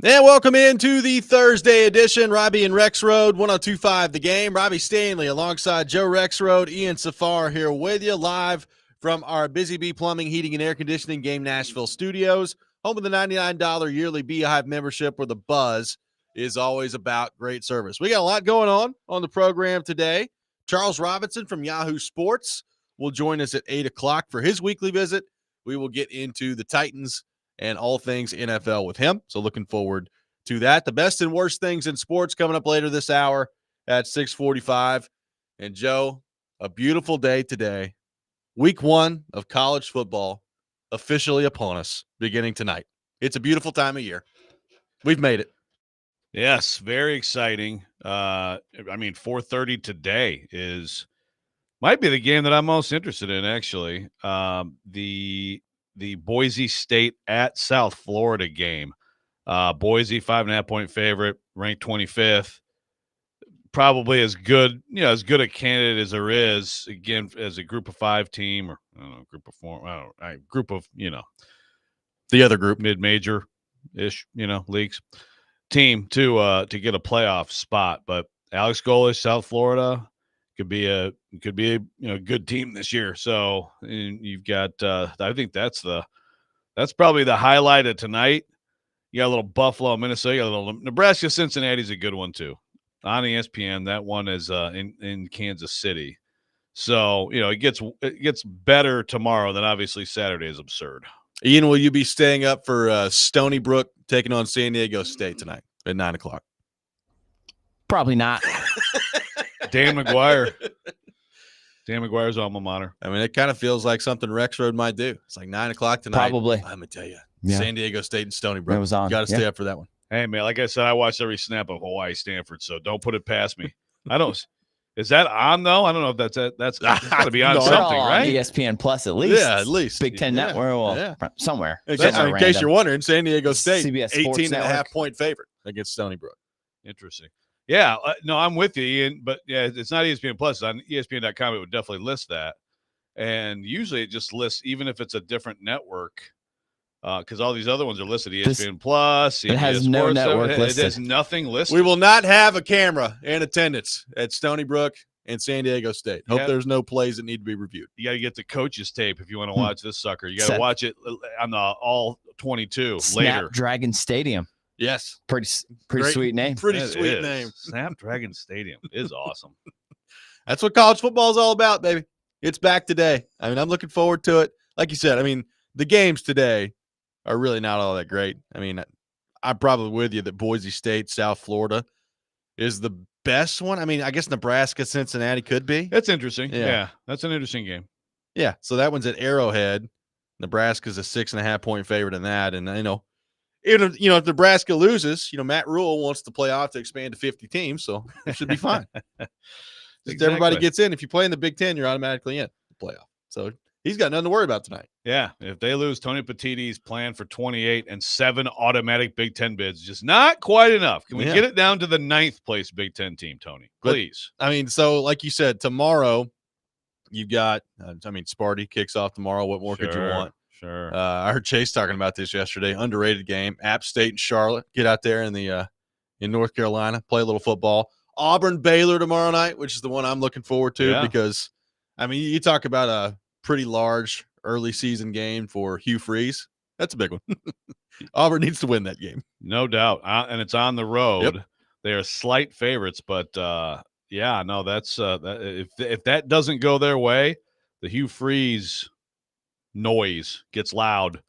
And welcome into the Thursday edition. Robby and Rexrode, 102.5 The Game. Robbie Stanley alongside Joe Rexrode, Ian Safar here with you live from our Busy Bee Plumbing, Heating, and Air Conditioning Game Nashville studios, home of the $99 yearly Beehive membership where the buzz is always about great service. We got a lot going on the program today. Charles Robinson from Yahoo Sports will join us at 8 o'clock for his weekly visit. We will get into the Titans and all things NFL with him. So looking forward to that. The best and worst things in sports coming up later this hour at 6:45. And Joe, a beautiful day today. Week 1 of college football officially upon us beginning tonight. It's a beautiful time of year. We've made it. Yes, very exciting. 4:30 today might be the game that I'm most interested in, actually. The Boise State at South Florida game. Boise, 5.5-point favorite, ranked 25th. Probably as good a candidate as there is, again, as a group of 5 team, or I don't know, group of 4, group of, the other group, mid-major-ish, leagues team to get a playoff spot. But Alex Golish, South Florida, could be a good team this year. So you've got I think that's probably the highlight of tonight. You got a little Buffalo, Minnesota, you got a little Nebraska, Cincinnati's a good one too on ESPN. That one is in Kansas City. So it gets better tomorrow than obviously Saturday is absurd. Ian, will you be staying up for Stony Brook taking on San Diego State tonight at 9 o'clock? Probably not. Dan McGuire's alma mater. I mean, it kind of feels like something Rexrode might do. It's like 9 o'clock tonight. Probably. I'm going to tell you. Yeah. San Diego State and Stony Brook. It was on. You got to stay up for that one. Hey, man, like I said, I watched every snap of Hawaii Stanford, so don't put it past me. Is that on, though? I don't know if that's got to be on something, right? ESPN Plus at least. Yeah, at least. Big Ten Network, somewhere. In case you're wondering, San Diego State, CBS 18.5-point favorite against Stony Brook. Interesting. Yeah, no, I'm with you, Ian, but yeah, it's not ESPN Plus. On ESPN.com, it would definitely list that. And usually it just lists, even if it's a different network, because all these other ones are listed, ESPN Plus, CBS it has no Sports, network listed. It has nothing listed. We will not have a camera in attendance at Stony Brook and San Diego State. Hope there's no plays that need to be reviewed. You got to get the coach's tape if you want to watch this sucker. You got to watch it on the all 22 later. Snapdragon Stadium. Yes. Pretty sweet name. Pretty sweet name. Snapdragon Stadium is awesome. That's what college football is all about, baby. It's back today. I mean, I'm looking forward to it. Like you said, I mean, the games today are really not all that great. I mean, I'm probably with you that Boise State, South Florida is the best one. I mean, I guess Nebraska, Cincinnati could be. That's interesting. Yeah, that's an interesting game. Yeah, so that one's at Arrowhead. Nebraska's a 6.5-point favorite in that. And, if Nebraska loses, Matt Rule wants the playoff to expand to 50 teams, so it should be fine. Exactly. Everybody gets in. If you play in the Big Ten, you're automatically in the playoff. So he's got nothing to worry about tonight. Yeah, if they lose, Tony Petitti's plan for 28 and 7 automatic Big Ten bids, just not quite enough. Can we get it down to the 9th place Big Ten team, Tony? Please. But, so like you said, tomorrow you've got, Sparty kicks off tomorrow. What more could you want? Sure. I heard Chase talking about this yesterday. Underrated game. App State and Charlotte. Get out there in North Carolina, play a little football. Auburn Baylor tomorrow night, which is the one I'm looking forward to because, you talk about a pretty large early season game for Hugh Freeze. That's a big one. Auburn needs to win that game. No doubt. And it's on the road. Yep. They are slight favorites, but that's if that doesn't go their way, the Hugh Freeze noise gets loud,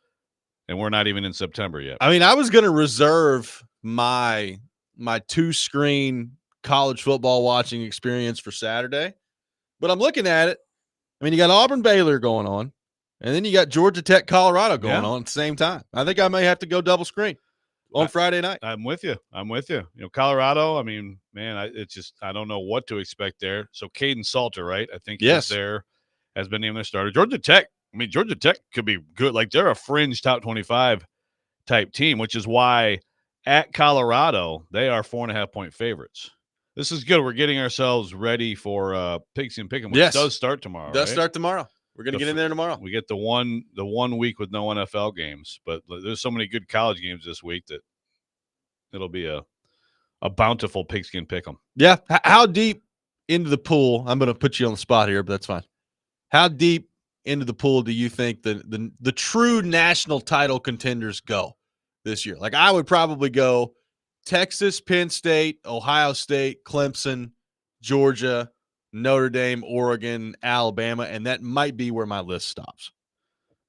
and we're not even in September yet. I was going to reserve my 2-screen college football watching experience for Saturday, but I'm looking at it. You got Auburn Baylor going on, and then you got Georgia Tech Colorado going on at the same time. I think I may have to go double screen on Friday night. I'm with you. Colorado, it's just I don't know what to expect there. So Caden Salter, right? I think he's there, has been named their starter. Georgia Tech could be good. Like, they're a fringe top 25 type team, which is why at Colorado, they are 4.5-point favorites. This is good. We're getting ourselves ready for Pigsy and Pick'em, which does start tomorrow. Start tomorrow. We're going to get in there tomorrow. We get the one week with no NFL games, but there's so many good college games this week that it'll be a bountiful pigskin pick'em. Yeah. How deep into the pool? I'm going to put you on the spot here, but that's fine. How deep into the pool do you think the true national title contenders go this year? Like, I would probably go Texas, Penn State, Ohio State, Clemson, Georgia, Notre Dame, Oregon, Alabama, and that might be where my list stops.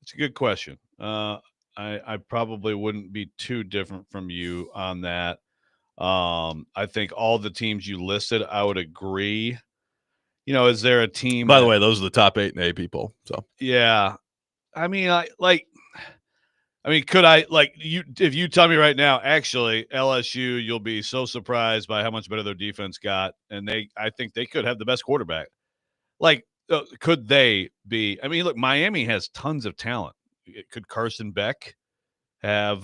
It's a good question. I probably wouldn't be too different from you on that. I think all the teams you listed, I would agree. You know, is there a team? By the way, those are the top 8 and A people. So yeah, I mean, could I if you tell me right now, actually LSU, you'll be so surprised by how much better their defense got, and I think they could have the best quarterback. Could they be? I mean, look, Miami has tons of talent. Could Carson Beck have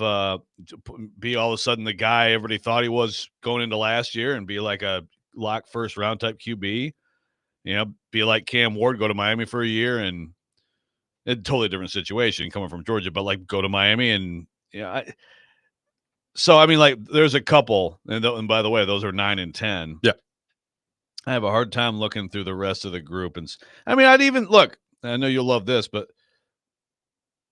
be all of a sudden the guy everybody thought he was going into last year and be like a lock first round type QB? You know, be like Cam Ward, go to Miami for a year, and a totally different situation coming from Georgia, but like go to Miami and so I mean, like there's a couple, and by the way, those are 9 and 10. Yeah, I have a hard time looking through the rest of the group, and I mean, I'd even look. I know you'll love this, but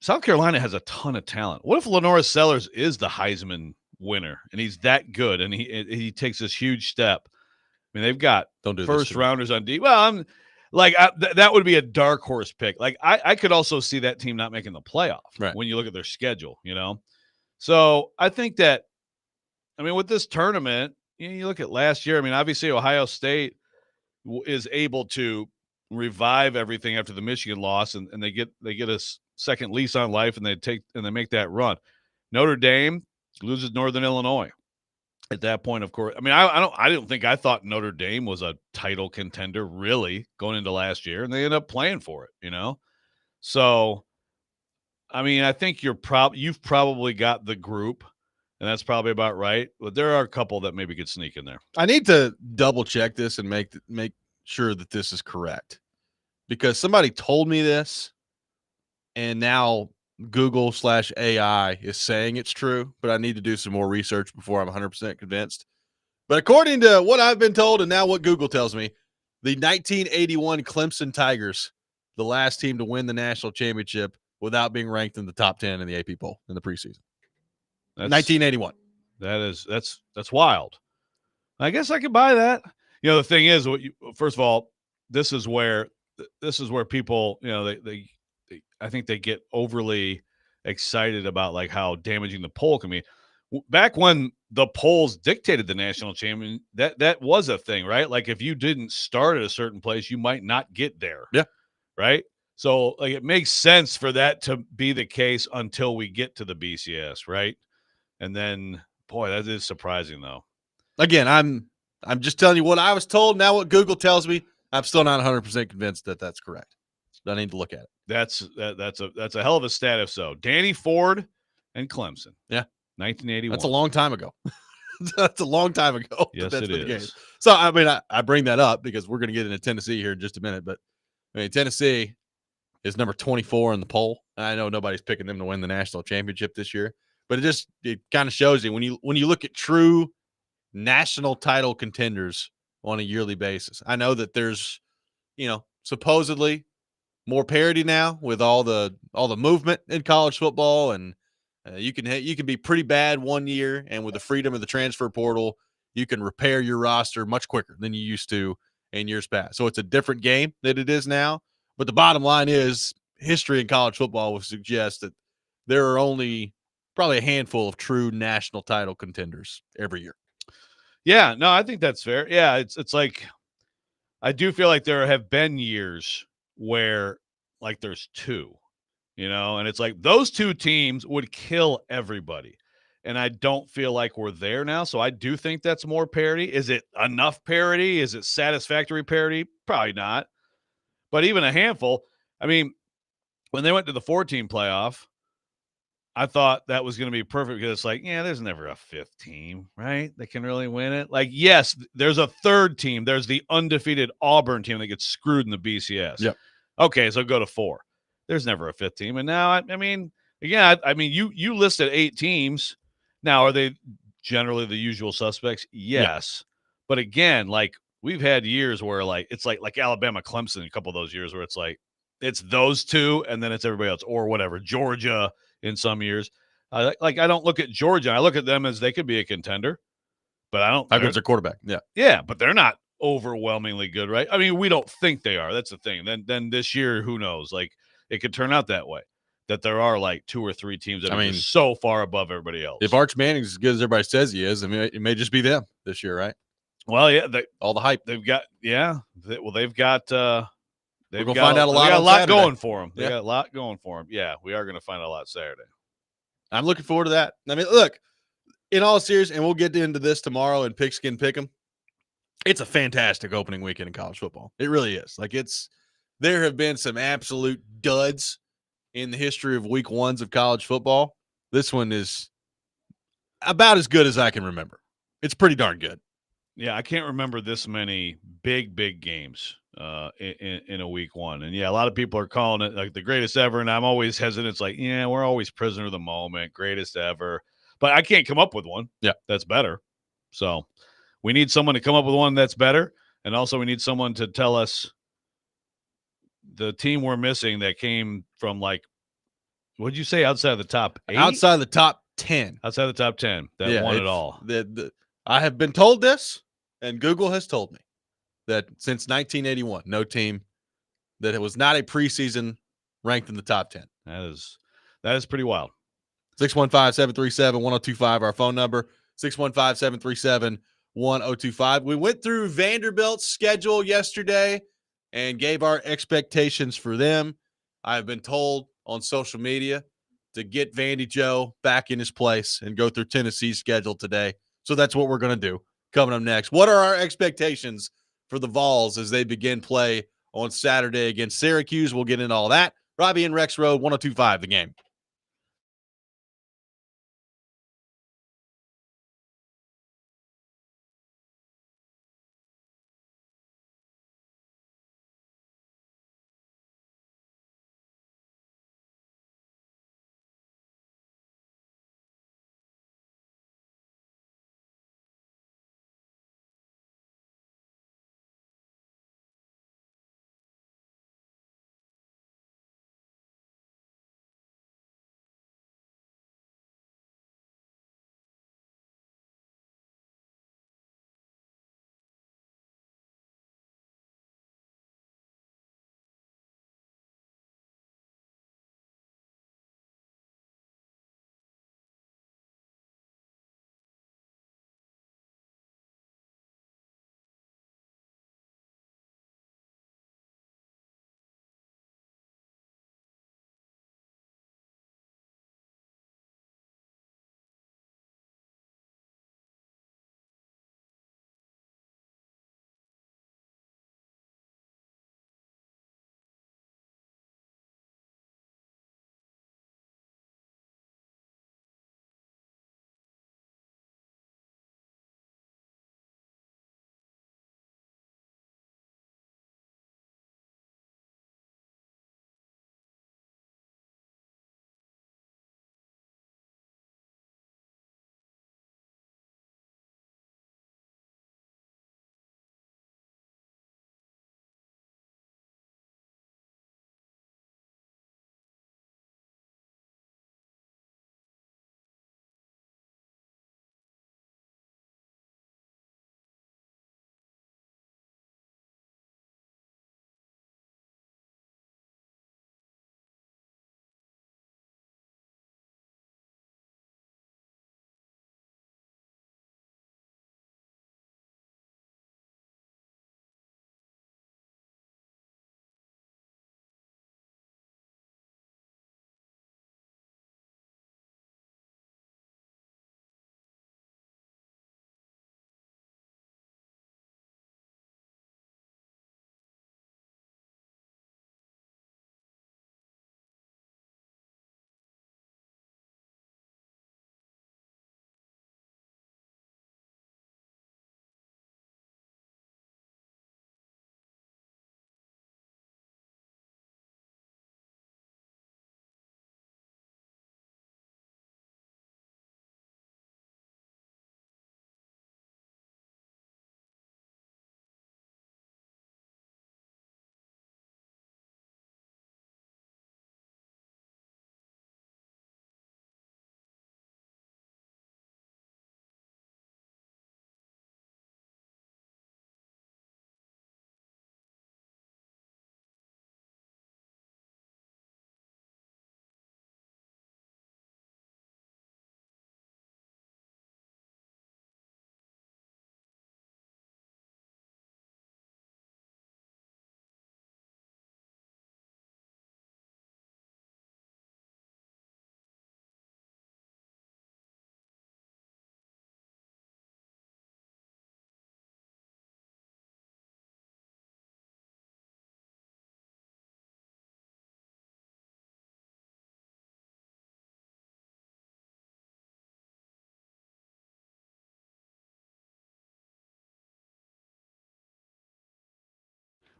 South Carolina has a ton of talent. What if Lenora Sellers is the Heisman winner and he's that good and he takes this huge step? I mean, they've got first rounders on D. Well, I'm like that would be a dark horse pick. Like I could also see that team not making the playoff when you look at their schedule, you know? So I think that, I mean, with this tournament, you look at last year, I mean, obviously Ohio State is able to revive everything after the Michigan loss and they get a second lease on life and they make that run. Notre Dame loses Northern Illinois. At that point, of course, I mean, I thought Notre Dame was a title contender really going into last year, and they ended up playing for it, you know? So, I mean, I think you've probably got the group, and that's probably about right. But there are a couple that maybe could sneak in there. I need to double check this and make sure that this is correct, because somebody told me this, and now Google/AI is saying it's true, but I need to do some more research before I'm 100% convinced. But according to what I've been told and now what Google tells me, the 1981 Clemson Tigers, the last team to win the national championship without being ranked in the top 10 in the AP poll in the preseason. 1981. That's wild. I guess I could buy that. You know, the thing is, first of all, this is where people, you know, they I think they get overly excited about like how damaging the poll can be. Back when the polls dictated the national champion, that was a thing, right? Like if you didn't start at a certain place, you might not get there. Yeah. Right. So like it makes sense for that to be the case until we get to the BCS, right? And then, boy, that is surprising though. Again, I'm just telling you what I was told. Now what Google tells me, I'm still not 100% convinced that that's correct. I need to look at it. That's a hell of a stat if so. Danny Ford and Clemson. Yeah. 1981. That's a long time ago. That's a long time ago. Yes, it is. So, I mean, I bring that up because we're going to get into Tennessee here in just a minute. But, I mean, Tennessee is number 24 in the poll. And I know nobody's picking them to win the national championship this year. But it kind of shows you when you look at true national title contenders on a yearly basis. I know that there's, you know, supposedly more parity now with all the movement in college football, and you can be pretty bad one year, and with the freedom of the transfer portal, you can repair your roster much quicker than you used to in years past. So it's a different game than it is now. But the bottom line is history in college football would suggest that there are only probably a handful of true national title contenders every year. Yeah, no, I think that's fair. Yeah, it's like I do feel like there have been years where like there's two, you know, and it's like those two teams would kill everybody. And I don't feel like we're there now. So I do think that's more parity. Is it enough parity? Is it satisfactory parity? Probably not. But even a handful, I mean, when they went to the 4-team playoff, I thought that was going to be perfect because it's like, yeah, there's never a fifth team, right? That can really win it. Like, yes, there's a third team. There's the undefeated Auburn team that gets screwed in the BCS. Yep. Okay, so go to 4. There's never a fifth team. And now, I mean, again, I mean, you listed 8 teams. Now, are they generally the usual suspects? Yes. But again, like we've had years where like it's like Alabama, Clemson, a couple of those years where it's like it's those two and then it's everybody else or whatever. Georgia in some years. I don't look at Georgia. I look at them as they could be a contender, but I don't. How good's their quarterback? Yeah. Yeah, but they're not overwhelmingly good, right? I mean, we don't think they are. That's the thing. Then this year, who knows? Like it could turn out that way. That there are like 2 or 3 teams that are just so far above everybody else. If Arch Manning's as good as everybody says he is, I mean, it may just be them this year, right? Well, yeah, all the hype they've got. Yeah, they've got. We're gonna find out a lot. They got a lot Saturday. going for them. They got a lot going for them. Yeah, we are going to find out a lot Saturday. I'm looking forward to that. I mean, look, in all seriousness, and we'll get into this tomorrow in Pigskin Pick'em. It's a fantastic opening weekend in college football. It really is. Like there have been some absolute duds in the history of week ones of college football. This one is about as good as I can remember. It's pretty darn good. Yeah, I can't remember this many big games in a week one. And yeah, a lot of people are calling it like the greatest ever. And I'm always hesitant. It's like, yeah, we're always prisoner of the moment, greatest ever. But I can't come up with one. Yeah, that's better. So we need someone to come up with one that's better. And also we need someone to tell us the team we're missing that came from like, what'd you say, outside of the top 8? Outside of the top 10. Outside of the top 10 that won it all. I have been told this, and Google has told me that since 1981, no team that it was not a preseason ranked in the top 10. That is pretty wild. 615-737-1025, our phone number, 615-737-1025. We went through Vanderbilt's schedule yesterday and gave our expectations for them. I've been told on social media to get Vandy Joe back in his place and go through Tennessee's schedule today. So that's what we're going to do coming up next. What are our expectations for the Vols as they begin play on Saturday against Syracuse? We'll get into all that. Robby and Rexrode, 102.5 The Game.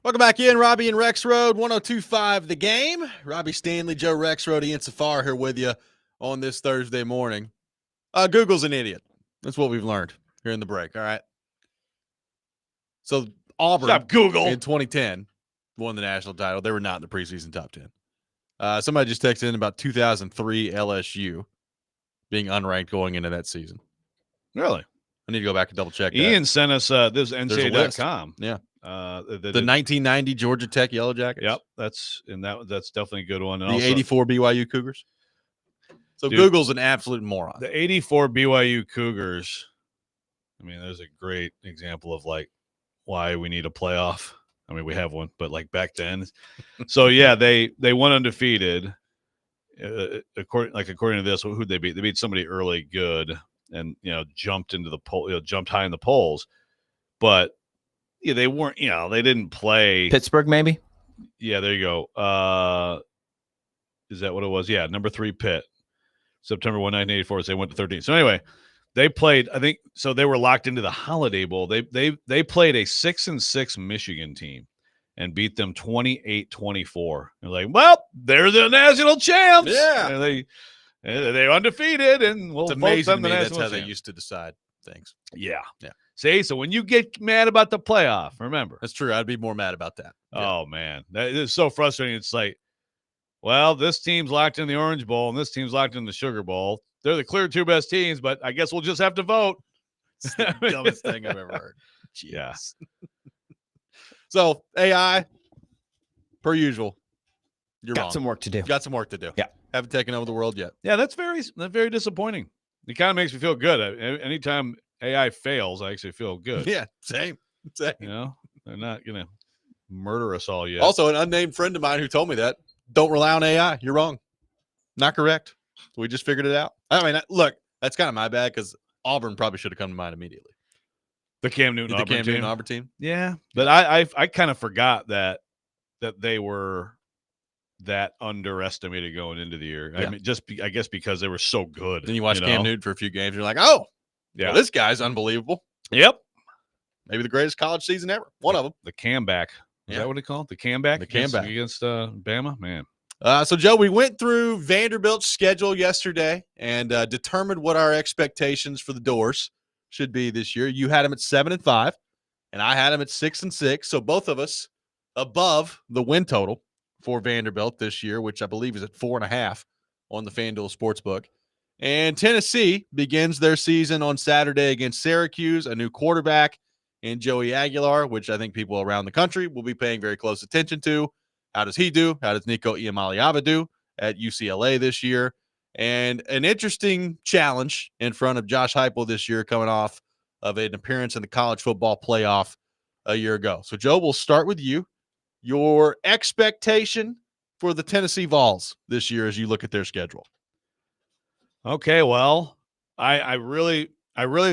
Welcome back in, Robby and Rexrode, 102.5 The Game. Robby Stanley, Joe Rexrode, Ian Safar here with you on this Thursday morning. Google's an idiot. That's what we've learned here in the break, all right? So Auburn Stop Google. in 2010 won the national title. They were not in the preseason top 10. Somebody just texted in about 2003 LSU being unranked going into that season. Really? I need to go back and double check that. Ian sent us this There's a list. NCAA.com. Yeah. The 1990 Georgia Tech Yellow Jackets. Yep, that's definitely a good one. And The also, 84 BYU Cougars. So Dude, Google's an absolute moron. the 84 BYU Cougars. I mean, there's a great example of like why we need a playoff. I mean, we have one, but like back then. So yeah, they went undefeated. According to this, who'd they beat? They beat somebody early good, and jumped into the poll, jumped high in the polls. But yeah, they weren't. They didn't play Pittsburgh, maybe. Yeah, there you go. Is that what it was? Yeah, number 3 Pitt, September 1, 1984. So they went to 13. So anyway, they played. I think so. They were locked into the Holiday Bowl. They played a 6-6 Michigan team and beat them 28-24. They're like, well, they're the national champs. Yeah, and they're undefeated, and we'll it's vote amazing them to the me that's national how they champs. used to decide things. Yeah. Yeah. See, so when you get mad about the playoff, remember. That's true. I'd be more mad about that. Yeah. Oh, man. That is so frustrating. It's like, well, this team's locked in the Orange Bowl and this team's locked in the Sugar Bowl. They're the clear 2 best teams, but I guess we'll just have to vote. It's the dumbest thing I've ever heard. Jeez. Yeah. So AI, per usual, you're Got wrong. some work to do. Got some work to do. Yeah. Haven't taken over the world yet. Yeah, that's very disappointing. It kind of makes me feel good. Anytime AI fails, I actually feel good. Yeah, same. They're not going to murder us all yet. Also, an unnamed friend of mine who told me that, don't rely on AI. You're wrong. Not correct. We just figured it out. I mean, look, that's kind of my bad because Auburn probably should have come to mind immediately. The Cam Newton Auburn team. Yeah, but I kind of forgot that they were that underestimated going into the year. Yeah. I mean, I guess because they were so good. Then you watch Cam Newton for a few games, you're like, oh, yeah, well, this guy's unbelievable. Yep, maybe the greatest college season ever. One of them. The comeback. Is that what they call it? The comeback. The comeback against Bama, man. So Joe, we went through Vanderbilt's schedule yesterday and determined what our expectations for the Doors should be this year. You had them at 7-5, and I had them at 6-6. So both of us above the win total for Vanderbilt this year, which I believe is at 4.5 on the FanDuel Sportsbook. And Tennessee begins their season on Saturday against Syracuse, a new quarterback in Joey Aguilar, which I think people around the country will be paying very close attention to. How does he do? How does Nico Iamaleava do at UCLA this year? And an interesting challenge in front of Josh Heupel this year, coming off of an appearance in the college football playoff a year ago. So, Joe, we'll start with you. Your expectation for the Tennessee Vols this year as you look at their schedule. Okay, well, I really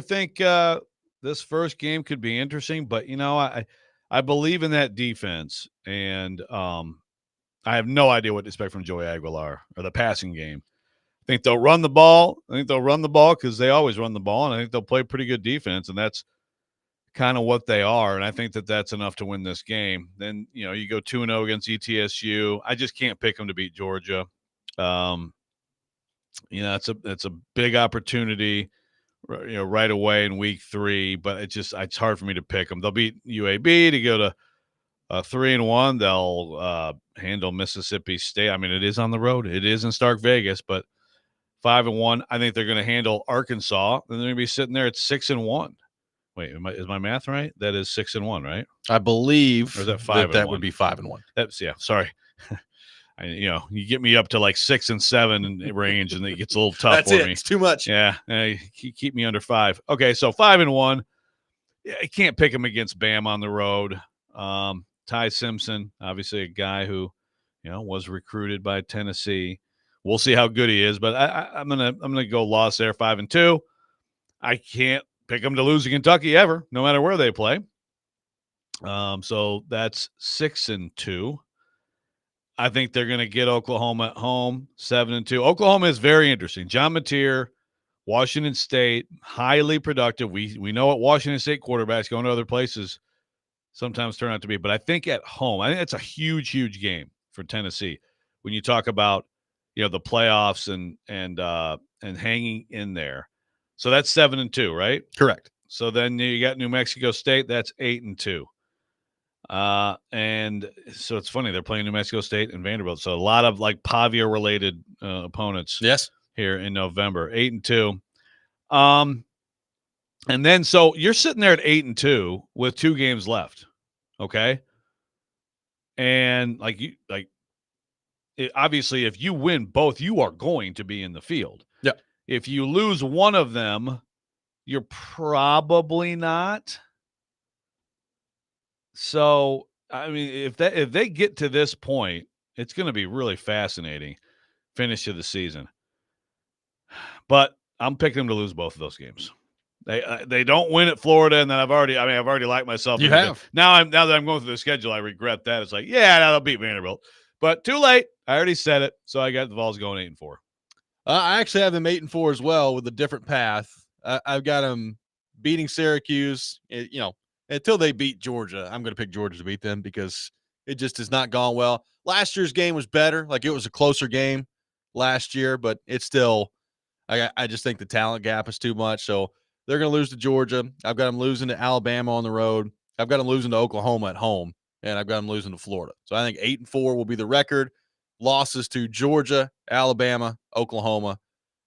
think this first game could be interesting, but I believe in that defense, and I have no idea what to expect from Joey Aguilar or the passing game. I think they'll run the ball. Because they always run the ball, and I think they'll play pretty good defense, and that's kind of what they are. And I think that that's enough to win this game. Then you go 2-0 against ETSU. I just can't pick them to beat Georgia. It's a big opportunity, right away in week 3, but it's hard for me to pick them. They'll beat UAB to go to 3-1. They'll handle Mississippi State. I mean, it is on the road. It is in Stark Vegas, but 5-1. I think they're going to handle Arkansas. Then they're going to be sitting there at 6-1. Wait, is my math right? That is 6-1, right? I believe or is that 5-1? That would be 5-1. That's sorry. You get me up to like 6 and 7 in range, and it gets a little tough for me. It's too much. Yeah, keep me under 5. Okay, so 5-1. I can't pick him against Bam on the road. Ty Simpson, obviously a guy who, was recruited by Tennessee. We'll see how good he is, but I'm gonna go loss there, 5-2. I can't pick them to lose to Kentucky ever, no matter where they play. So that's 6-2. I think they're going to get Oklahoma at home, 7-2. Oklahoma is very interesting. John Mateer, Washington State, highly productive. We know what Washington State quarterbacks going to other places sometimes turn out to be. But I think at home, I think it's a huge, huge game for Tennessee when you talk about the playoffs and hanging in there. So that's 7-2, right? Correct. So then you got New Mexico State. That's 8-2. And so it's funny they're playing New Mexico State and Vanderbilt. So a lot of like Pavia related opponents. Yes. Here in November, 8-2. And then so you're sitting there at 8-2 with 2 games left. Okay. And obviously if you win both, you are going to be in the field. Yeah. If you lose one of them, you're probably not. So, I mean, if they get to this point, it's going to be really fascinating finish of the season. But I'm picking them to lose both of those games. They don't win at Florida, and then I've already liked myself. You have. Now that I'm going through the schedule, I regret that. It's like, yeah, they'll beat Vanderbilt, but too late. I already said it, so I got the Vols going 8-4. I actually have them 8-4 as well with a different path. I've got them beating Syracuse. Until they beat Georgia, I'm going to pick Georgia to beat them because it just has not gone well. Last year's game was better. Like it was a closer game last year, but it's still. I just think the talent gap is too much. So they're going to lose to Georgia. I've got them losing to Alabama on the road. I've got them losing to Oklahoma at home, and I've got them losing to Florida. So I think 8-4 will be the record. Losses to Georgia, Alabama, Oklahoma,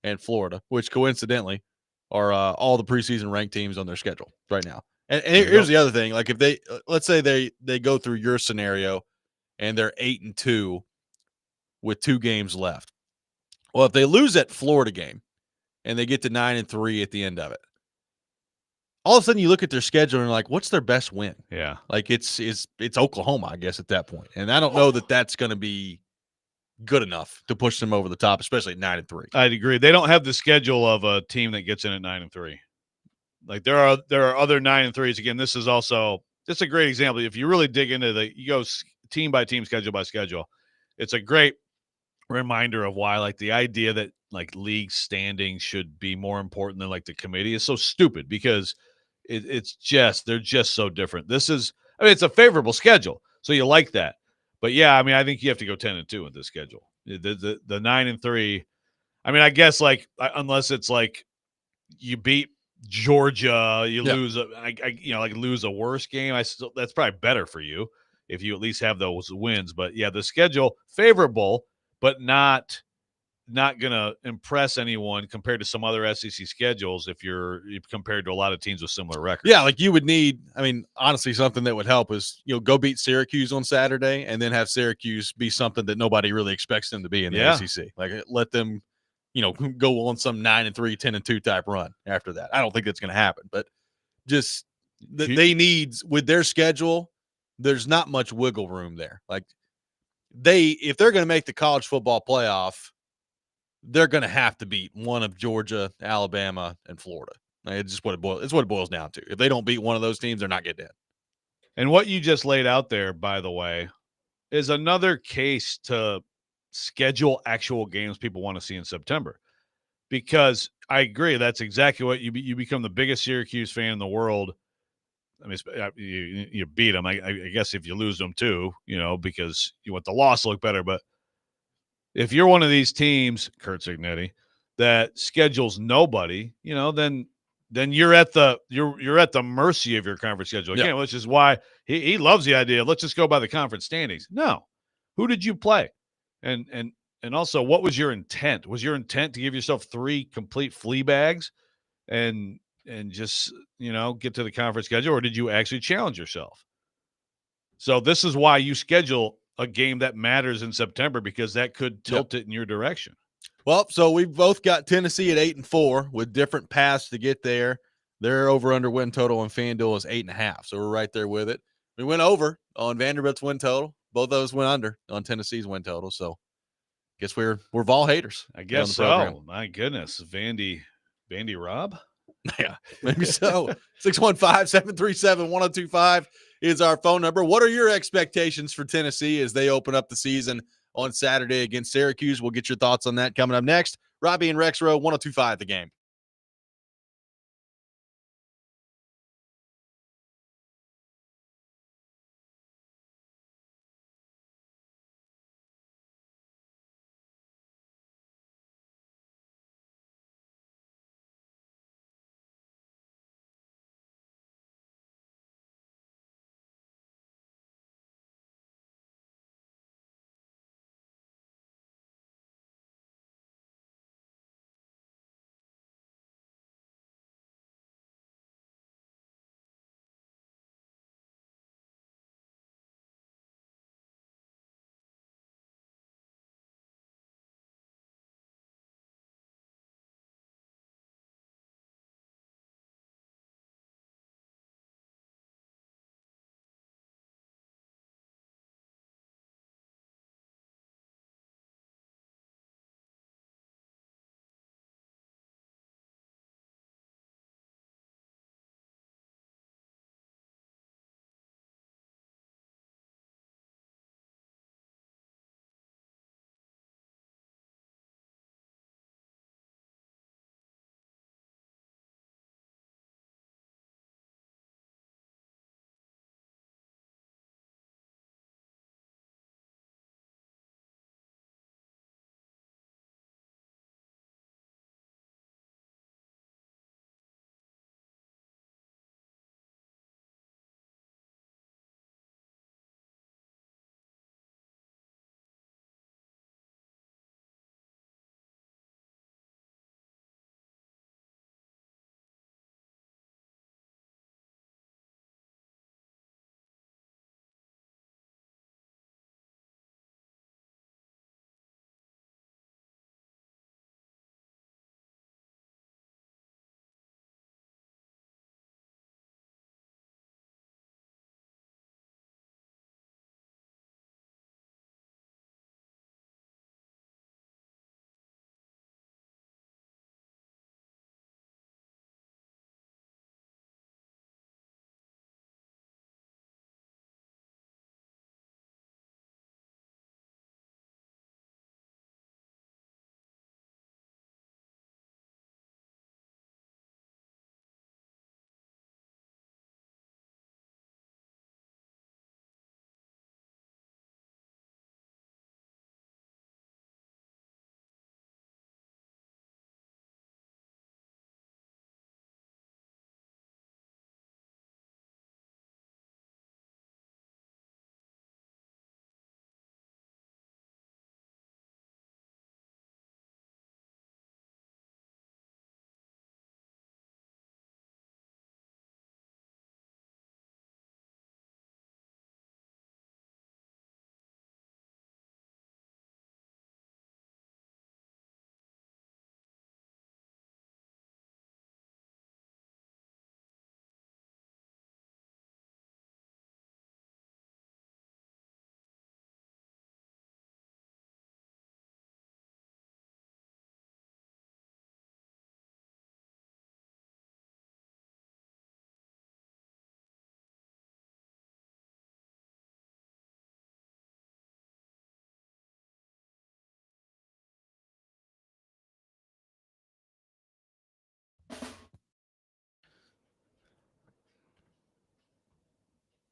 and Florida, which coincidentally are all the preseason ranked teams on their schedule right now. And here's the other thing: like if they let's say they go through your scenario and they're 8-2 with 2 games left. Well, if they lose that Florida game and they get to 9-3 at the end of it, all of a sudden you look at their schedule and you're like, what's their best win? Yeah, like it's Oklahoma, I guess, at that point. And I don't know that that's going to be good enough to push them over the top, especially at 9-3. I'd agree. They don't have the schedule of a team that gets in at 9-3. Like there are other 9-3s. Again, this is also just a great example. If you really dig into you go team by team, schedule by schedule, it's a great reminder of why like the idea that like league standings should be more important than like the committee is so stupid because it's just they're just so different. It's a favorable schedule, so you like that. But yeah, I mean, I think you have to go 10-2 with this schedule. The 9-3. I mean, I guess like unless it's like you beat Georgia, you lose lose a worse game. That's probably better for you if you at least have those wins. But yeah, the schedule favorable, but not going to impress anyone compared to some other SEC schedules if you're compared to a lot of teams with similar records. Yeah, like you would need, I mean, honestly, something that would help is, go beat Syracuse on Saturday and then have Syracuse be something that nobody really expects them to be in the SEC. Like let them, go on some 9-3, 10-2 type run after that. I don't think that's going to happen, but just they need, with their schedule, there's not much wiggle room there. Like if they're going to make the college football playoff, they're going to have to beat one of Georgia, Alabama, and Florida. It's just what it boils down to. If they don't beat one of those teams, they're not getting in. And what you just laid out there, by the way, is another case to schedule actual games people want to see in September. Because I agree, that's exactly what you become the biggest Syracuse fan in the world. I mean, you beat them. I guess if you lose them too, because you want the loss to look better. But if you're one of these teams, Kurt Signetti, that schedules nobody, then you're at the mercy of your conference schedule again, which is why he loves the idea of let's just go by the conference standings. No, who did you play, and also what was your intent? Was your intent to give yourself 3 complete flea bags and just get to the conference schedule, or did you actually challenge yourself? So this is why you schedule a game that matters in September, because that could tilt it in your direction. Well, so we've both got Tennessee at 8-4 with different paths to get there. Their over/under win total on FanDuel is 8.5, so we're right there with it. We went over on Vanderbilt's win total. Both of us went under on Tennessee's win total. So, guess we're Vol haters. I guess so. My goodness, Vandy Rob. Yeah, maybe so. 615-737-1025 is our phone number. What are your expectations for Tennessee as they open up the season on Saturday against Syracuse? We'll get your thoughts on that coming up next. Robby and Rexrode, 1025 The Game.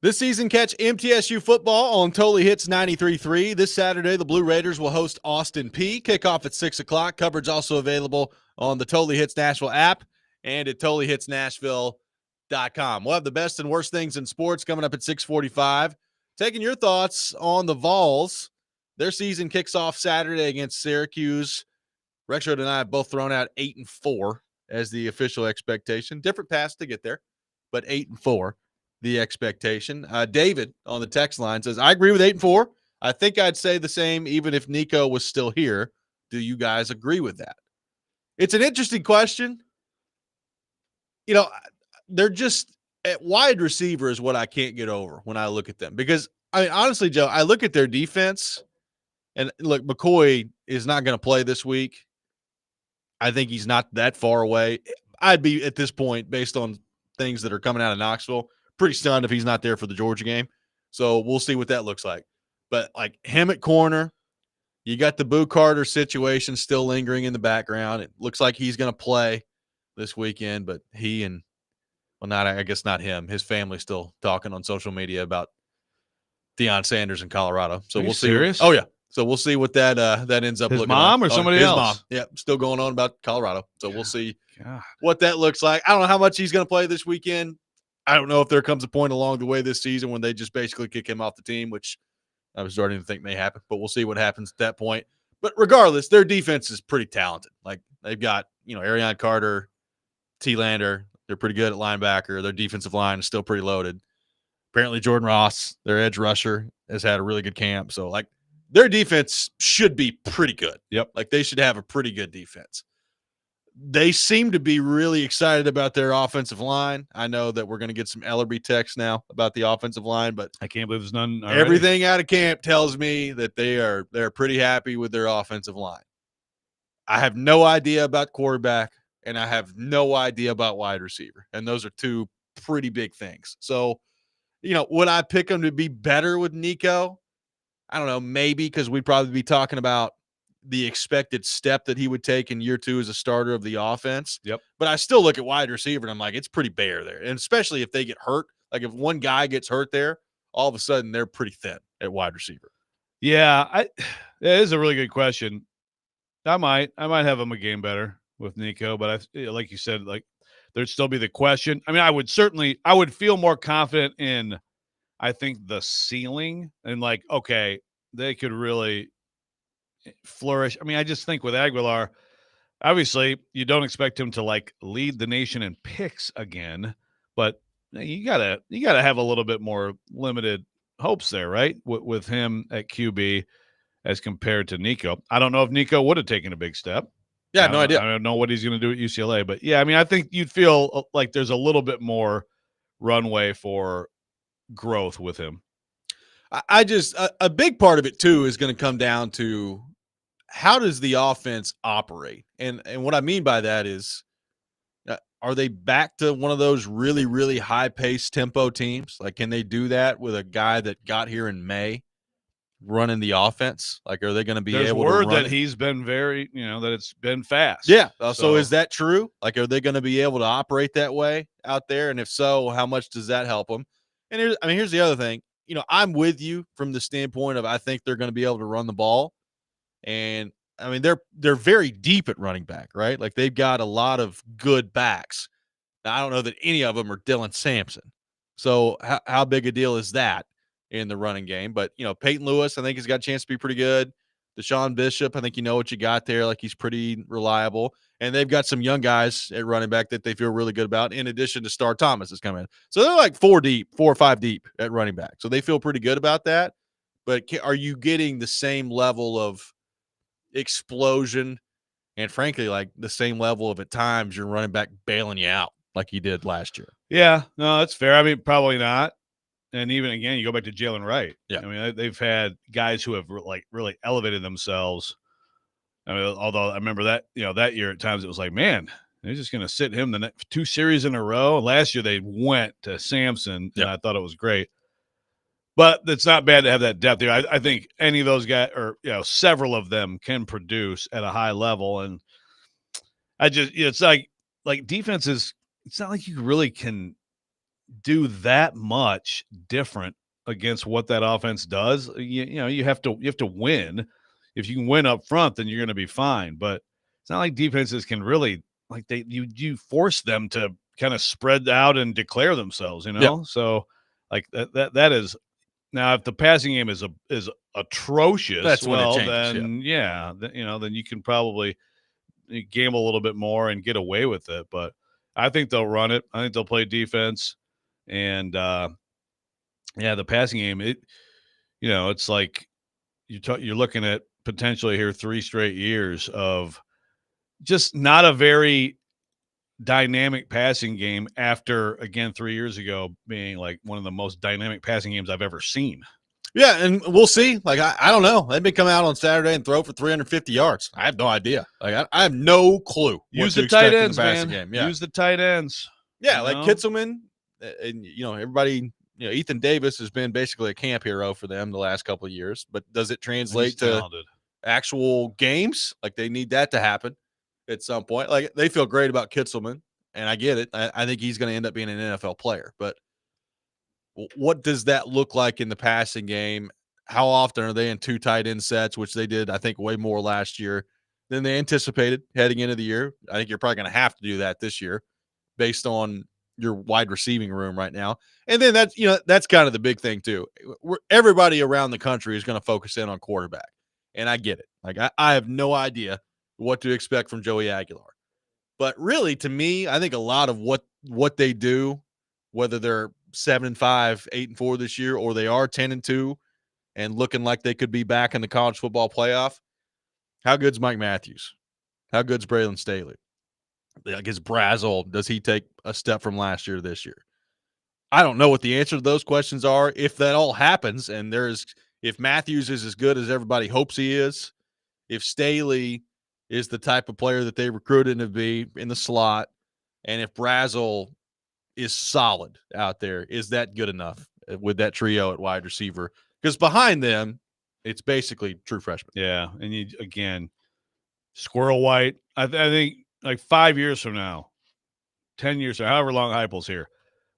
This season, catch MTSU football on Totally Hits 93.3. This Saturday, the Blue Raiders will host Austin Peay. Kickoff at 6 o'clock. Coverage also available on the Totally Hits Nashville app and at totallyhitsnashville.com. We'll have the best and worst things in sports coming up at 6:45. Taking your thoughts on the Vols. Their season kicks off Saturday against Syracuse. Rexrode and I have both thrown out 8-4 as the official expectation. Different paths to get there, but 8-4. The expectation. David on the text line says, I agree with 8-4. I think I'd say the same even if Nico was still here. Do you guys agree with that? It's an interesting question. You know, they're just at wide receiver is what I can't get over when I look at them. Because, I mean, honestly, Joe, I look at their defense and look, McCoy is not going to play this week. I think he's not that far away. I'd be at this point, based on things that are coming out of Knoxville, pretty stunned if he's not there for the Georgia game. So we'll see what that looks like. But like him at corner, you got the Boo Carter situation still lingering in the background. It looks like he's going to play this weekend, but he and, well, I guess not him. His family's still talking on social media about Deion Sanders in Colorado. So we'll see. Serious? Oh yeah. So we'll see what that ends up His looking mom like. or somebody else? His mom. Yeah, still going on about Colorado. So we'll see God. what that looks like. I don't know how much he's going to play this weekend. I don't know if there comes a point along the way this season when they just basically kick him off the team, which I was starting to think may happen, but we'll see what happens at that point. But regardless, their defense is pretty talented. Like they've got, Arion Carter, T. Lander. They're pretty good at linebacker. Their defensive line is still pretty loaded. Apparently Jordan Ross, their edge rusher, has had a really good camp. So like their defense should be pretty good. Yep. Like they should have a pretty good defense. They seem to be really excited about their offensive line. I know that we're going to get some Ellerby texts now about the offensive line, but I can't believe there's none already. Everything out of camp tells me that they're pretty happy with their offensive line. I have no idea about quarterback, and I have no idea about wide receiver, and those are two pretty big things. So, would I pick them to be better with Nico? I don't know, maybe, because we'd probably be talking about the expected step that he would take in year 2 as a starter of the offense. Yep. But I still look at wide receiver and I'm like, it's pretty bare there. And especially if they get hurt, like if one guy gets hurt there, all of a sudden they're pretty thin at wide receiver. Yeah, it is a really good question. I might have him a game better with Nico, but like you said, like there'd still be the question. I mean, I would feel more confident in, I think, the ceiling and like, okay, they could really flourish. I mean, I just think with Aguilar, obviously you don't expect him to like lead the nation in picks again, but you gotta have a little bit more limited hopes there, right? With him at QB as compared to Nico. I don't know if Nico would have taken a big step. Yeah, no idea. I don't know what he's going to do at UCLA, but yeah, I mean, I think you'd feel like there's a little bit more runway for growth with him. I just a big part of it too is going to come down to how does the offense operate, and what I mean by that is, are they back to one of those really, really high paced tempo teams? Like, can they do that with a guy that got here in May running the offense? Like, are they going to be able to run that it? He's been very, that it's been fast. Yeah. So is that true? Like, are they going to be able to operate that way out there? And if so, how much does that help them? And here's the other thing. I'm with you from the standpoint of I think they're going to be able to run the ball. And I mean, they're very deep at running back, right? Like they've got a lot of good backs. Now, I don't know that any of them are Dylan Sampson. So how big a deal is that in the running game? But, Peyton Lewis, I think he's got a chance to be pretty good. Deshaun Bishop, I think you know what you got there. Like he's pretty reliable. And they've got some young guys at running back that they feel really good about, in addition to Star Thomas is coming in. So they're like 4 or 5 deep at running back. So they feel pretty good about that. But are you getting the same level of explosion and, frankly, like the same level of at times your running back bailing you out like he did last year? Yeah, no, that's fair. I mean, probably not. And even again, you go back to Jalen Wright. Yeah. I mean, they've had guys who have like really elevated themselves. I mean, although I remember that, that year at times it was like, man, they're just going to sit him the next 2 series in a row. Last year they went to Sampson, and I thought it was great. But it's not bad to have that depth there. I think any of those guys, or several of them, can produce at a high level. And I just, it's like defenses. It's not like you really can do that much different against what that offense does. You have to win. If you can win up front, then you're going to be fine. But it's not like defenses can really you force them to kind of spread out and declare themselves. Yep. So like that is now if the passing game is atrocious, that's when it changes, then then you can probably gamble a little bit more and get away with it. But I think they'll run it. I think they'll play defense. And the passing game, it's like you're looking at potentially here 3 straight years of just not a very dynamic passing game after, again, 3 years ago being like one of the most dynamic passing games I've ever seen. Yeah, and we'll see. Like, I don't know. They may come out on Saturday and throw for 350 yards. I have no idea. Like, I have no clue. Use the tight ends, man. Game. Yeah. Use the tight ends. Yeah, like Kitzelman, and everybody. Ethan Davis has been basically a camp hero for them the last couple of years. But does it translate to actual games? Like, they need that to happen at some point. Like, they feel great about Kitzelman, and I get it. I think he's going to end up being an NFL player, but what does that look like in the passing game? How often are they in 2 tight end sets, which they did, I think, way more last year than they anticipated heading into the year? I think you're probably going to have to do that this year based on your wide receiving room right now. And then that's kind of the big thing too. Everybody around the country is going to focus in on quarterback. And I get it. Like, I have no idea what to expect from Joey Aguilar. But really, to me, I think a lot of what they do, whether they're 7-5, 8-4 this year, or they are 10-2 and looking like they could be back in the college football playoff. How good's Mike Matthews? How good's Braylon Staley? I guess Brazel, does he take a step from last year to this year? I don't know what the answer to those questions are. If that all happens, and if Matthews is as good as everybody hopes he is, if Staley is the type of player that they recruited to be in the slot, and if Brazel is solid out there, is that good enough with that trio at wide receiver? Because behind them, it's basically true freshmen. Yeah, and again, Squirrel White, I think like 5 years from now, 10 years, or however long Heupel's here,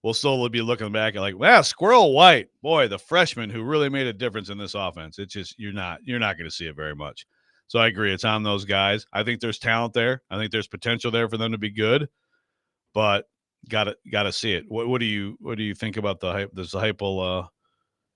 we'll still be looking back at like, wow, Squirrel White, boy, the freshman who really made a difference in this offense. It's just you're not going to see it very much. So I agree, it's on those guys. I think there's talent there. I think there's potential there for them to be good, but got to see it. What do you think about the hype? Does the Heupel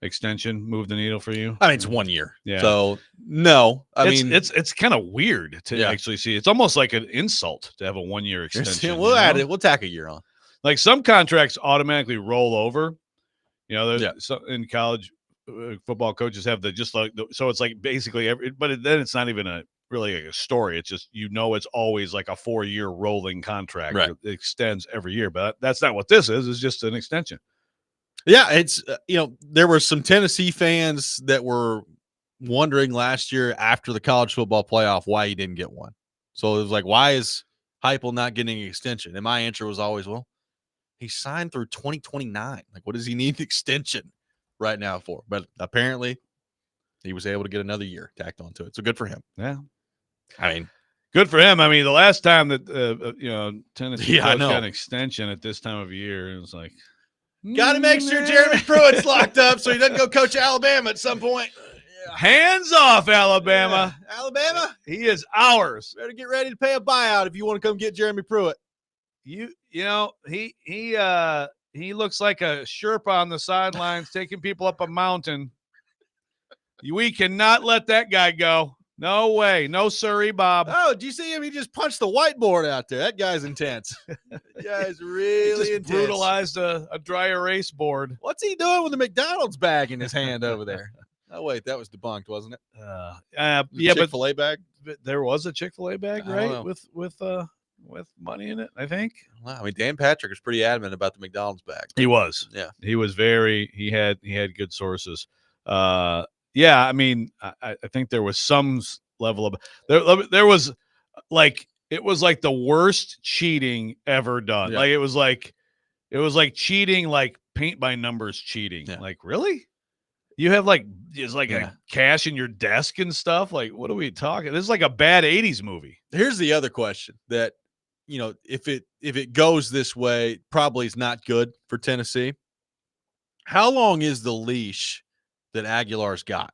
extension move the needle for you? I mean, it's 1 year. Yeah. So no, I mean, it's kind of weird to actually see. It's almost like an insult to have a 1 year extension. We'll add it. We'll tack a year on. Like some contracts automatically roll over. There's in college football coaches have so it's like basically then it's not even really a story. It's just, it's always like a 4-year rolling contract. Right. It extends every year, but that's not what this is. It's just an extension. Yeah, it's there were some Tennessee fans that were wondering last year after the college football playoff why he didn't get one. So it was like, why is Heupel not getting an extension? And my answer was always, well, he signed through 2029. Like, what does he need an extension right now for? But apparently he was able to get another year tacked onto it. So good for him. Yeah. I mean, good for him. I mean, the last time that Tennessee got an extension at this time of year, it was like, got to make sure Jeremy Pruitt's locked up so he doesn't go coach Alabama at some point. Yeah. Hands off, Alabama. Yeah. Alabama, he is ours. Better get ready to pay a buyout if you want to come get Jeremy Pruitt. He looks like a Sherpa on the sidelines taking people up a mountain. We cannot let that guy go. No way. No sirree, Bob. Oh, did you see him? He just punched the whiteboard out there. That guy's intense. That guy's really intense. Brutalized a dry erase board. What's he doing with the McDonald's bag in his hand over there? Oh, wait, that was debunked, wasn't it? Chick-fil-A bag. There was a Chick-fil-A bag, right? With money in it, I think. Wow. I mean, Dan Patrick is pretty adamant about the McDonald's bag. He was. Yeah. He was he had good sources. Yeah, I mean, I think there was some level of there was like it was like the worst cheating ever done. Yeah. Like it was like cheating, like paint by numbers cheating. Yeah. Like, really? You have a cash in your desk and stuff? Like, what are we talking? This is like a bad 80s movie. Here's the other question that if it goes this way, probably is not good for Tennessee. How long is the leash that Aguilar's got?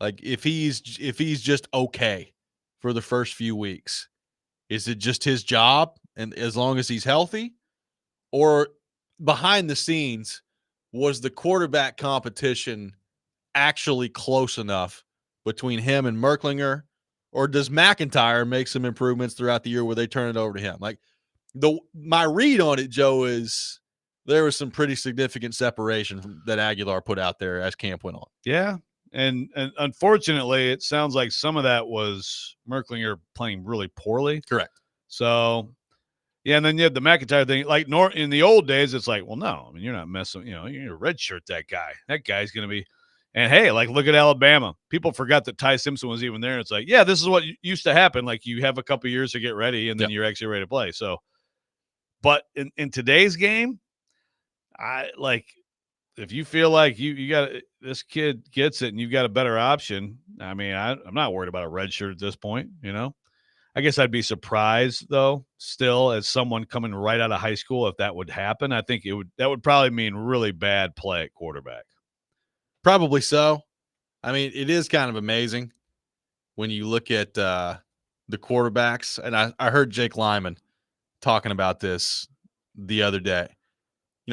Like if he's just okay for the first few weeks, is it just his job and as long as he's healthy? Or behind the scenes, was the quarterback competition actually close enough between him and Merklinger? Or does McIntyre make some improvements throughout the year where they turn it over to him? Like my read on it, Joe, is there was some pretty significant separation that Aguilar put out there as camp went on. Yeah. And unfortunately, it sounds like some of that was Merklinger playing really poorly. Correct. So, yeah, and then you have the McIntyre thing. Like in the old days, it's like, well, no, I mean, you're not messing. You're redshirt that guy. That guy's going to be. And hey, like look at Alabama. People forgot that Ty Simpson was even there. It's like, yeah, this is what used to happen. Like you have a couple years to get ready, and then you're actually ready to play. So, but in today's game, I like. If you feel like you got this kid gets it and you've got a better option, I mean, I'm not worried about a red shirt at this point. I guess I'd be surprised though, still as someone coming right out of high school, if that would happen. I think that would probably mean really bad play at quarterback. Probably so. I mean, it is kind of amazing when you look at the quarterbacks, and I heard Jake Lyman talking about this the other day.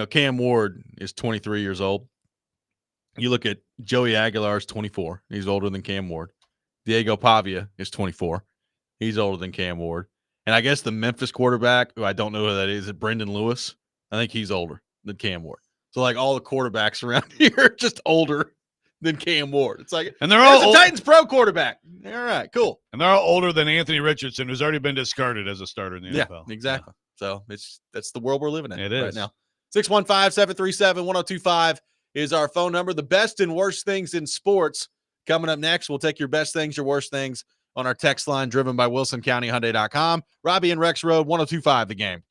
Cam Ward is 23 years old. You look at Joey Aguilar is 24. He's older than Cam Ward. Diego Pavia is 24. He's older than Cam Ward. And I guess the Memphis quarterback, who I don't know who that is Brendan Lewis. I think he's older than Cam Ward. So, like, all the quarterbacks around here are just older than Cam Ward. It's like, and they're all a Titans pro quarterback. All right, cool. And they're all older than Anthony Richardson, who's already been discarded as a starter in the NFL. Yeah, exactly. So that's the world we're living in right is. now. 615-737-1025 is our phone number. The best and worst things in sports coming up next. We'll take your best things, your worst things on our text line driven by WilsonCountyHyundai.com. Robby and Rexrode, 1025 The Game.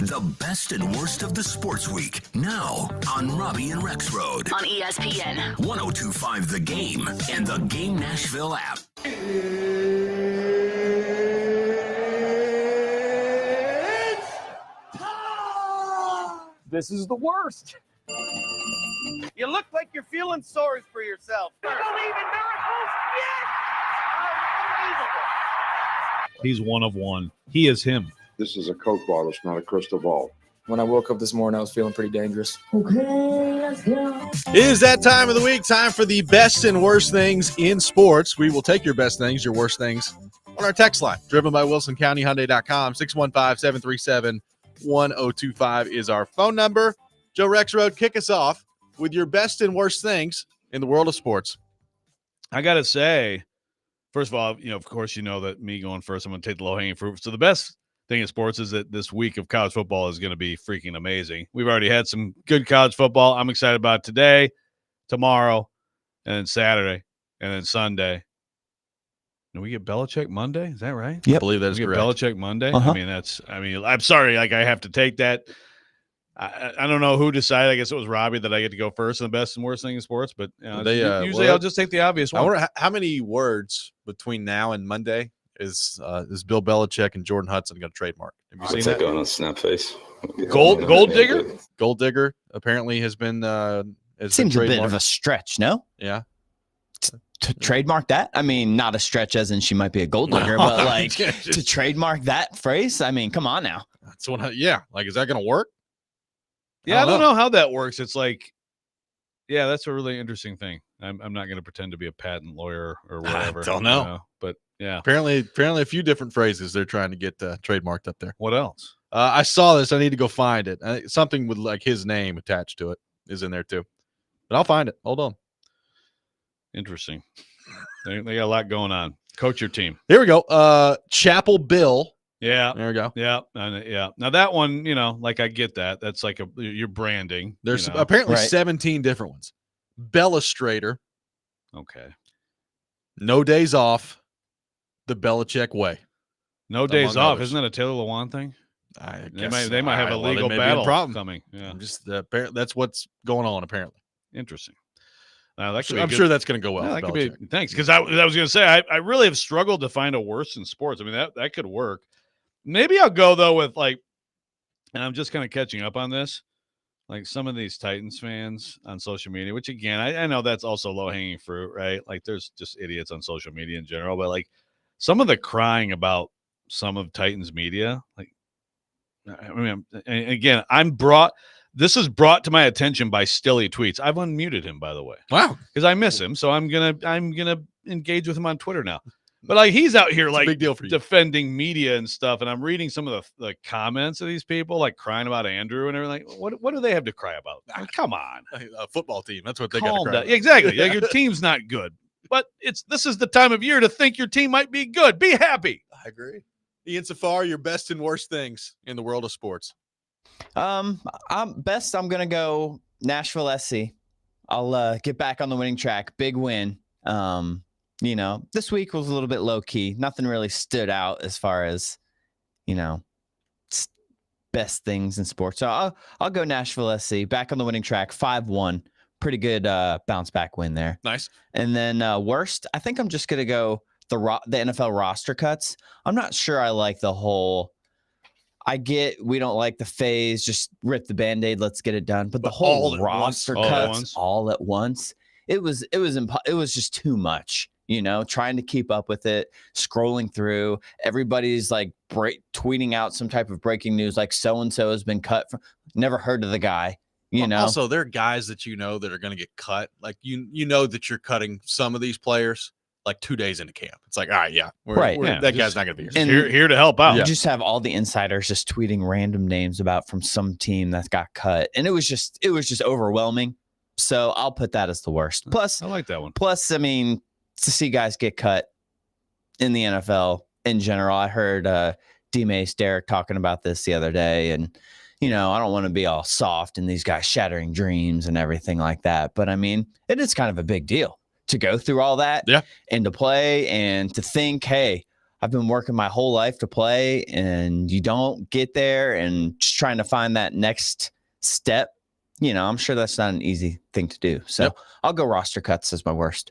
The best and worst of the sports week. Now on Robby and Rexrode. On ESPN. 1025 The Game and the Game Nashville app. This is the worst. You look like you're feeling sorry for yourself. You believe in miracles? Yes! Unbelievable. He's one of one. He is him. This is a Coke bottle. It's not a crystal ball. When I woke up this morning, I was feeling pretty dangerous. It is that time of the week, time for the best and worst things in sports. We will take your best things, your worst things on our text line, driven by WilsonCountyHyundai.com. 615-737-1025 is our phone number. Joe Rexrode, kick us off with your best and worst things in the world of sports. I got to say, first of all, of course, that me going first, I'm going to take the low-hanging fruit. So the best thing in sports is that this week of college football is going to be freaking amazing. We've already had some good college football. I'm excited about today, tomorrow, and then Saturday, and then Sunday. Do we get Belichick Monday? Is that right? Yep. I believe that is correct. Belichick Monday? Uh-huh. I'm sorry. I have to take that. I don't know who decided. I guess it was Robby that I get to go first in the best and worst thing in sports, but usually I'll just take the obvious one. I wonder how many words between now and Monday is Bill Belichick and Jordan Hudson going to trademark? Have you seen that? Going on snap face? Gold digger? Gold digger apparently has been Seems a bit of a stretch, no? Yeah. To trademark that? I mean, not a stretch as in she might be a gold digger, but like to trademark that phrase? I mean, come on now. That's what is that going to work? Yeah, I don't know how that works. It's like, yeah, that's a really interesting thing. I'm not going to pretend to be a patent lawyer or whatever. I don't know. But yeah. Apparently a few different phrases they're trying to get trademarked up there. What else? I saw this. I need to go find it. Something with like his name attached to it is in there too. But I'll find it. Hold on. Interesting. They got a lot going on. Coach your team. Here we go. Chapel Bill. Yeah. There we go. Yeah. Yeah. Now that one, I get that. That's like your branding. There's apparently Right. 17 different ones. Bellustrator. Okay. No days off. The Belichick way. No days off. others. Isn't that a Taylor Lewan thing? I They guess might have a legal there may be battle problem coming. Yeah. I'm just that's what's going on apparently. Interesting. That could be I'm sure that's going to go well. Yeah, that could Belichick. be. Thanks, because I was going to say I really have struggled to find a worse in sports. I mean that could work. Maybe I'll go though with and I'm just kind of catching up on this. Like some of these Titans fans on social media, which again I know that's also low hanging fruit, right? Like there's just idiots on social media in general, but like some of the crying about some of Titans media, again, this is brought to my attention by Stilly tweets. I've unmuted him, by the way. Wow. Because I miss him. So I'm gonna engage with him on Twitter now. But he's out here big deal for you. defending media and stuff. And I'm reading some of the comments of these people crying about Andrew and everything. What do they have to cry about? Come on. A football team. That's what they got to Calm cry down. about. Exactly. Like, your team's not good. But this is the time of year to think your team might be good. Be happy. I agree. Ian Safar, your best and worst things in the world of sports. I'm gonna go Nashville SC. I'll get back on the winning track. Big win. This week was a little bit low key. Nothing really stood out as far as best things in sports. So I'll go Nashville SC. Back on the winning track. 5-1. Pretty good bounce back win there. Nice. And then worst, I think I'm just gonna go the NFL roster cuts. I'm not sure I like the whole. I get we don't like the phase, just rip the Band-Aid, let's get it done. But the whole roster cuts all at once, it was just too much, trying to keep up with it, scrolling through. Everybody's like tweeting out some type of breaking news, like so-and-so has been cut from, never heard of the guy, Also, there are guys that that are going to get cut. Like, that you're cutting some of these players like 2 days into camp. It's like, all right, yeah. That guy's not going to be here to help out. You just have all the insiders just tweeting random names from some team that got cut. And it was just overwhelming. So I'll put that as the worst. Plus, I like that one. Plus, I mean, to see guys get cut in the NFL in general, I heard D-Mace Derek talking about this the other day. And, I don't want to be all soft and these guys shattering dreams and everything like that. But I mean, it is kind of a big deal to go through all that and to play and to think, hey, I've been working my whole life to play, and you don't get there, and just trying to find that next step. I'm sure that's not an easy thing to do. So I'll go roster cuts as my worst.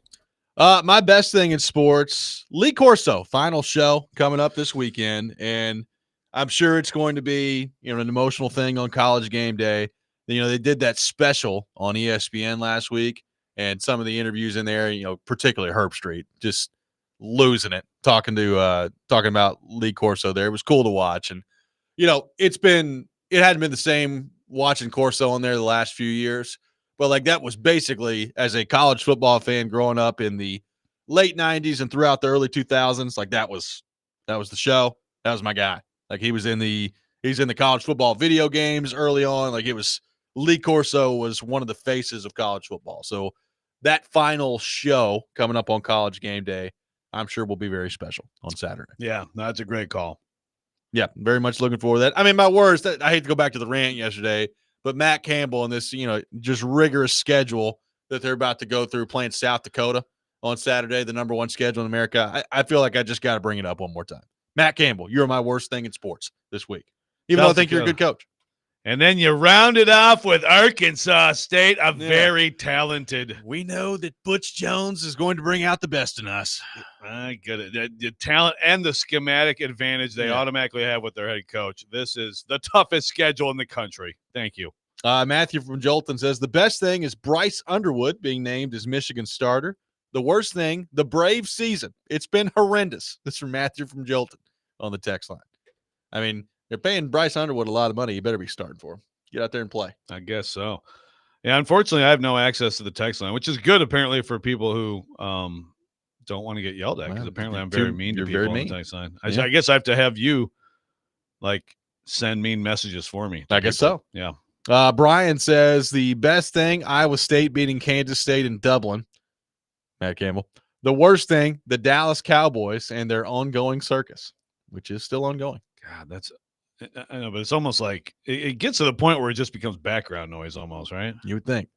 My best thing in sports, Lee Corso, final show coming up this weekend. And I'm sure it's going to be, an emotional thing on College Game Day. They did that special on ESPN last week, and some of the interviews in there, particularly Herb Street, just losing it, talking about Lee Corso there. It was cool to watch. And, it hadn't been the same watching Corso on there the last few years. But like that was basically, as a college football fan growing up in the late 90s and throughout the early 2000s, like that was the show. That was my guy. Like he's in the college football video games early on. Like Lee Corso was one of the faces of college football. So that final show coming up on College Game Day, I'm sure will be very special on Saturday. Yeah, that's a great call. Yeah, very much looking forward to that. I mean, my worst, I hate to go back to the rant yesterday, but Matt Campbell and this, just rigorous schedule that they're about to go through, playing South Dakota on Saturday, the number one schedule in America. I feel like I just got to bring it up one more time. Matt Campbell, you're my worst thing in sports this week, even though I think you're a good coach. And then you round it off with Arkansas State, very talented. We know that Butch Jones is going to bring out the best in us. I get it. The talent and the schematic advantage they automatically have with their head coach. This is the toughest schedule in the country. Thank you. Matthew from Jolton says, the best thing is Bryce Underwood being named as Michigan starter. The worst thing, the Braves season. It's been horrendous. This is from Matthew from Jolton on the text line. I mean, they're paying Bryce Underwood a lot of money. You better be starting for him. Get out there and play. I guess so. Yeah, unfortunately, I have no access to the text line, which is good apparently for people who don't want to get yelled at, because apparently I'm very mean to people on the text line. I guess I have to have you send mean messages for me. I guess so. Yeah. Brian says the best thing, Iowa State beating Kansas State in Dublin. Matt Campbell. The worst thing, the Dallas Cowboys and their ongoing circus, which is still ongoing. God, I know, but it's almost like it gets to the point where it just becomes background noise almost, right? You would think.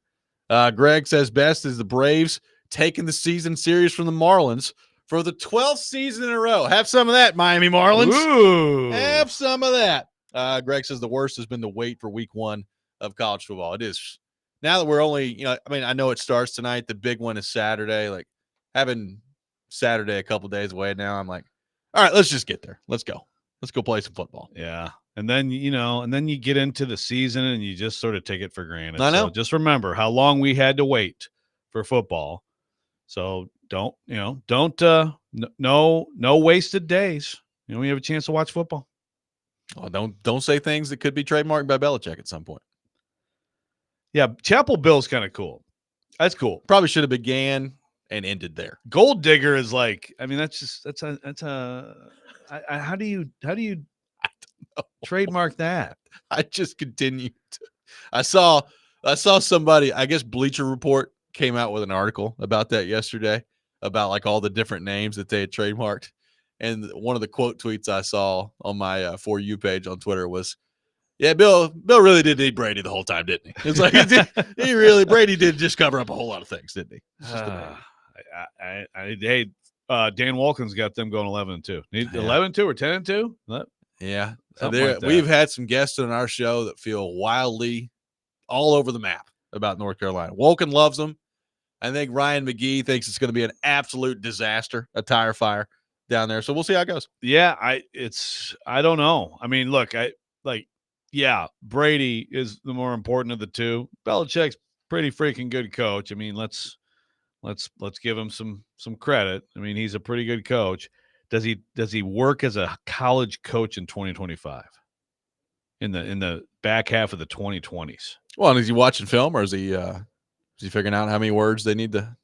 Greg says best is the Braves taking the season series from the Marlins for the 12th season in a row. Have some of that, Miami Marlins. Ooh. Have some of that. Greg says the worst has been the wait for week 1 of college football. It is. Now that we're only, I know it starts tonight. The big one is Saturday. Like having Saturday a couple days away now, I'm like, all right, let's just get there. Let's go. Let's go play some football. Yeah. And then, you get into the season and you just sort of take it for granted. I know. So just remember how long we had to wait for football. So no wasted days. We have a chance to watch football. Oh, don't say things that could be trademarked by Belichick at some point. Yeah. Chapel Bill's kind of cool. That's cool. Probably should have began and ended there. Gold Digger is how do you trademark that? I just continued. I saw somebody, I guess Bleacher Report came out with an article about that yesterday, about all the different names that they had trademarked. And one of the quote tweets I saw on my For You page on Twitter was, yeah, Bill really did need Brady the whole time, didn't he? It's like, Brady did just cover up a whole lot of things, didn't he? Dan Wolken's got them going 11-2. 11-2 or 10-2? Yeah. Like we've had some guests on our show that feel wildly all over the map about North Carolina. Wolken loves them. I think Ryan McGee thinks it's going to be an absolute disaster, a tire fire down there. So we'll see how it goes. Yeah, I don't know. I mean, look, Brady is the more important of the two. Belichick's pretty freaking good coach. I mean, let's give him some credit. I mean, he's a pretty good coach. Does he work as a college coach in 2025? In the back half of the 2020s? Well, and is he watching film, or is he figuring out how many words they need to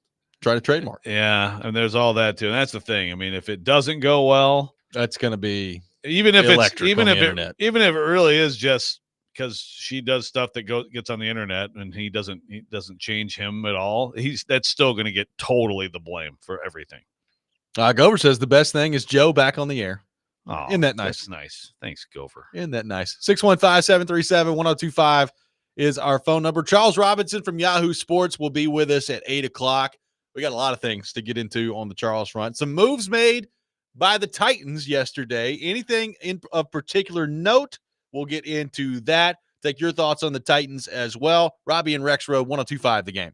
try to trademark? Yeah, and there's all that too. And that's the thing. I mean, if it doesn't go well, that's going to be even if internet. Even if it really is just because she does stuff that gets on the internet and he doesn't change him at all, that's still going to get totally the blame for everything. Gover says the best thing is Joe back on the air. Oh, isn't that nice? That's nice. Thanks, Gopher. Isn't that nice? 615-737-1025 is our phone number. Charles Robinson from Yahoo Sports will be with us at 8 o'clock. We got a lot of things to get into on the Charles front. Some moves made by the Titans yesterday. Anything of particular note? We'll get into that. Take your thoughts on the Titans as well. Robby and Rexrode, 102.5 The Game.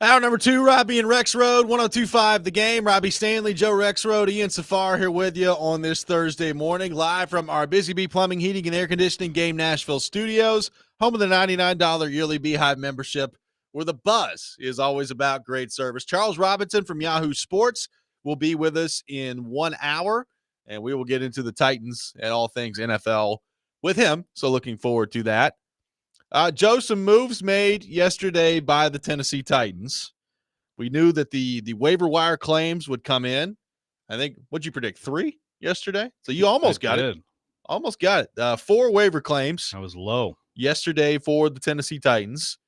Hour number 2, Robby and Rexrode, 102.5 The Game. Robby Stanley, Joe Rexrode, Ian Safar here with you on this Thursday morning, live from our Busy Bee Plumbing, Heating, and Air Conditioning Game Nashville studios, home of the $99 yearly Beehive membership, where the buzz is always about great service. Charles Robinson from Yahoo Sports will be with us in 1 hour, and we will get into the Titans and all things NFL with him. So looking forward to that. Joe, some moves made yesterday by the Tennessee Titans. We knew that the waiver wire claims would come in. I think, what'd you predict, 3 yesterday? So you almost got it. Almost got it. 4 waiver claims. I was low yesterday for the Tennessee Titans.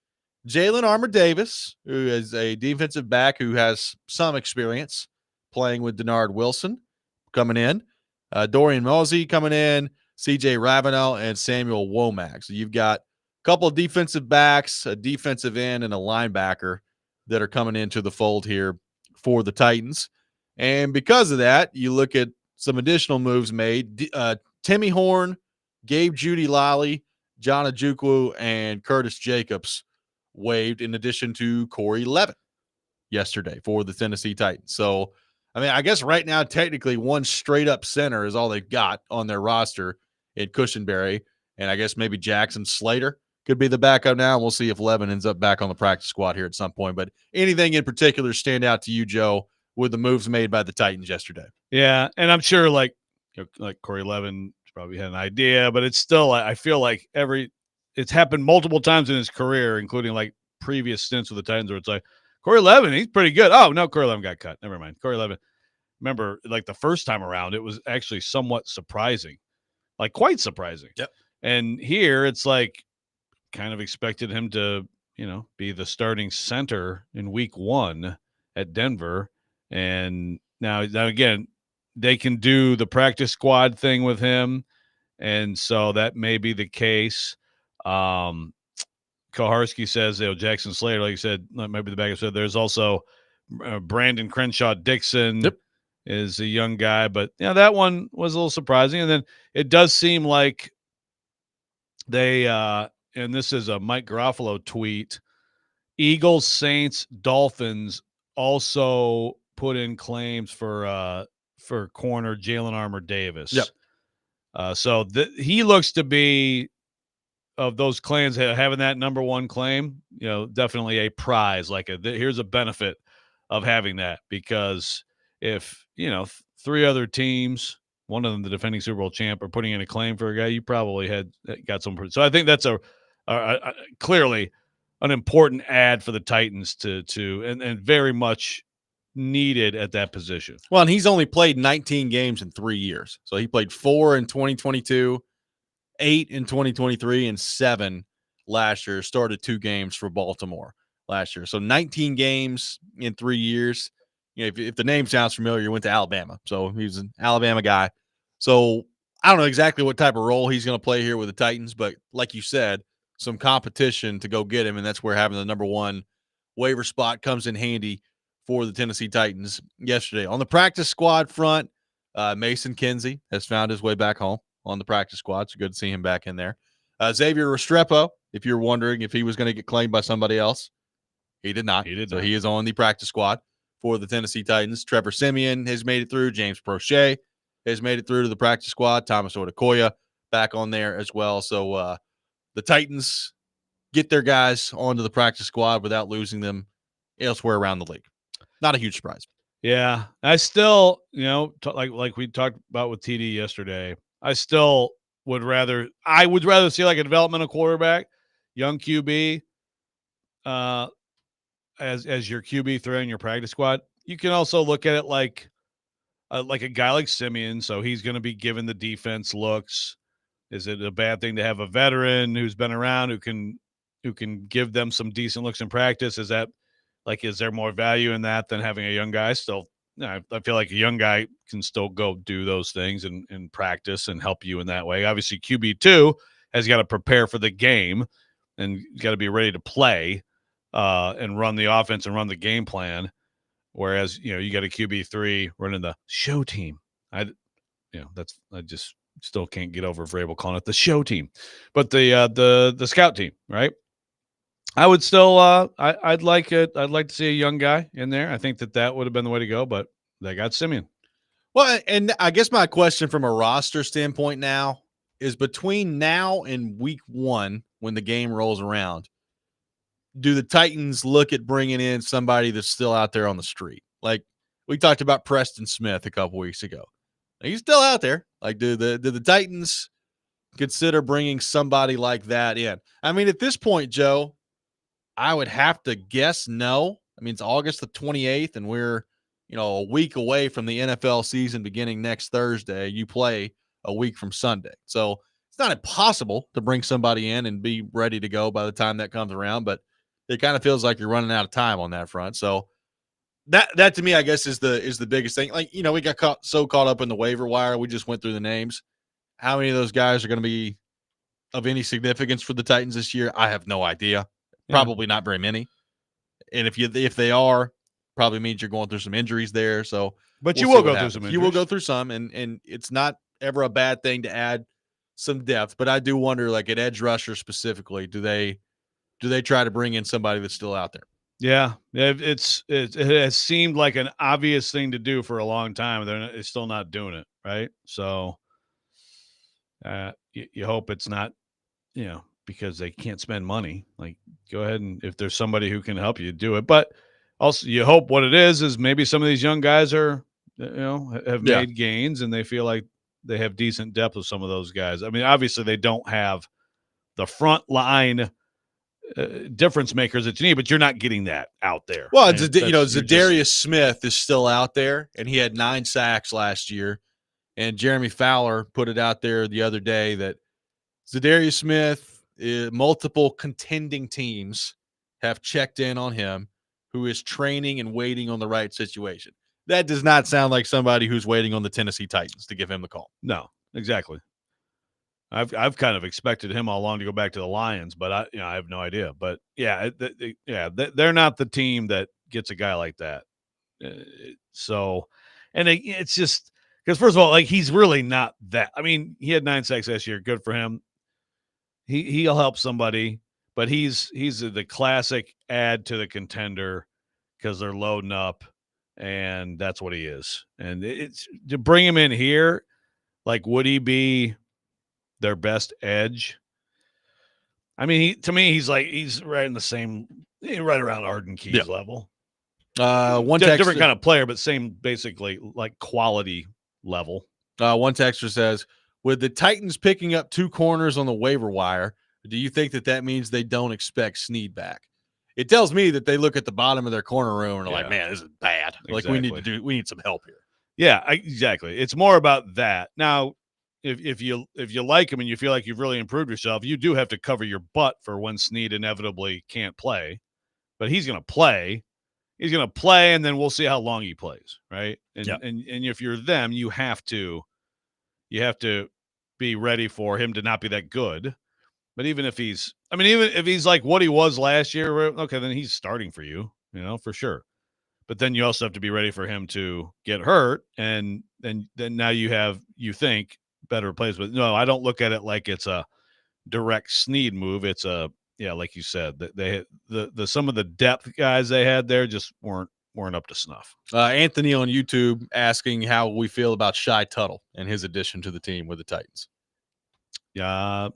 Jalen Armour-Davis, who is a defensive back who has some experience playing with Denard Wilson, coming in. Dorian Mosey coming in. C.J. Ravenel and Samuel Womack. So you've got a couple of defensive backs, a defensive end, and a linebacker that are coming into the fold here for the Titans. And because of that, you look at some additional moves made. Timmy Horn, Gabe Judy-Lally, John Ojukwu, and Curtis Jacobs waived, in addition to Corey Levin yesterday for the Tennessee Titans. So, I mean, I guess right now, technically, one straight-up center is all they've got on their roster in Cushenberry, and I guess maybe Jackson Slater could be the backup now. We'll see if Levin ends up back on the practice squad here at some point. But anything in particular stand out to you, Joe, with the moves made by the Titans yesterday? Yeah, and I'm sure like Corey Levin probably had an idea, but it's still, I feel like it's happened multiple times in his career, including like previous stints with the Titans, where it's like, Corey Levin, he's pretty good. Oh, no, Corey Levin got cut. Never mind. Corey Levin. Remember, like the first time around, it was actually somewhat surprising, like quite surprising. Yep. And here it's like kind of expected him to, be the starting center in week 1 at Denver. And now again, they can do the practice squad thing with him. And so that may be the case. Koharski says, Jackson Slater, like you said, maybe the backup said, there's also Brandon Crenshaw Dixon is a young guy, but that one was a little surprising. And then it does seem like they, and this is a Mike Garofalo tweet, Eagles, Saints, Dolphins also put in claims for corner Jalen Armour-Davis. Yep. So he looks to be, of those claims, having that number 1 claim, definitely a prize. Like here's a benefit of having that, because if 3 other teams, one of them the defending Super Bowl champ, are putting in a claim for a guy, you probably got some. So I think that's a clearly an important ad for the Titans and very much needed at that position. Well, and he's only played 19 games in 3 years. So he played 4 in 2022, 8 in 2023, and 7 last year. Started 2 games for Baltimore last year. So 19 games in 3 years. If the name sounds familiar, he went to Alabama. So he's an Alabama guy. So I don't know exactly what type of role he's going to play here with the Titans, but like you said, some competition to go get him, and that's where having the number 1 waiver spot comes in handy for the Tennessee Titans yesterday. On the practice squad front, Mason Kinsey has found his way back home on the practice squad. So good to see him back in there. Xavier Restrepo, if you're wondering if he was going to get claimed by somebody else, he did not. So he is on the practice squad for the Tennessee Titans. Trevor Siemian has made it through. James Prochet has made it through to the practice squad. Thomas Odukoya back on there as well. So the Titans get their guys onto the practice squad without losing them elsewhere around the league. Not a huge surprise. Yeah. I still, like we talked about with TD yesterday, I still would rather see like a developmental quarterback, young QB, as your QB three in your practice squad. You can also look at it like a guy like Simeon. So he's going to be given the defense looks. Is it a bad thing to have a veteran who's been around who can give them some decent looks in practice? Is there more value in that than having a young guy? Still, I feel like a young guy can still go do those things and practice and help you in that way. Obviously, QB2 has got to prepare for the game and got to be ready to play and run the offense and run the game plan. Whereas, you got a QB3 running the show team. I just still can't get over Vrabel calling it the show team, but the scout team, right? I would still, I'd like it. I'd like to see a young guy in there. I think that would have been the way to go, but they got Simeon. Well, and I guess my question from a roster standpoint now is, between now and week 1, when the game rolls around, do the Titans look at bringing in somebody that's still out there on the street? Like, we talked about Preston Smith a couple weeks ago. He's still out there. Like, do the Titans consider bringing somebody like that in? I mean, at this point, Joe, I would have to guess no. I mean, it's August the 28th, and we're, a week away from the NFL season beginning next Thursday. You play a week from Sunday. So it's not impossible to bring somebody in and be ready to go by the time that comes around, but it kind of feels like you're running out of time on that front. So that to me, I guess, is the biggest thing. Like, we got caught up in the waiver wire. We just went through the names. How many of those guys are going to be of any significance for the Titans this year? I have no idea. Yeah. Probably not very many. And if they are, probably means you're going through some injuries there. So, but we'll you see will what go through happens. some injuries. You will go through some, and it's not ever a bad thing to add some depth. But I do wonder, like at edge rusher specifically, do they try to bring in somebody that's still out there? Yeah, it has seemed like an obvious thing to do for a long time. They're still not doing it, right? So you hope it's not, because they can't spend money. Like, go ahead and if there's somebody who can help you, do it. But also, you hope what it is maybe some of these young guys are, have made gains and they feel like they have decent depth with some of those guys. I mean, obviously they don't have the front line difference makers that you need, but you're not getting that out there. Well, Zadarius Smith is still out there, and he had 9 sacks last year. And Jeremy Fowler put it out there the other day that Zadarius Smith, multiple contending teams have checked in on him, who is training and waiting on the right situation. That does not sound like somebody who's waiting on the Tennessee Titans to give him the call. No, exactly. I've kind of expected him all along to go back to the Lions, but I have no idea. But they're not the team that gets a guy like that. It's just because first of all, like he's really not that. I mean, he had 9 sacks last year. Good for him. He'll help somebody, but he's the classic add to the contender because they're loading up, and that's what he is. And it's to bring him in here, like would he be their best edge? I mean, he's right in the same, right around Arden Key's level. Different kind of player, but same basically like quality level. One texter says, with the Titans picking up 2 corners on the waiver wire, do you think that means they don't expect Snead back? It tells me that they look at the bottom of their corner room and are like, man, this is bad. Exactly. Like we need some help here. Yeah, exactly. It's more about that. Now, if you like him and you feel like you've really improved yourself, you do have to cover your butt for when Snead inevitably can't play. But he's going to play. He's going to play, and then we'll see how long he plays, right? And if you're them, you have to be ready for him to not be that good. But even if he's like what he was last year, okay, then he's starting for you, for sure. But then you also have to be ready for him to get hurt, and then now you think better replacement. No, I don't look at it like it's a direct Snead move. It's like you said, that they the some of the depth guys they had there just weren't up to snuff. Anthony on YouTube asking how we feel about Shy Tuttle and his addition to the team with the Titans. Yeah,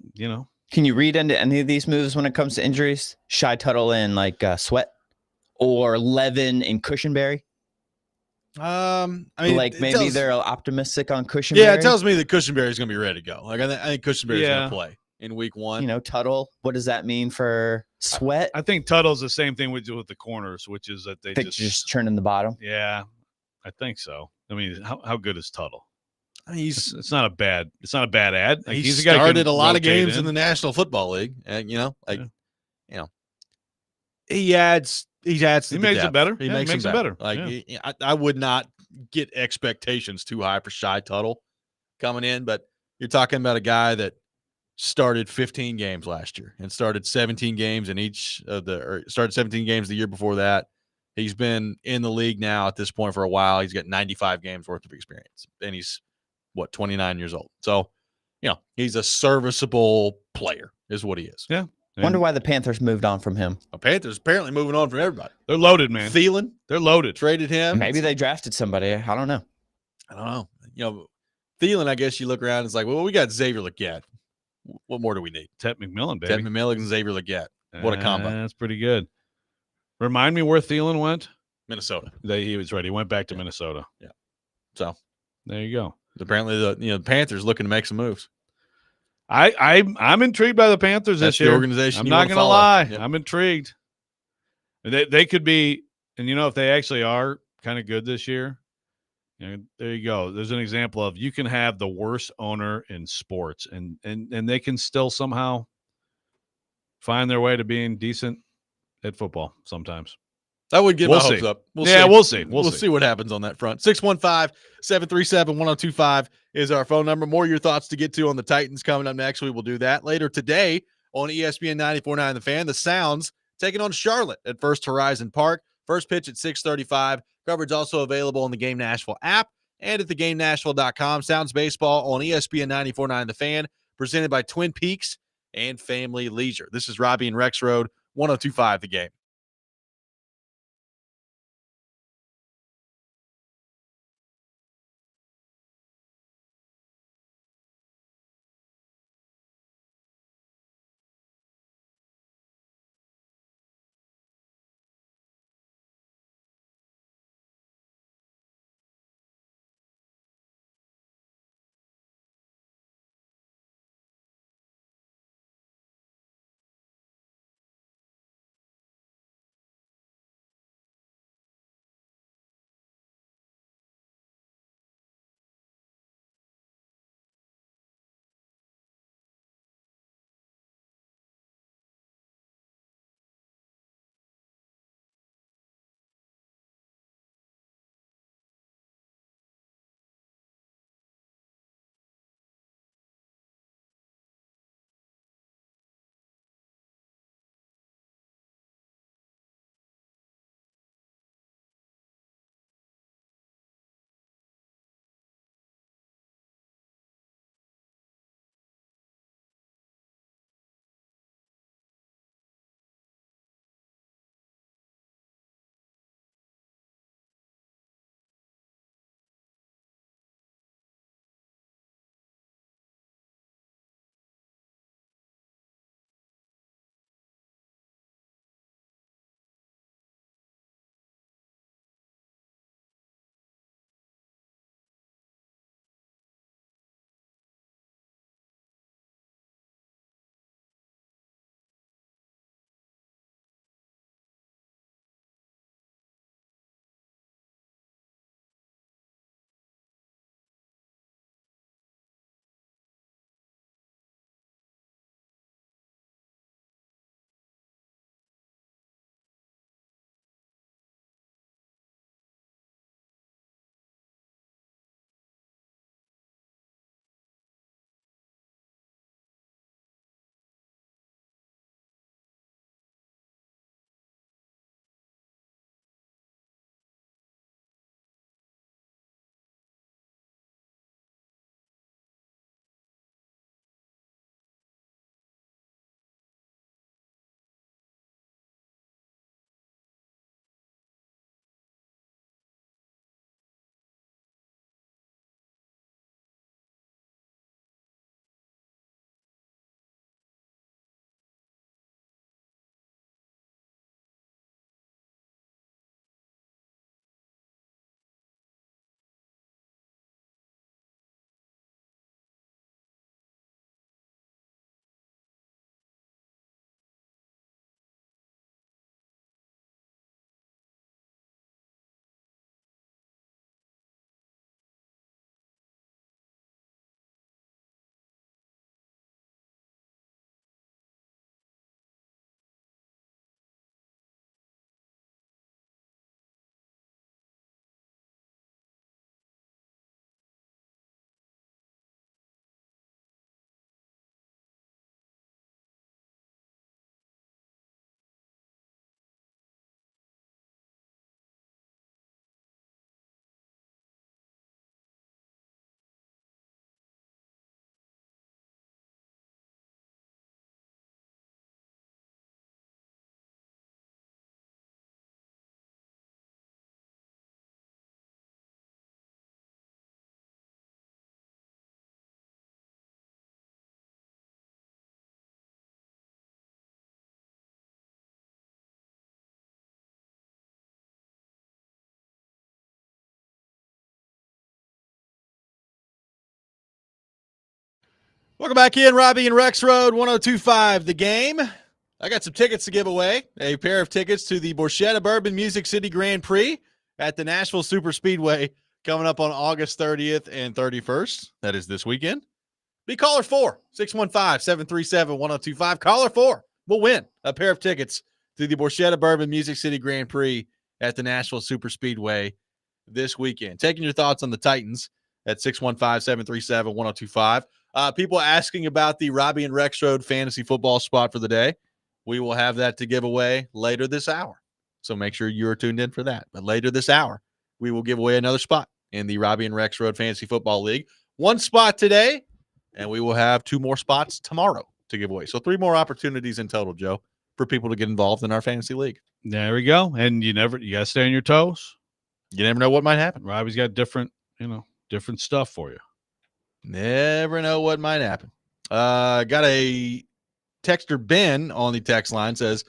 Can you read into any of these moves when it comes to injuries? Shy Tuttle and like Sweat, or Levin and Cushenberry? I mean, like maybe they're optimistic on Cushenberry. Yeah, it tells me that Cushenberry is going to be ready to go. Like I think Cushenberry is going to play in week 1. Tuttle. What does that mean for Sweat? I think Tuttle's the same thing we do with the corners, which is that they just churn in the bottom. Yeah, I think so. I mean, how good is Tuttle? I mean, it's not a bad ad. Like, he's started a lot of games in the National Football League, and he adds. He makes it better. He makes it better. Like I would not get expectations too high for Shy Tuttle coming in, but you're talking about a guy that started 15 games last year and started 17 games started 17 games the year before that. He's been in the league now at this point for a while. He's got 95 games worth of experience, and he's 29 years old. So, he's a serviceable player is what he is. Yeah. Wonder why the Panthers moved on from him. The Panthers apparently moving on from everybody. They're loaded, man. Thielen, they're loaded. Traded him. Maybe they drafted somebody. I don't know. Thielen, I guess you look around and it's like, well, we got Xavier Legette. What more do we need? Ted McMillan, baby. Ted McMillan and Xavier Legette. What a combo. That's pretty good. Remind me where Thielen went. Minnesota. He was ready. He went back to Minnesota. Yeah. So there you go. Apparently, the Panthers looking to make some moves. I'm intrigued by the Panthers That's this year. the organization. I'm you not wanna going to follow. lie. Yep. I'm intrigued. They could be, and if they actually are kind of good this year, there you go. There's an example of you can have the worst owner in sports, and they can still somehow find their way to being decent at football sometimes. I would get We'll my hopes see. up. We'll see. We'll see what happens on that front. 615-737-1025 is our phone number. More of your thoughts to get to on the Titans coming up next. We will do that later today on ESPN 94.9 The Fan. The Sounds taking on Charlotte at First Horizon Park. First pitch at 6:35. Coverage also available on the Game Nashville app and at theGameNashville.com. Sounds baseball on ESPN 94.9 The Fan, presented by Twin Peaks and Family Leisure. This is Robby and Rexrode, 102.5 The Game. Welcome back in, Robby and Rexrode, 1025 The Game. I got some tickets to give away. A pair of tickets to the Borchetta Bourbon Music City Grand Prix at the Nashville Super Speedway coming up on August 30th and 31st. That is this weekend. Be caller 4, 615-737-1025. Caller 4 will win a pair of tickets to the Borchetta Bourbon Music City Grand Prix at the Nashville Super Speedway this weekend. Taking your thoughts on the Titans at 615-737-1025. People asking about the Robby and Rexrode fantasy football spot for the day. We will have that to give away later this hour. So make sure you are tuned in for that. But later this hour, we will give away another spot in the Robby and Rexrode Fantasy Football League. One spot today, and we will have 2 more spots tomorrow to give away. So 3 more opportunities in total, Joe, for people to get involved in our fantasy league. There we go. And you got to stay on your toes. You never know what might happen. Robby's got different stuff for you. Never know what might happen. Got a texter, Ben, on the text line, says,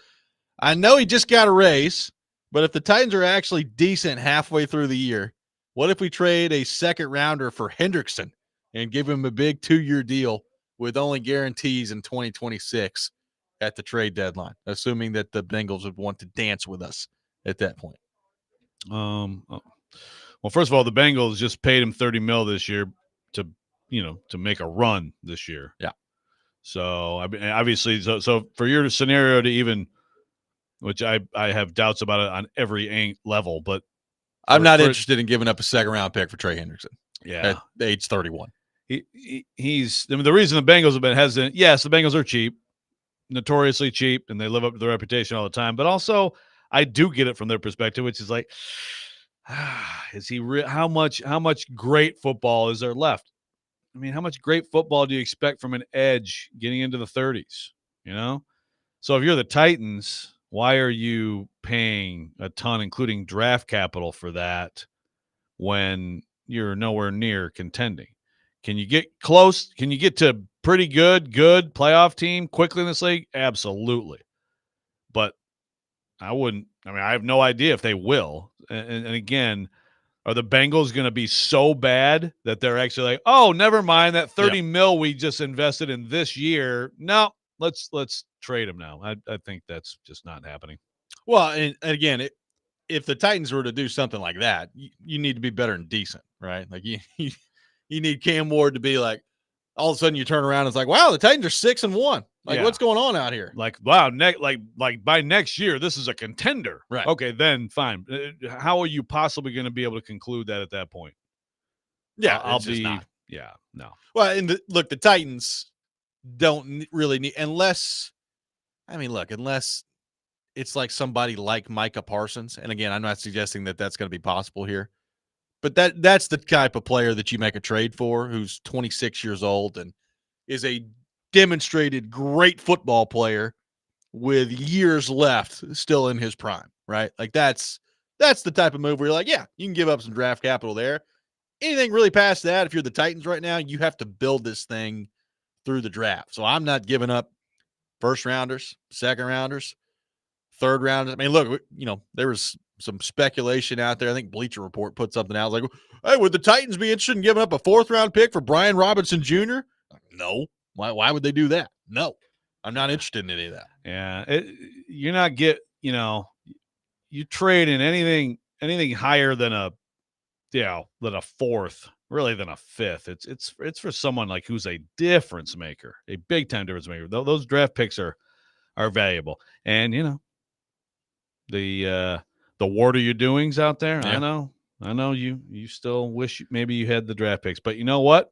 I know he just got a raise, but if the Titans are actually decent halfway through the year, what if we trade a second rounder for Hendrickson and give him a big 2-year deal with only guarantees in 2026 at the trade deadline, assuming that the Bengals would want to dance with us at that point? Well, first of all, the Bengals just paid him $30 million this year to make a run this year. Yeah. So I mean, obviously, so for your scenario to even, which I have doubts about it on every level, but I'm not interested in giving up a second round pick for Trey Hendrickson. Yeah, at age 31. He's the reason the Bengals have been hesitant. Yes, the Bengals are cheap, notoriously cheap, and they live up to their reputation all the time. But also, I do get it from their perspective, which is like, is he how much great football is there left? I mean, how much great football do you expect from an edge getting into the 30s? So if you're the Titans, why are you paying a ton, including draft capital, for that when you're nowhere near contending? Can you get close? Can you get to pretty good playoff team quickly in this league? Absolutely. But I have no idea if they will. And again, are the Bengals going to be so bad that they're actually like, oh, never mind that $30 million we just invested in this year? No, let's trade him now. I think that's just not happening. Well, and again, if the Titans were to do something like that, you need to be better than decent, right? Like you need Cam Ward to be like, all of a sudden you turn around and it's like, wow, the Titans are 6-1. Like, what's going on out here? Like, wow, like by next year, this is a contender. Right. Okay, then fine. How are you possibly going to be able to conclude that at that point? Yeah, I'll be not. Yeah, no. Well, and the Titans don't really need, unless it's like somebody like Micah Parsons. And again, I'm not suggesting that that's going to be possible here, but that's the type of player that you make a trade for, who's 26 years old and is a demonstrated great football player with years left still in his prime, right? Like that's the type of move where you're like, yeah, you can give up some draft capital there. Anything really past that, if you're the Titans right now, you have to build this thing through the draft. So I'm not giving up first rounders, second rounders, third rounders. I mean, look, there was some speculation out there. I think Bleacher Report put something out like, hey, would the Titans be interested in giving up a 4th round pick for Brian Robinson Jr.? No. Why would they do that? No, I'm not interested in any of that. Yeah. You're not you trade in anything higher than a 4th, really than a 5th. It's for someone like who's a difference maker, a big time difference maker. Those draft picks are valuable. And the what are you doings out there? Yeah. I know you still wish maybe you had the draft picks, but you know what?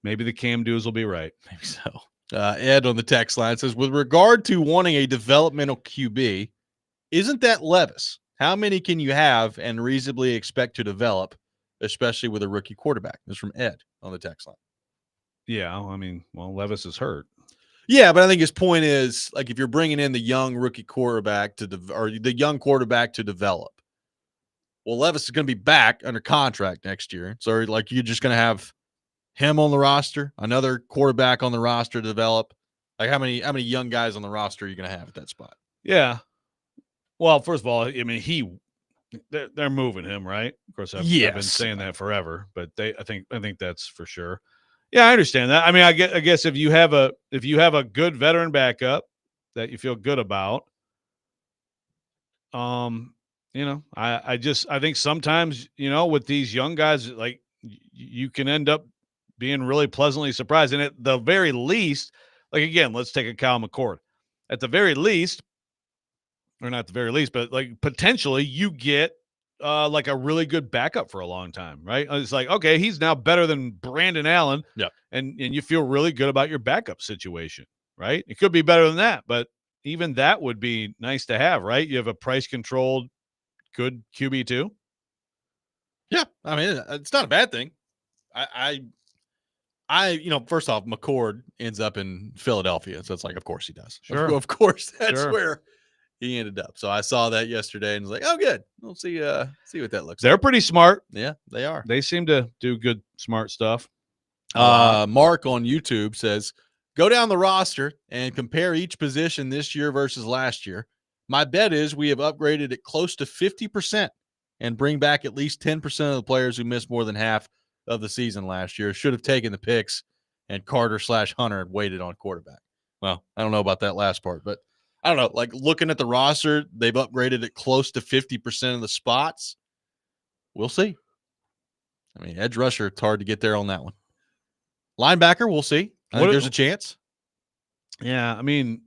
Maybe the Cam dudes will be right. Maybe so. Ed on the text line says, with regard to wanting a developmental QB, isn't that Levis? How many can you have and reasonably expect to develop, especially with a rookie quarterback? This is from Ed on the text line. Yeah, I mean, Levis is hurt. Yeah, but I think his point is, like, if you're bringing in the young rookie quarterback or the young quarterback to develop, well, Levis is going to be back under contract next year. So, like, you're just going to have him on the roster, another quarterback on the roster to develop. Like, how many young guys on the roster are you going to have at that spot? Yeah. Well, first of all, I mean, they're moving him, right? Of course, I've been saying that forever, but I think that's for sure. Yeah, I understand that. I mean, I guess if you have a good veteran backup that you feel good about, I think sometimes, with these young guys, like you can end up being really pleasantly surprised. And at the very least, like again, let's take a Kyle McCord. At the very least, or not the very least, but like potentially you get like a really good backup for a long time, right? It's like, okay, he's now better than Brandon Allen. Yeah. And you feel really good about your backup situation, right? It could be better than that, but even that would be nice to have, right? You have a price controlled good QB2. Yeah, I mean, it's not a bad thing. First off, McCord ends up in Philadelphia, so it's like, of course he does. Sure. Of course, that's Sure. where he ended up. So I saw that yesterday and was like, oh, good. We'll see what that looks They're like. pretty smart. Yeah, they are. They seem to do good, smart stuff. Mark on YouTube says, go down the roster and compare each position this year versus last year. My bet is we have upgraded it close to 50% and bring back at least 10% of the players who missed more than half of the season last year. Should have taken the picks, and Carter/Hunter had waited on quarterback. Well, I don't know about that last part, but I don't know. Like looking at the roster, they've upgraded it close to 50% of the spots. We'll see. I mean, edge rusher, it's hard to get there on that one. Linebacker, we'll see. I think there's a chance. Yeah, I mean,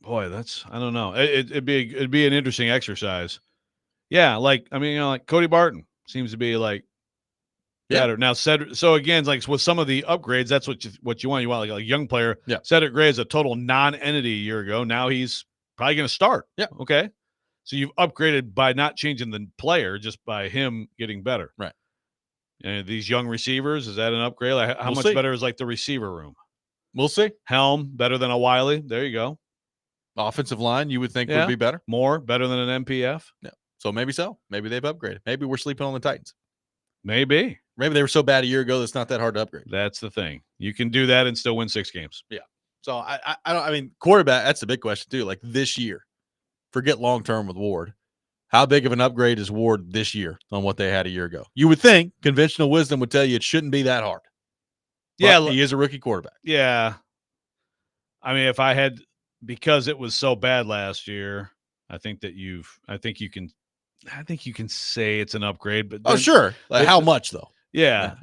boy, I don't know. It'd be an interesting exercise. Yeah, like like Cody Barton seems to be like better now. So again, like with some of the upgrades, that's what you want. You want like a young player. Yeah, Cedric Gray is a total non-entity a year ago. Now he's probably going to start. Yeah, okay. So you've upgraded by not changing the player, just by him getting better. Right. And these young receivers, is that an upgrade? Like how much better is like the receiver room? We'll see. Helm better than a Wiley. There you go. Offensive line, you would think would be better. Better than an MPF. Yeah. So maybe so. Maybe they've upgraded. Maybe we're sleeping on the Titans. Maybe they were so bad a year ago that's not that hard to upgrade. That's the thing. You can do that and still win 6 games. Yeah. So I mean, quarterback, that's the big question too. Like this year, forget long term with Ward. How big of an upgrade is Ward this year on what they had a year ago? You would think conventional wisdom would tell you it shouldn't be that hard. But he is a rookie quarterback. Yeah. I mean, because it was so bad last year, I think you can say it's an upgrade, but then, sure. Like how much though? Yeah.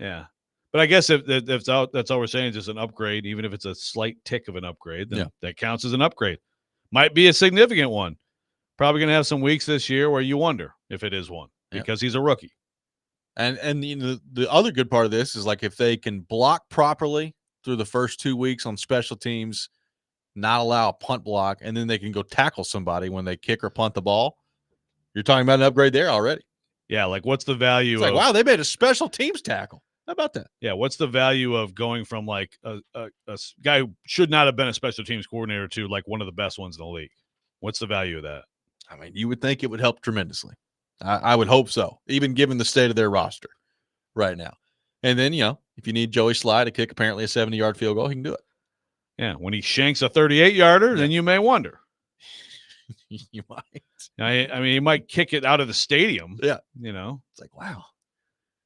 But I guess if that's all we're saying is just an upgrade, even if it's a slight tick of an upgrade, then that counts as an upgrade. Might be a significant one. Probably going to have some weeks this year where you wonder if it is one because he's a rookie. And the other good part of this is like if they can block properly through the first 2 weeks on special teams, not allow a punt block, and then they can go tackle somebody when they kick or punt the ball. You're talking about an upgrade there already. Yeah, like what's the value? It's like, wow, they made a special teams tackle. How about that? Yeah, what's the value of going from like a guy who should not have been a special teams coordinator to like one of the best ones in the league? What's the value of that? I mean, you would think it would help tremendously. I would hope so, even given the state of their roster right now. And then, if you need Joey Sly to kick apparently a 70-yard field goal, he can do it. Yeah, when he shanks a 38-yarder, then you may wonder. You might. I mean, he might kick it out of the stadium. Yeah. It's like, wow.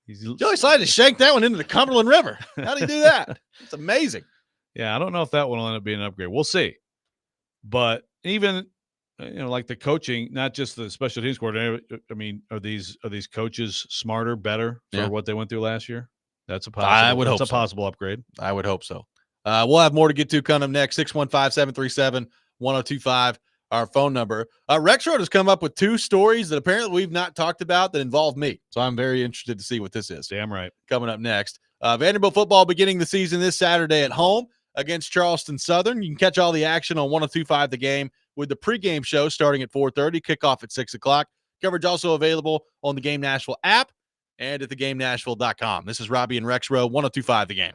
Joey Sly just shanked that one into the Cumberland River. How did he do that? It's amazing. Yeah, I don't know if that one will end up being an upgrade. We'll see. But even, like the coaching, not just the special teams coordinator. I mean, are these coaches smarter, better for what they went through last year? That's a possible. That's a possible upgrade. I would hope so. We'll have more to get to coming up next. 615-737-1025, our phone number. Rexrode has come up with 2 stories that apparently we've not talked about that involve me. So I'm very interested to see what this is. Damn right. Coming up next. Vanderbilt football beginning the season this Saturday at home against Charleston Southern. You can catch all the action on 102.5 The Game with the pregame show starting at 4:30, kickoff at 6 o'clock. Coverage also available on the Game Nashville app and at thegamenashville.com. This is Robby and Rexrode, 102.5 The Game.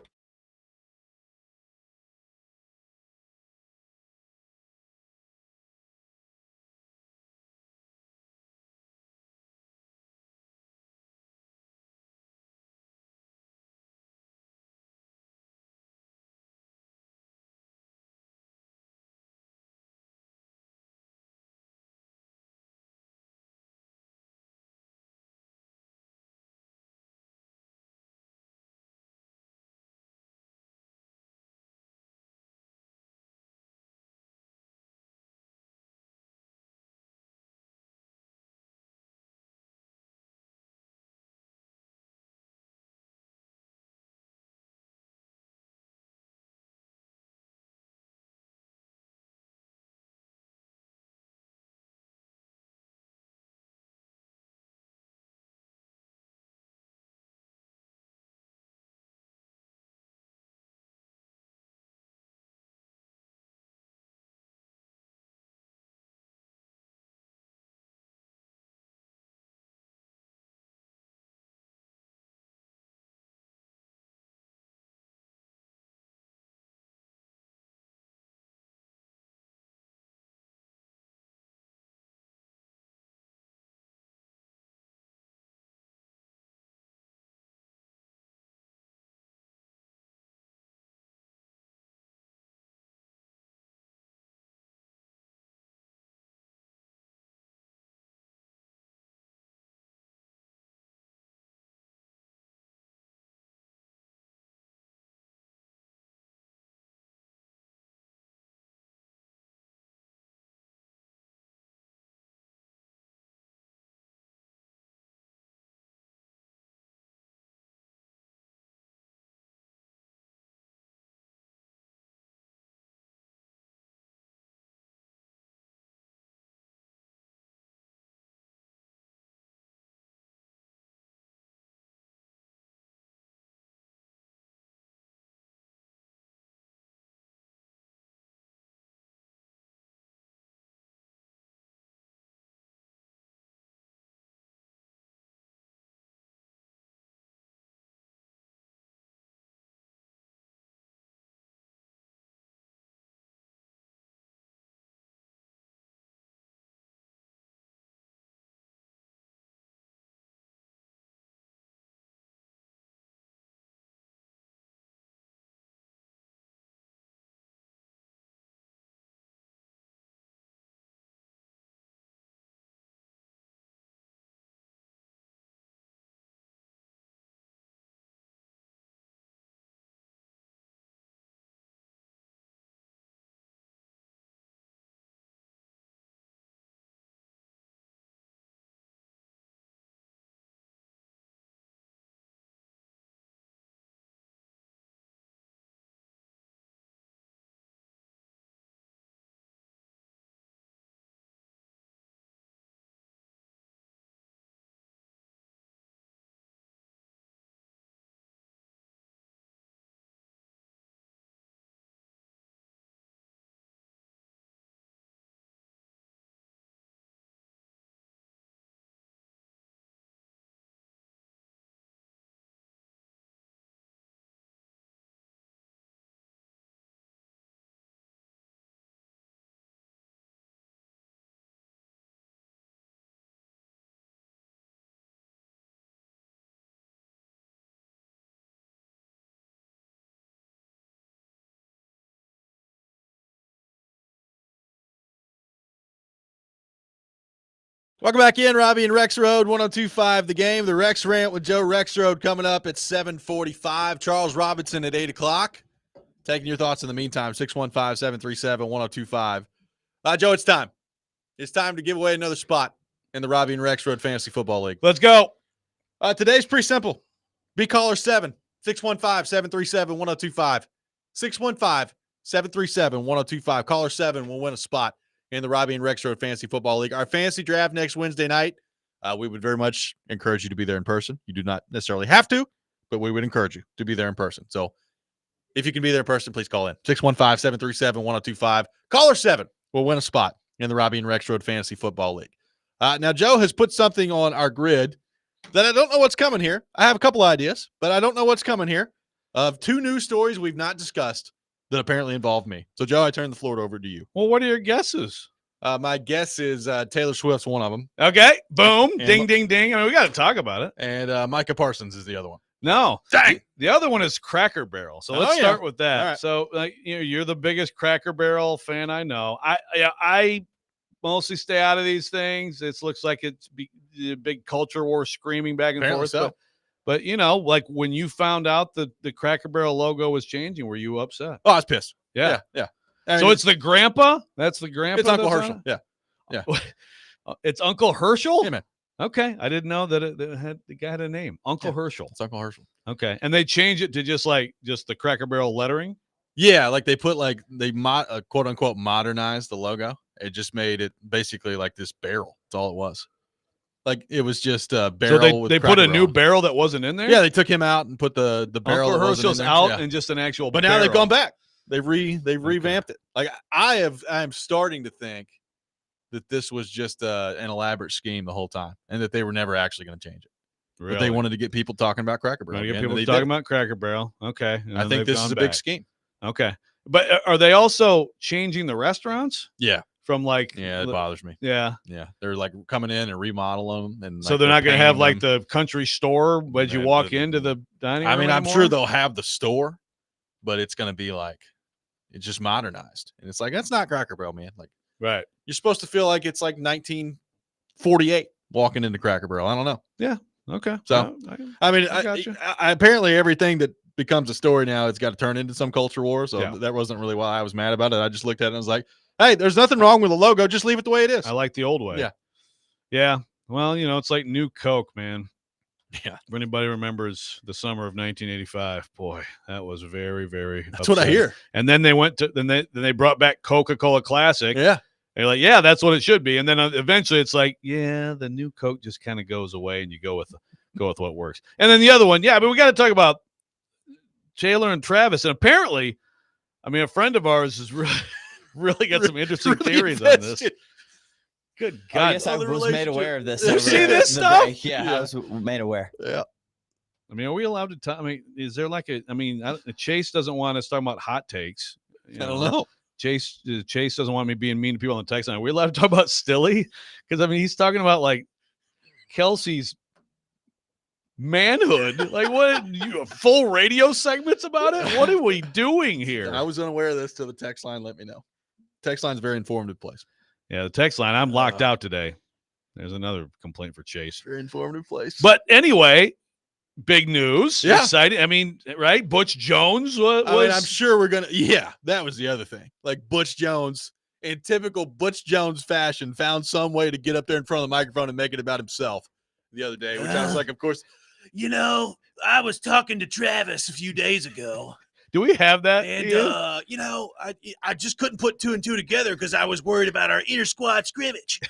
Welcome back in, Robby and Rexrode, 102.5 The Game. The Rex Rant with Joe Rexrode coming up at 7:45. Charles Robinson at 8 o'clock. Taking your thoughts in the meantime, 615-737-1025. Joe, it's time. It's time to give away another spot in the Robby and Rexrode Fantasy Football League. Let's go. Today's pretty simple. Be caller 7, 615-737-1025. 615-737-1025. Caller 7 will win a spot in the Robby and Rexrode Fantasy Football League. Our fantasy draft next Wednesday night. We would very much encourage you to be there in person. You do not necessarily have to, but we would encourage you to be there in person. So if you can be there in person, please call in. 615-737-1025. Caller 7 will win a spot in the Robby and Rexrode Fantasy Football League. Now, Joe has put something on our grid that I don't know what's coming here. I have a couple ideas, but I don't know what's coming here of two news stories we've not discussed that apparently involve me. So, Joe, I turn the floor over to you. Well, what are your guesses? My guess is Taylor Swift's one of them. Okay. Boom. And- Ding, ding, ding. I mean, we got to talk about it. And Micah Parsons is the other one. No. Dang. The other one is Cracker Barrel. So let's Oh, yeah. start with that. All right. So, you're the biggest Cracker Barrel fan I know. I mostly stay out of these things. It looks like it's a big culture war screaming back and Apparently forth. so. But, like when you found out that the Cracker Barrel logo was changing, were you upset? Oh, I was pissed. Yeah. Yeah. I So mean, it's the grandpa? That's the grandpa? it's Uncle that's on Herschel. it? Yeah. It's Uncle Herschel? Yeah, man. Okay. I didn't know that the guy had a name. Uncle Herschel. It's Uncle Herschel. Okay. And they change it to just the Cracker Barrel lettering? Yeah, like they put they quote unquote modernized the logo. It just made it basically like this barrel. That's all it was. Like it was just a barrel. So they put Cracker a new Barrel. barrel that wasn't in there? Yeah, they took him out and put the barrel. Uncle that wasn't in Herschel's there. out Yeah. and just an actual But now they've barrel. gone back. They've revamped it. Like I am starting to think that this was just an elaborate scheme the whole time, and that they were never actually going to change it. Really? But they wanted to get people talking about Cracker Barrel. Wanna get again, people and they talking did. about Cracker Barrel. Okay. And I then think they've this is gone a big back. scheme. Okay. But are they also changing the restaurants Yeah, from yeah, it bothers me. yeah. Yeah, they're like coming in and remodeling them, and So like, they're not going to have like painting the country store as you Yeah, walk the- into the dining them. room I mean, I'm anymore? sure they'll have the store, but it's going to be like it's just modernized, and it's like that's not Cracker Barrel, man. Like Right. you're supposed to feel like it's like 1948 walking into Cracker Barrel. I don't know. Okay. So, I I mean, I gotcha. I apparently everything that becomes a story now, it's got to turn into some culture war. So Yeah. that wasn't really why I was mad about it. I just looked at it and was like, hey, there's nothing wrong with the logo. Just leave it the way it is. like the old way. Yeah. Yeah. Well, it's like new Coke, man. Yeah. If anybody remembers the summer of 1985, boy, that was very, very. That's what I upsetting. hear. And then they went to then they brought back Coca-Cola Classic. Yeah. They're like, yeah, that's what it should be. And then eventually it's like, yeah, the new Coke just kind of goes away and you go with what works. And then the other one, yeah, but we got to talk about Taylor and Travis. And apparently, I mean, a friend of ours has really got some interesting Really theories on this. invested. Good I God. guess I the was made relationship. aware of this. You over see the this stuff? break. Yeah, Yeah. I was made aware. Yeah. I mean, are we allowed to talk? I mean, is there like Chase doesn't want us talking about hot takes. I don't know. Chase doesn't want me being mean to people on the text line. Are we allowed to talk about Stilly? Because, I mean, he's talking about like Kelsey's manhood. Like, what? Full radio segments about it? What are we doing here? I was unaware of this till the text line let me know. Text line's a very informative place. Yeah, the text line. I'm locked out today. There's another complaint for Chase. Very informative place. But anyway, big news. Yeah. Exciting. I mean, right? Butch Jones was. I mean, I'm sure we're gonna. Yeah, that was the other thing. Like Butch Jones, in typical Butch Jones fashion, found some way to get up there in front of the microphone and make it about himself the other day, which I was like, of course. I was talking to Travis a few days ago, Do we have that? and Ian? I just couldn't put two and two together because I was worried about our inter squad scrimmage,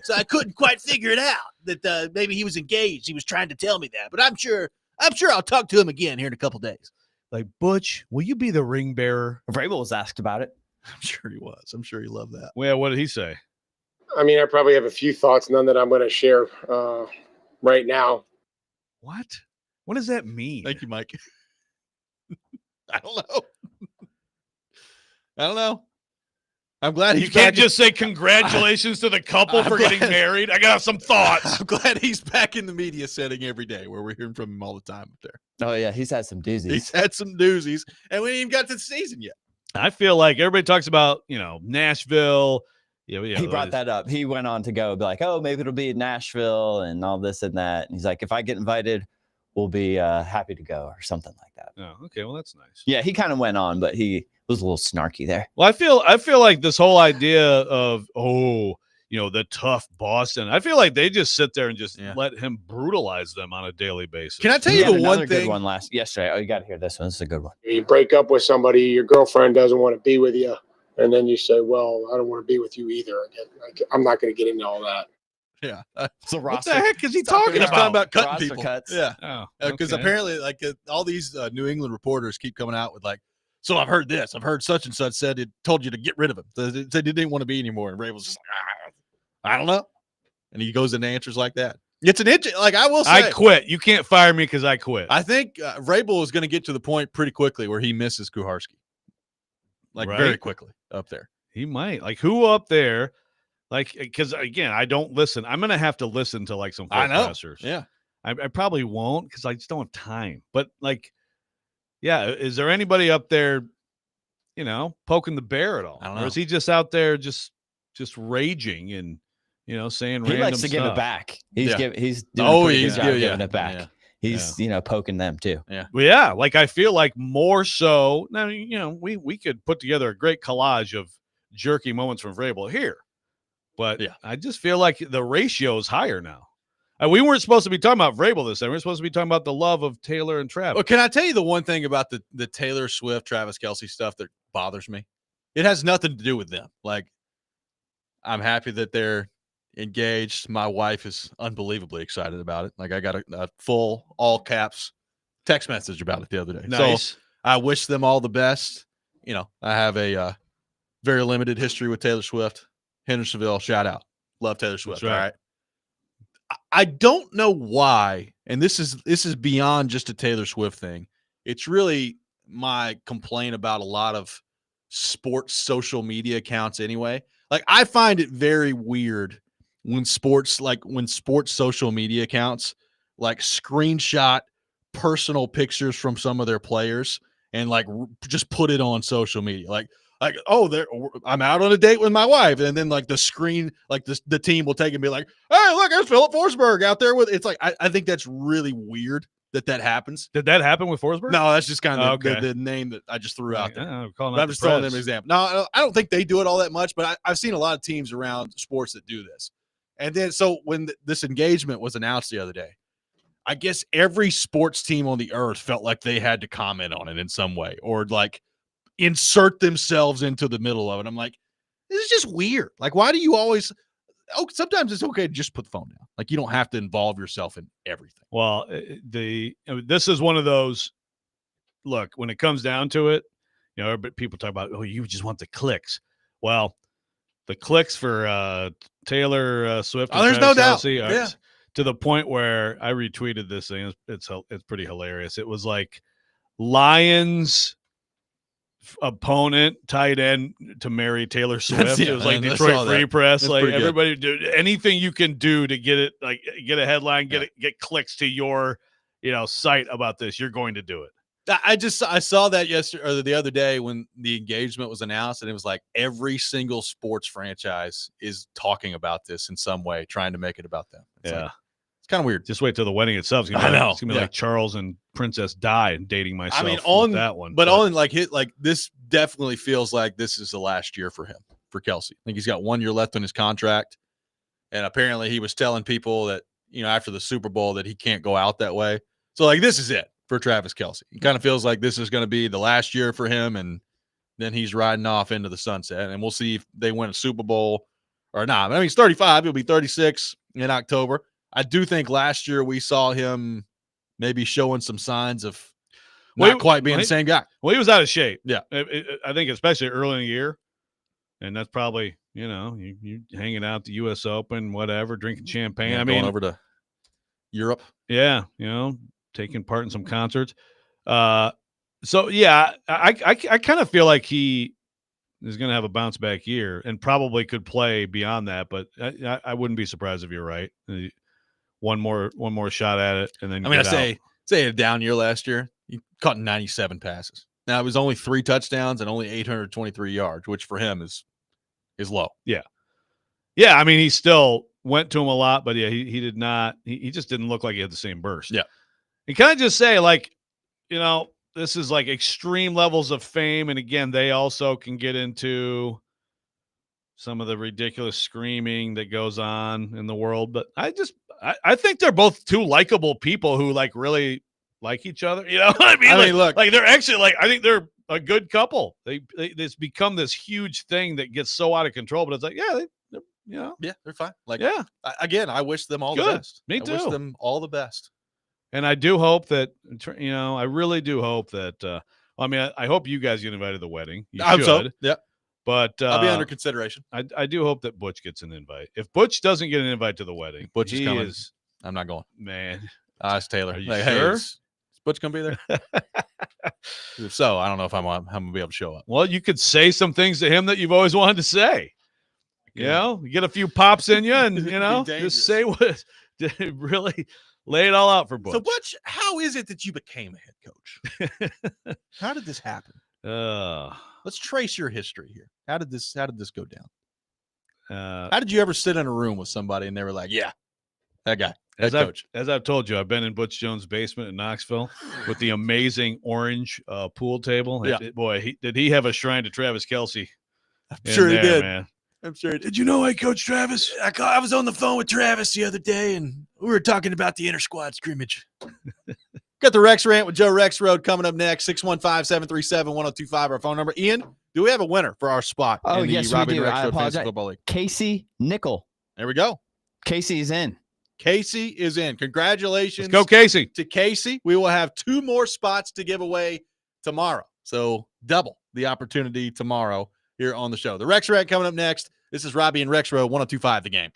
so I couldn't quite figure it out. That maybe he was engaged. He was trying to tell me that, but I'm sure I'll talk to him again here in a couple days. Like, Butch, will you be the ring bearer? Vrabel was asked about it. I'm sure he was. I'm sure he loved that. Well, what did he say? I mean, I probably have a few thoughts, none that I'm going to share right now. What? What does that mean? Thank you, Mike. I don't know. I don't know. I'm glad You he's can't back. just say congratulations to the couple I'm for getting glad- married. I got some thoughts. I'm glad he's back in the media setting every day where we're hearing from him all the time up there. Oh yeah, he's had some doozies. He's had some doozies, and we ain't even got to the season yet. I feel like everybody talks about, Nashville, Yeah, he brought that up. He went on to go be like, oh, maybe it'll be in Nashville and all this and that. And he's like, if I get invited, we'll be happy to go or something like that. Oh, okay. Well, that's nice. Yeah, he kind of went on, but he was a little snarky there. Well, I feel like this whole idea of the tough Boston. I feel like they just sit there and just let him brutalize them on a daily basis. Can I tell you the one good thing? One yesterday. Oh, you got to hear this one. This is a good one. You break up with somebody, your girlfriend doesn't want to be with you, and then you say, well, I don't want to be with you either. I'm not going to get into all that. Yeah. So what the heck is he talking He's about? talking about cutting roster people. cuts. Yeah. Oh, Because okay. apparently, like all these New England reporters keep coming out with like, so I've heard this. I've heard such and such said it told you to get rid of him. They didn't want to be anymore. And Ray was just like, I don't know. And he goes into answers like that. It's an itch. Like I will say, I quit. You can't fire me because I quit. I think Vrabel is going to get to the point pretty quickly where he misses Kuharski. Like very quickly up there. He might. Like who up there? Like, because again, I don't listen. I'm going to have to listen to like some professors. Yeah. I probably won't because I just don't have time. But like, yeah, is there anybody up there, poking the bear at all? I don't know. Or is he just out there just raging and, saying random He likes to stuff? give it back. He's doing a he's pretty good job giving giving it back. He's poking them too. Yeah. Well, yeah, like I feel like more so now, we could put together a great collage of jerky moments from Vrabel here. But I just feel like the ratio is higher now. We weren't supposed to be talking about Vrabel this time. We were supposed to be talking about the love of Taylor and Travis. Well, can I tell you the one thing about the Taylor Swift, Travis Kelce stuff that bothers me? It has nothing to do with them. Like, I'm happy that they're engaged. My wife is unbelievably excited about it. Like, I got a full all caps text message about it the other day. Nice. So I wish them all the best. I have a very limited history with Taylor Swift. Hendersonville, shout out. Love Taylor Swift. That's right. All right. I don't know why, and this is beyond just a Taylor Swift thing. It's really my complaint about a lot of sports social media accounts anyway. Like I find it very weird when sports social media accounts like screenshot personal pictures from some of their players and like just put it on social media. Like, I'm out on a date with my wife, and then like the screen, like the team will take and be like, "Hey, look, there's Philip Forsberg out there with." It's like I think that's really weird that happens. Did that happen with Forsberg? No, that's just kind of the name that I just threw out there. I'm just throwing them an example. No, I don't think they do it all that much, but I've seen a lot of teams around sports that do this. And then so when this engagement was announced the other day, I guess every sports team on the earth felt like they had to comment on it in some way or like insert themselves into the middle of it. I'm like, this is just weird. Like, why do you always sometimes it's okay to just put the phone down. Like you don't have to involve yourself in everything. Well, this is one of those, look, when it comes down to it, people talk about, you just want the clicks. Well, the clicks for Taylor Swift. Oh, there's no doubt. Yeah. To the point where I retweeted this thing. It's pretty hilarious. It was like Lions opponent tight end to marry Taylor Swift. It was like Detroit Free Press. That's like everybody do anything you can do to get it, like get a headline, get clicks to your site about this. You're going to do it. I saw that yesterday or the other day when the engagement was announced, and it was like every single sports franchise is talking about this in some way, trying to make it about them. It's kind of weird. Just wait till the wedding itself. It's gonna be like Charles and Princess Di and dating myself. I mean, on that one, but on like this definitely feels like this is the last year for him, for Kelce. I think he's got 1 year left on his contract, and apparently he was telling people that after the Super Bowl that he can't go out that way. So like this is it for Travis Kelce. It kind of feels like this is going to be the last year for him, and then he's riding off into the sunset. And we'll see if they win a Super Bowl or not. I mean, he's 35. He'll be 36 in October. I do think last year we saw him maybe showing some signs of not quite being the same guy. Well, he was out of shape. Yeah. I think especially early in the year. And that's probably, you hanging out at the U.S. Open, whatever, drinking champagne. Yeah, going over to Europe. Yeah, taking part in some concerts. So, yeah, I kind of feel like he is going to have a bounce back year and probably could play beyond that. But I wouldn't be surprised if you're right. One more shot at it, and then I say a down year last year. He caught 97 passes. Now it was only 3 touchdowns and only 823 yards, which for him is low. Yeah, Yeah, I mean, he still went to him a lot, but yeah, he did not. He just didn't look like he had the same burst. Yeah. And can I just say, like, this is like extreme levels of fame, and again, they also can get into some of the ridiculous screaming that goes on in the world. But I think they're both two likable people who like really like each other. You know what I mean? I mean, look, like they're actually like I think they're a good couple. It's become this huge thing that gets so out of control. But it's like, yeah, yeah, they're fine. Like, yeah, again, I wish them all the Good. best. Me I wish too. them all the best. and I do hope that I really do hope that. I mean, I hope you guys get invited to the wedding. You I'm should. so, yeah, But I'll be under consideration. I do hope that Butch gets an invite. If Butch doesn't get an invite to the wedding, Butch is he coming. I'm not going. Man. It's Taylor. Are you Like, sure? Hey, is Butch gonna be there? If so, I don't know if I'm gonna be able to show up. Well, you could say some things to him that you've always wanted to say. You know, you get a few pops in you, and just say what really lay it all out for Butch. So, Butch, how is it that you became a head coach? How did this happen? Let's trace your history here. How did this go down? How did you ever sit in a room with somebody and they were like, "Yeah, that guy, head coach"? As I've told you, I've been in Butch Jones' basement in Knoxville with the amazing orange pool table. Yeah. Did he have a shrine to Travis Kelce? I'm sure he did. Man. I'm sure. Did you know I coach Travis? I was on the phone with Travis the other day, and we were talking about the inter squad scrimmage. Got the Rex Rant with Joe Rexrode coming up next. 615-737-1025, our phone number. Ian, do we have a winner for our spot? Oh, in the yes, Robby we do. and I Rexrode Fantasy apologize. Football League? Casey Nickel. There we go. Casey is in. Casey is in. Congratulations. Let's go, Casey. To Casey. We will have 2 more spots to give away tomorrow. So double the opportunity tomorrow here on the show. The Rex Rant coming up next. This is Robby and Rexrode, 1025 The Game.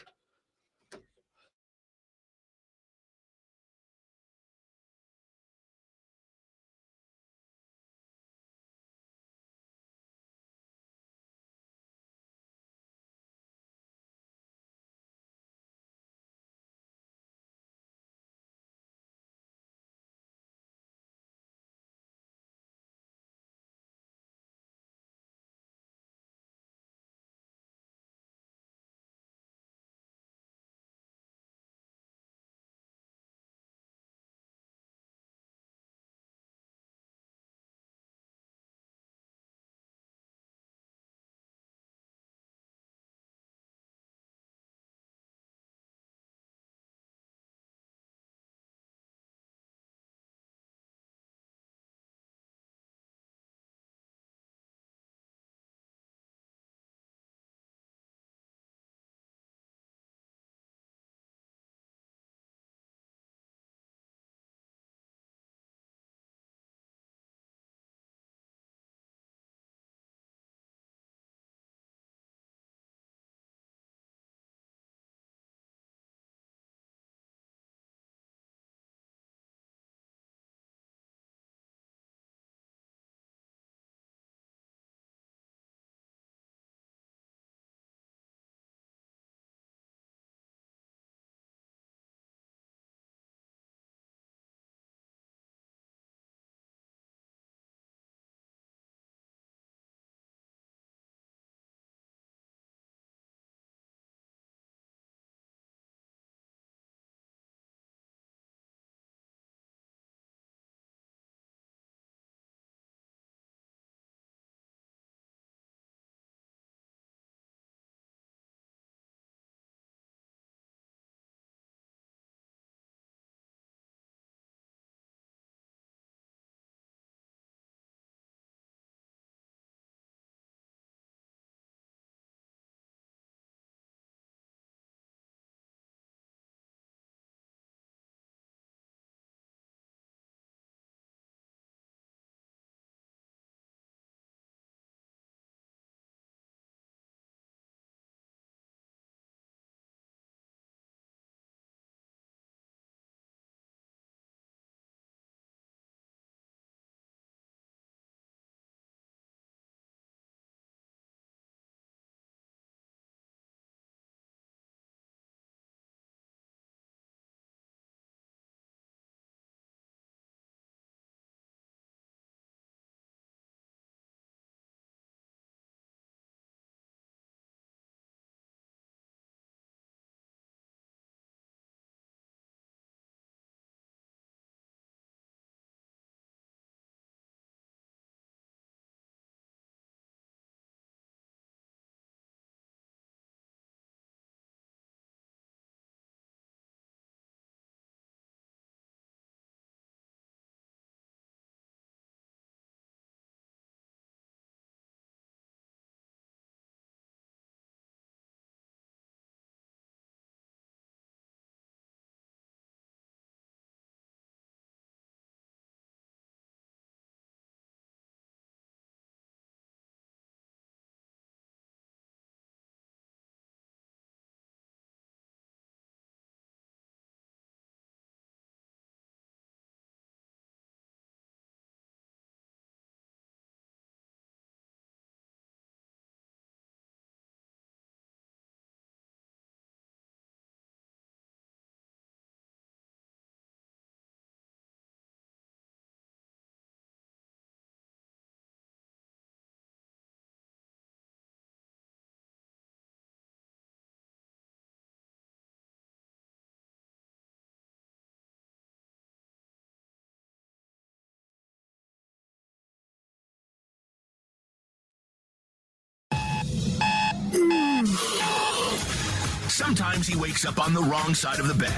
Sometimes he wakes up on the wrong side of the bed.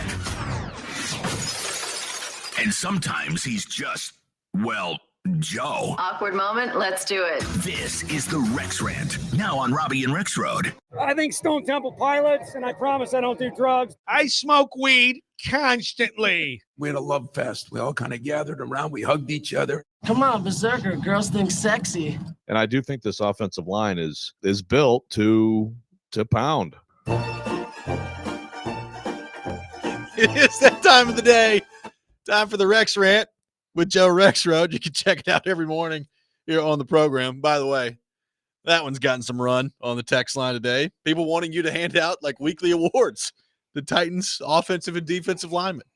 And sometimes he's just, well, Joe. Awkward moment. Let's do it. This is the Rex Rant, now on Robby and Rexrode. I think Stone Temple Pilots, and I promise I don't do drugs. I smoke weed constantly. We had a love fest. We all kind of gathered around. We hugged each other. Come on, Berserker. Girls think sexy. And I do think this offensive line is built to pound. It is that time of the day. Time for the Rex Rant with Joe Rexrode. You can check it out every morning here on the program. By the way, that one's gotten some run on the text line today. People wanting you to hand out like weekly awards. The Titans offensive and defensive linemen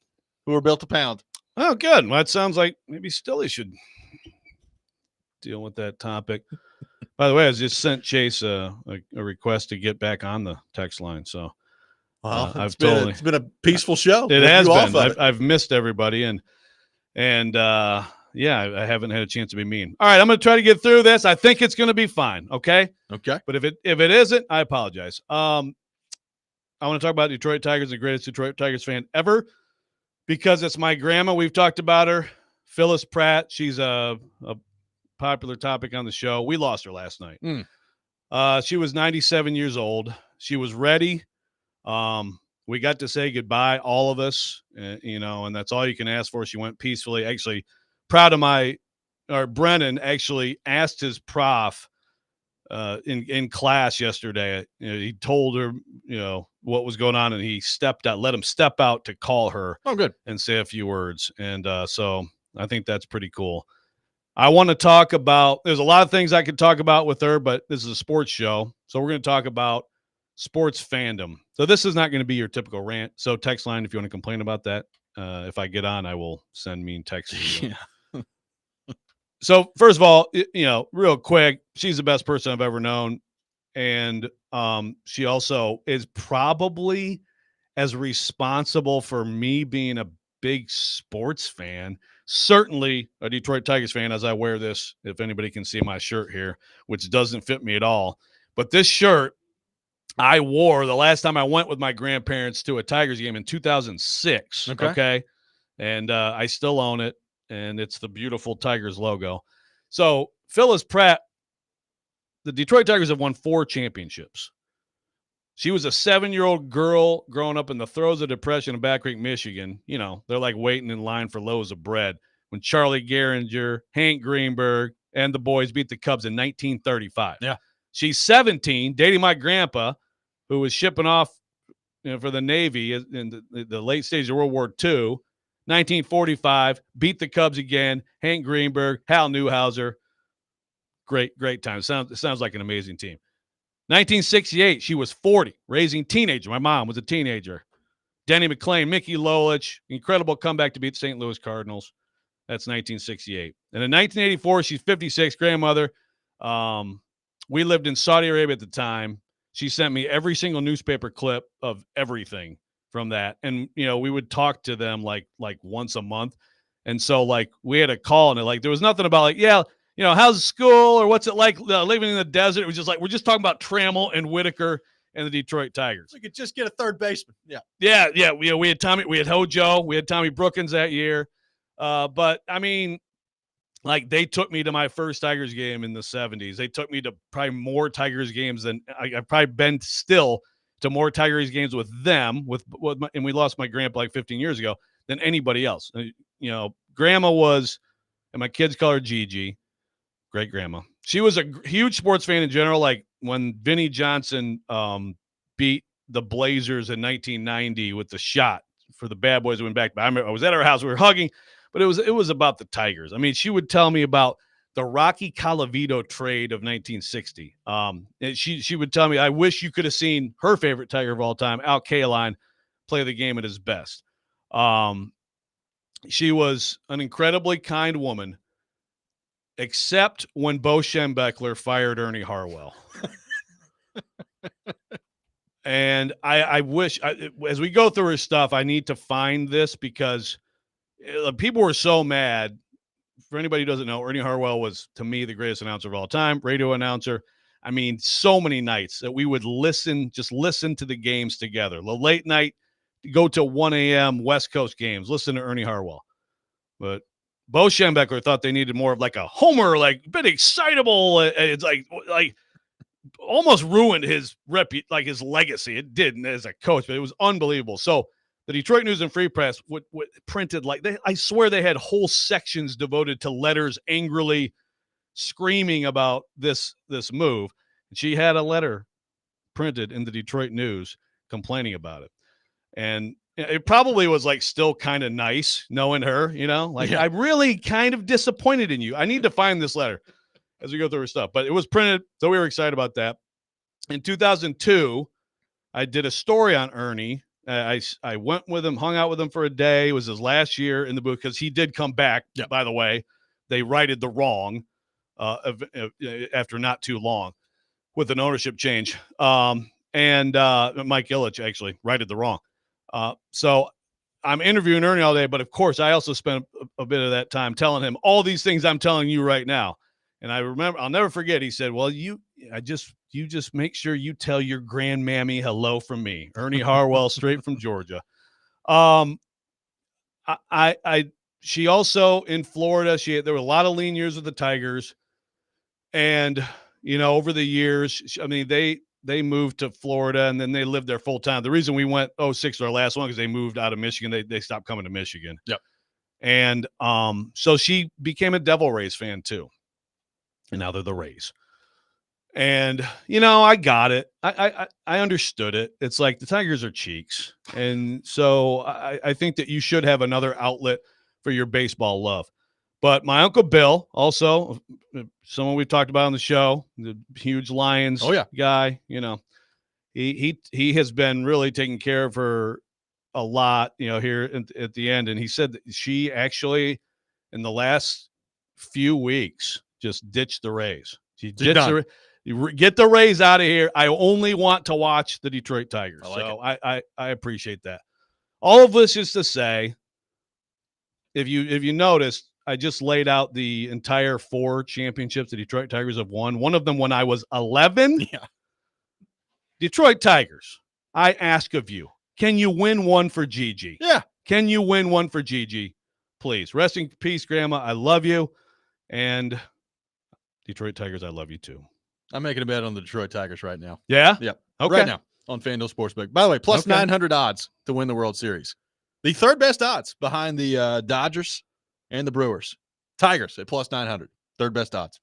who are built to pound. Oh, good. Well, that sounds like maybe Stilly should deal with that topic. By the way, I just sent Chase a request to get back on the text line. So well, it's been a peaceful show. It has been. I've missed everybody, and yeah, I haven't had a chance to be mean. All right, I'm going to try to get through this. I think it's going to be fine. Okay. But if it isn't, I apologize. I want to talk about Detroit Tigers, the greatest Detroit Tigers fan ever, because it's my grandma. We've talked about her, Phyllis Pratt. She's a popular topic on the show. We lost her last night. She was 97 years old. She was ready. We got to say goodbye, all of us, and that's all you can ask for. She went peacefully. Actually, proud of Brennan actually asked his prof in class yesterday. He told her, what was going on, and he stepped out, let him step out to call her. Oh, good. And say a few words. And so I think that's pretty cool. I want to talk about, there's a lot of things I could talk about with her, but this is a sports show. So we're going to talk about sports fandom. So this is not going to be your typical rant. So text line if you want to complain about that. If I get on, I will send mean texts to you. Yeah. So first of all, real quick, she's the best person I've ever known. And she also is probably as responsible for me being a big sports fan, certainly a Detroit Tigers fan, as I wear this, if anybody can see my shirt here, which doesn't fit me at all. But this shirt I wore the last time I went with my grandparents to a Tigers game in 2006. Okay. And I still own it, and it's the beautiful Tigers logo. So Phyllis Pratt, the Detroit Tigers have won 4 championships. She was a 7-year-old girl growing up in the throes of depression in Back Creek, Michigan. They're like waiting in line for loaves of bread when Charlie Gehringer, Hank Greenberg, and the boys beat the Cubs in 1935. Yeah. She's 17, dating my grandpa, who was shipping off for the Navy in the late stage of World War II. 1945, beat the Cubs again. Hank Greenberg, Hal Newhouser. Great time. It sounds like an amazing team. 1968, she was 40, raising teenager. My mom was a teenager. Denny McClain, Mickey Lolich, incredible comeback to beat the St. Louis Cardinals. That's 1968. And in 1984, she's 56, grandmother. We lived in Saudi Arabia at the time. She sent me every single newspaper clip of everything from that. And, we would talk to them like once a month. And so we had a call, and there was nothing about how's school or what's it like living in the desert. It was just we're just talking about Trammell and Whitaker and the Detroit Tigers. We could just get a third baseman. Yeah. Yeah. We had we had Hojo, we had Tommy Brookins that year. But I mean, they took me to my first Tigers game in the 70s. They took me to probably more Tigers games than I've probably been still to more Tigers games with them and we lost my grandpa 15 years ago than anybody else. Grandma was, and my kids call her Gigi. Great grandma. She was a huge sports fan in general. When Vinnie Johnson beat the Blazers in 1990 with the shot for the Bad Boys that went back. I was at her house. We were hugging, but it was about the Tigers. I mean, she would tell me about the Rocky Colavito trade of 1960. And she would tell me, I wish you could have seen her favorite Tiger of all time, Al Kaline, play the game at his best. She was an incredibly kind woman, except when Bo Schembechler fired Ernie Harwell. And I wish, as we go through her stuff, I need to find this because people were so mad. For anybody who doesn't know, Ernie Harwell was, to me, the greatest announcer of all time, radio announcer. I mean, so many nights that we would just listen to the games together. The late night, go to 1 a.m. West Coast games, listen to Ernie Harwell. But Bo Schembechler thought they needed more of like a homer, like a bit excitable. It's like almost ruined his his legacy. It did as a coach, but it was unbelievable. So the Detroit News and Free Press would printed I swear they had whole sections devoted to letters angrily screaming about this move. She had a letter printed in the Detroit News complaining about it. And it probably was like still kind of nice knowing her, I'm really kind of disappointed in you. I need to find this letter as we go through her stuff, but it was printed. So we were excited about that. In 2002, I did a story on Ernie. I went with him, hung out with him for a day. It was his last year in the booth because he did come back. Yep. By the way, they righted the wrong after not too long with an ownership change. And Mike Ilitch actually righted the wrong. So I'm interviewing Ernie all day, but of course I also spent a bit of that time telling him all these things I'm telling you right now. And I remember, I'll never forget, he said, well, you just make sure you tell your grandmammy hello from me, Ernie Harwell, straight from Georgia. She also in Florida, there were a lot of lean years with the Tigers. And, over the years, they moved to Florida and then they lived there full time. The reason we went 06 our last one, because they moved out of Michigan. They stopped coming to Michigan. Yep. And so she became a Devil Rays fan too. And now they're the Rays. And, I got it. I understood it. It's like the Tigers are cheeks. And so I think that you should have another outlet for your baseball love. But my Uncle Bill, also someone we've talked about on the show, the huge Lions guy, he has been really taking care of her a lot, here at the end. And he said that she actually, in the last few weeks, just ditched the Rays. She ditched get the Rays out of here. I only want to watch the Detroit Tigers. I appreciate that. All of this is to say, if you noticed, I just laid out the entire 4 championships the Detroit Tigers have won. One of them when I was 11. Yeah. Detroit Tigers, I ask of you, can you win one for Gigi? Yeah. Can you win one for Gigi? Please. Rest in peace, Grandma. I love you. And Detroit Tigers, I love you too. I'm making a bet on the Detroit Tigers right now. Yeah? Yep. Okay. Right now on FanDuel Sportsbook. By the way, plus 900 odds to win the World Series. The third best odds behind the Dodgers and the Brewers. Tigers at plus 900. Third best odds.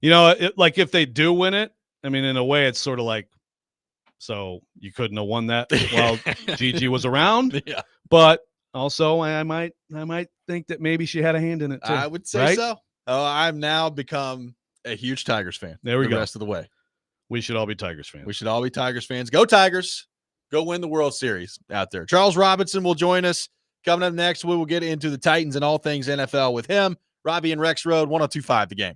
If they do win it, in a way, it's sort of like, so you couldn't have won that while Gigi was around. Yeah. But also, I might think that maybe she had a hand in it too. I would say so. Oh, I've now become a huge Tigers fan. There we go. The rest of the way. We should all be Tigers fans. We should all be Tigers fans. Go Tigers. Go win the World Series out there. Charles Robinson will join us. Coming up next, we will get into the Titans and all things NFL with him. Robby and Rexrode, 102.5 The Game.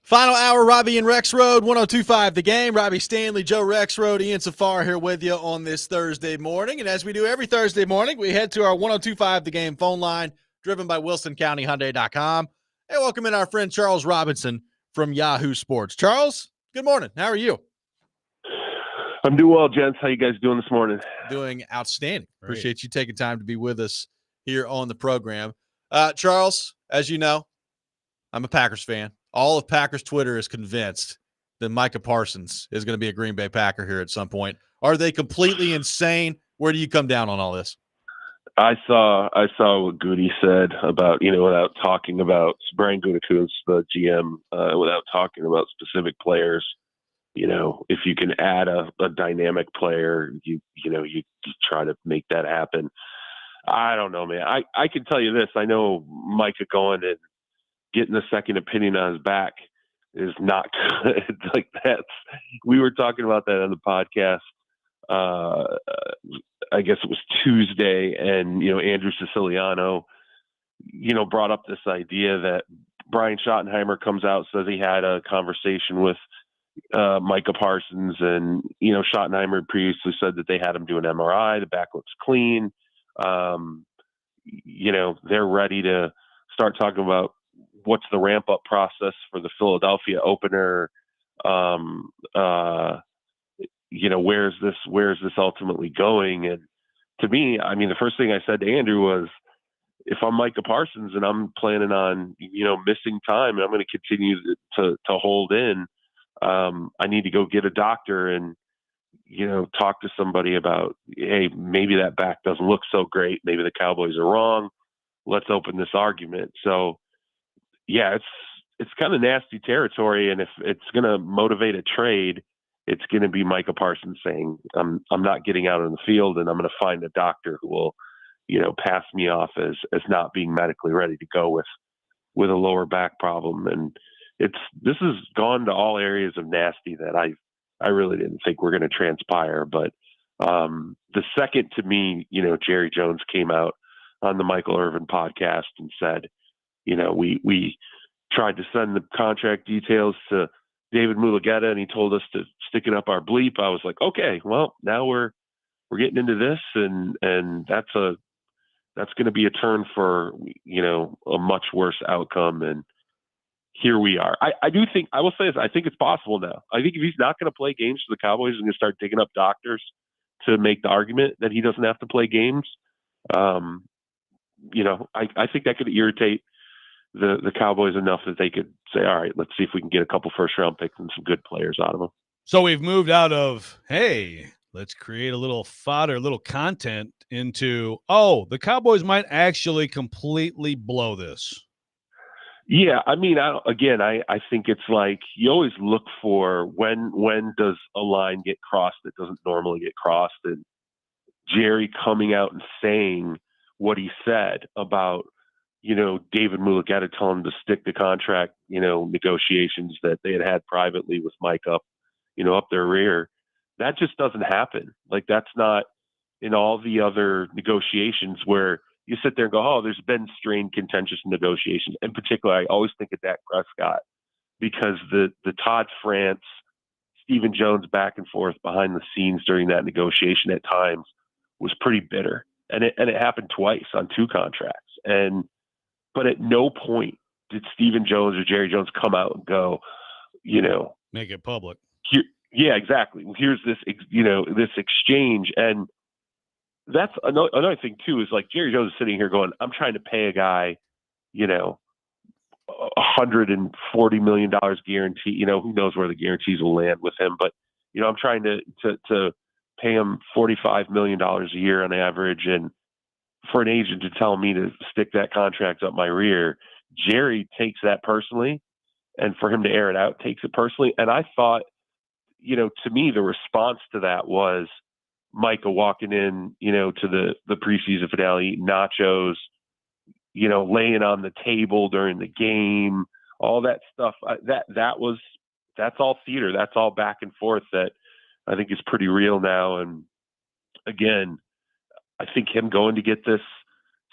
Final hour, Robby and Rexrode, 102.5 The Game. Robby Stanley, Joe Rexrode, Ian Safar here with you on this Thursday morning. And as we do every Thursday morning, we head to our 102.5 The Game phone line, driven by WilsonCountyHyundai.com. And welcome in our friend Charles Robinson from Yahoo Sports. Charles, good morning. How are you? I'm doing well, gents. How you guys doing this morning? Doing outstanding. Great. Appreciate you taking time to be with us here on the program. Charles, as you know, I'm a Packers fan. All of Packers Twitter is convinced that Micah Parsons is going to be a Green Bay Packer here at some point. Are they completely insane? Where do you come down on all this? I saw what Goody said about, without talking about Brian Gutekunst, the GM, without talking about specific players. If you can add a dynamic player, you try to make that happen. I don't know, man. I can tell you this. I know Micah going and getting a second opinion on his back is not good. Like we were talking about that on the podcast. I guess it was Tuesday, and Andrew Siciliano, brought up this idea that Brian Schottenheimer comes out, says he had a conversation with Micah Parsons, and Schottenheimer previously said that they had him do an MRI. The back looks clean. They're ready to start talking about what's the ramp up process for the Philadelphia opener. Where's this ultimately going? And to me, I mean, the first thing I said to Andrew was, if I'm Micah Parsons and I'm planning on, missing time and I'm going to continue to hold in, I need to go get a doctor and, talk to somebody about, hey, maybe that back doesn't look so great. Maybe the Cowboys are wrong. Let's open this argument. So, yeah, it's kind of nasty territory. And if it's going to motivate a trade, it's going to be Micah Parsons saying, I'm not getting out on the field, and I'm going to find a doctor who will, pass me off as not being medically ready to go with a lower back problem. And this has gone to all areas of nasty that I really didn't think were going to transpire. But the second, to me, Jerry Jones came out on the Michael Irvin podcast and said, we tried to send the contract details to David Mulugeta, and he told us to stick it up our bleep. I was like, okay, well, now we're getting into this, and that's going to be a turn for, a much worse outcome. And here we are. I do think, I will say this, I think it's possible now. I think if he's not going to play games for the Cowboys, he's going to start digging up doctors to make the argument that he doesn't have to play games. I think that could irritate the Cowboys enough that they could say, all right, let's see if we can get a couple first round picks and some good players out of them. So we've moved out of, hey, let's create a little fodder, a little content, into, the Cowboys might actually completely blow this. Yeah, I mean, I think it's like you always look for when does a line get crossed that doesn't normally get crossed, and Jerry coming out and saying what he said about, David Mulugeta telling him to stick the contract, negotiations that they had privately with Mike up their rear. That just doesn't happen. Like, that's not in all the other negotiations where you sit there and go, oh, there's been strained, contentious negotiations. In particular, I always think of Dak Prescott, because the Todd France, Stephen Jones back and forth behind the scenes during that negotiation at times was pretty bitter. And it happened twice on two contracts. But at no point did Stephen Jones or Jerry Jones come out and go, make it public. Here, yeah, exactly. Here's this, this exchange. And that's another thing too, is like Jerry Jones is sitting here going, I'm trying to pay a guy, $140 million guarantee, who knows where the guarantees will land with him. But, I'm trying to pay him $45 million a year on average. And for an agent to tell me to stick that contract up my rear, Jerry takes that personally, and for him to air it out takes it personally. And I thought, to me, the response to that was Micah walking in, to the preseason finale, eating nachos, laying on the table during the game, all that stuff. That's all theater. That's all back and forth that I think is pretty real now. And again, I think him going to get this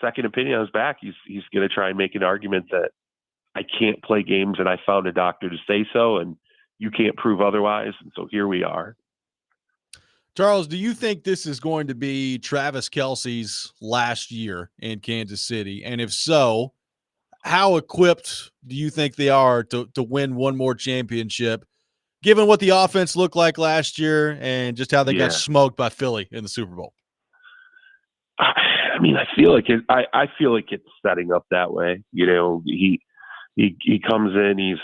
second opinion on his back, he's going to try and make an argument that I can't play games, and I found a doctor to say so, and you can't prove otherwise. And so here we are. Charles, do you think this is going to be Travis Kelce's last year in Kansas City? And if so, how equipped do you think they are to win one more championship, given what the offense looked like last year and just how they got smoked by Philly in the Super Bowl? I mean, I feel like I feel like it's setting up that way. You know, he comes in, he's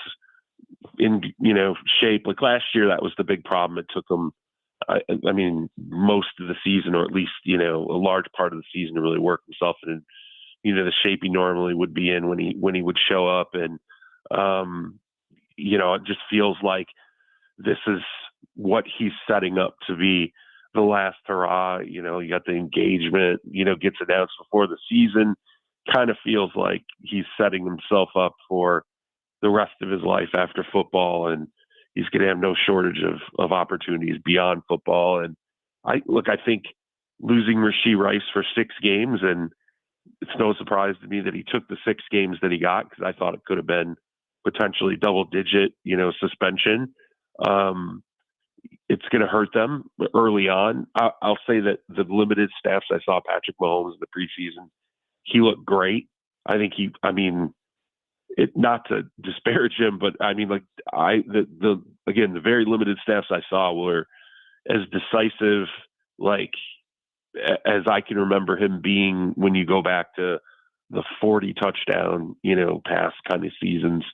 in, you know, shape. Like last year, that was the big problem. It took him, I mean, most of the season, or at least, you know, a large part of the season to really work himself in, you know, the shape he normally would be in when he would show up. And, you know, it just feels like this is what he's setting up to be the last hurrah. You know, you got the engagement, you know, gets announced before the season. Kind of feels like he's setting himself up for the rest of his life after football, and he's going to have no shortage of opportunities beyond football. And I think losing Rashee Rice for 6 games, and it's no surprise to me that he took the 6 games that he got, because I thought it could have been potentially double-digit, you know, suspension. It's going to hurt them early on. I'll say that the limited snaps I saw Patrick Mahomes in the preseason, he looked great. I think not to disparage him, but I mean, like the very limited snaps I saw were as decisive, like, as I can remember him being when you go back to the 40 touchdown, you know, pass kind of seasons.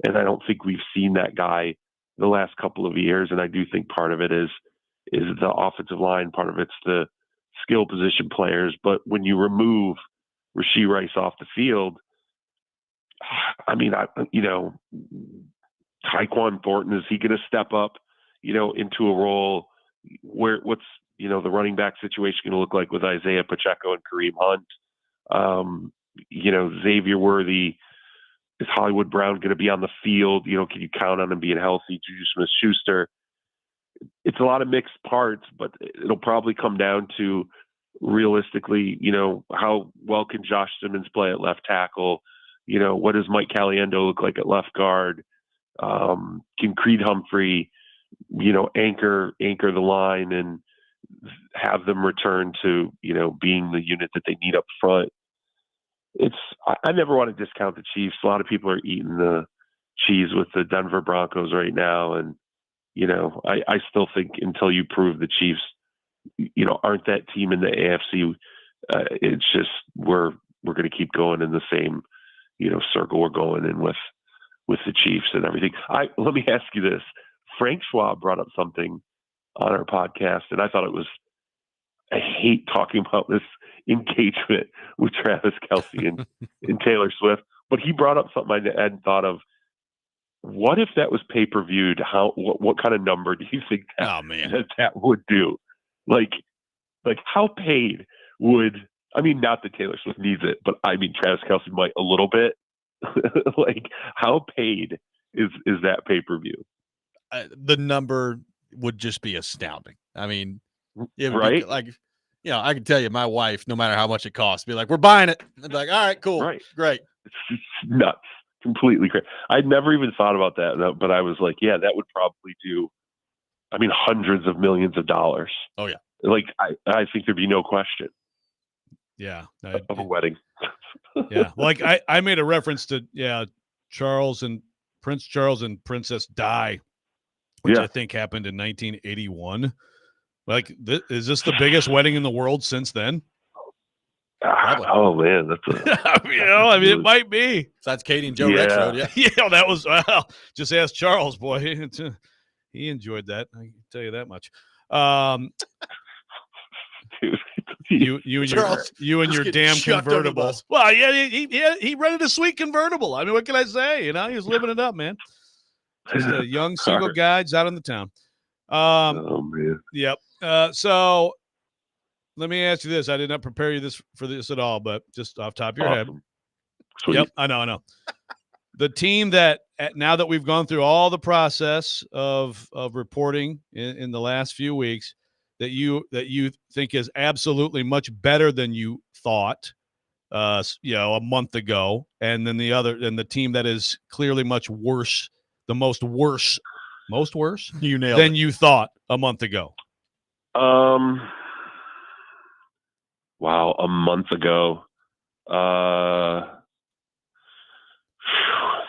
And I don't think we've seen that guy the last couple of years. And I do think part of it is the offensive line, part of it's the skill position players. But when you remove Rashee Rice off the field, I mean, you know, Tyquan Thornton, is he going to step up, you know, into a role where what's, you know, the running back situation going to look like with Isaiah Pacheco and Kareem Hunt? You know, Xavier Worthy, is Hollywood Brown going to be on the field? You know, can you count on him being healthy? Juju Smith-Schuster. It's a lot of mixed parts, but it'll probably come down to, realistically, you know, how well can Josh Simmons play at left tackle? You know, what does Mike Caliendo look like at left guard? Can Creed Humphrey, you know, anchor the line and have them return to, you know, being the unit that they need up front? I never want to discount the Chiefs. A lot of people are eating the cheese with the Denver Broncos right now. And, you know, I still think until you prove the Chiefs, you know, aren't that team in the AFC, it's just, we're going to keep going in the same, you know, circle we're going in with the Chiefs and everything. Let me ask you this. Frank Schwab brought up something on our podcast, and I thought it was, I hate talking about this engagement with Travis Kelce and Taylor Swift, but he brought up something I hadn't thought of. What if that was pay-per-viewed? What kind of number do you think that would do? Like how paid would, I mean, not that Taylor Swift needs it, but I mean, Travis Kelce might a little bit. Like, how paid is that pay-per-view? The number would just be astounding. I mean, it would right? be like, you know, I can tell you, my wife, no matter how much it costs, be like, "We're buying it." I'd be like, "All right, cool, right, great." It's nuts, completely crazy. I'd never even thought about that, but I was like, yeah, that would probably do, I mean, hundreds of millions of dollars. Oh yeah, like I think there'd be no question. Yeah, of a wedding. Yeah, like I made a reference to Prince Charles and Princess Di, which I think happened in 1981. Like, is this the biggest wedding in the world since then? Oh man, that's you know, I mean, it might be. So that's Katie and Joe Rexrode. Yeah, yeah, that was just ask Charles, boy. He enjoyed that. I can tell you that much. You and your damn convertible. Well, yeah, he rented a sweet convertible. I mean, what can I say? You know, he was living it up, man. Just a young single guy out in the town. Oh man. Yep. So let me ask you this. I did not prepare you for this at all, but just off top of your head. Sweet. Yep, I know. The team that, now that we've gone through all the process of reporting in the last few weeks, that you think is absolutely much better than you thought, a month ago, and then the team that is clearly much worse, most worse You nailed than it. you thought a month ago? Wow, a month ago.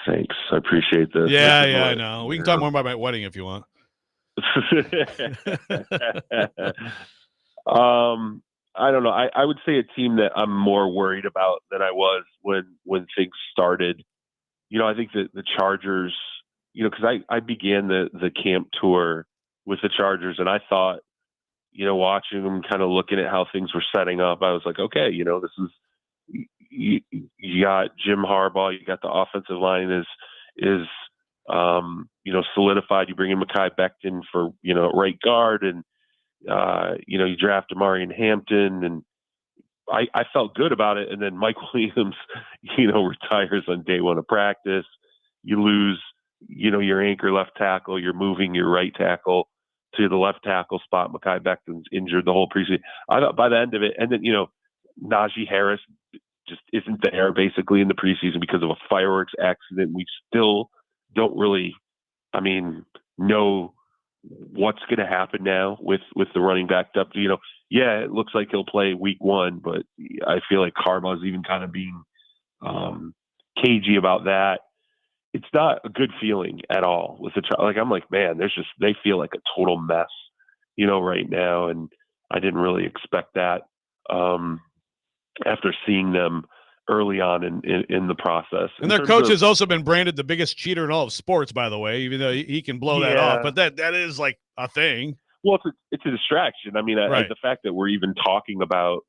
Thanks. I appreciate this. Yeah, I know. We can talk more about my wedding if you want. I don't know. I would say a team that I'm more worried about than I was when things started. I think that the Chargers, because I began the camp tour with the Chargers, and I thought, watching them, kind of looking at how things were setting up, I was like, okay, this is, you got Jim Harbaugh, you got the offensive line is solidified. You bring in Mekhi Becton for, right guard, and you draft Amari Hampton, and I felt good about it. And then Mike Williams, retires on day one of practice. You lose, your anchor left tackle. You're moving your right tackle to the left tackle spot. Mekhi Becton's injured the whole preseason. I thought by the end of it, and then, Najee Harris just isn't there basically in the preseason because of a fireworks accident. We still don't really, know what's going to happen now with the running back depth. It looks like he'll play week 1, but I feel like Harbaugh's even kind of being cagey about that. It's not a good feeling at all with the I'm like, man, they feel like a total mess, right now, and I didn't really expect that after seeing them early on in the process. And their coach has also been branded the biggest cheater in all of sports, by the way, even though he can blow that off. But that is like a thing. Well, it's a distraction. Right. The fact that we're even talking about,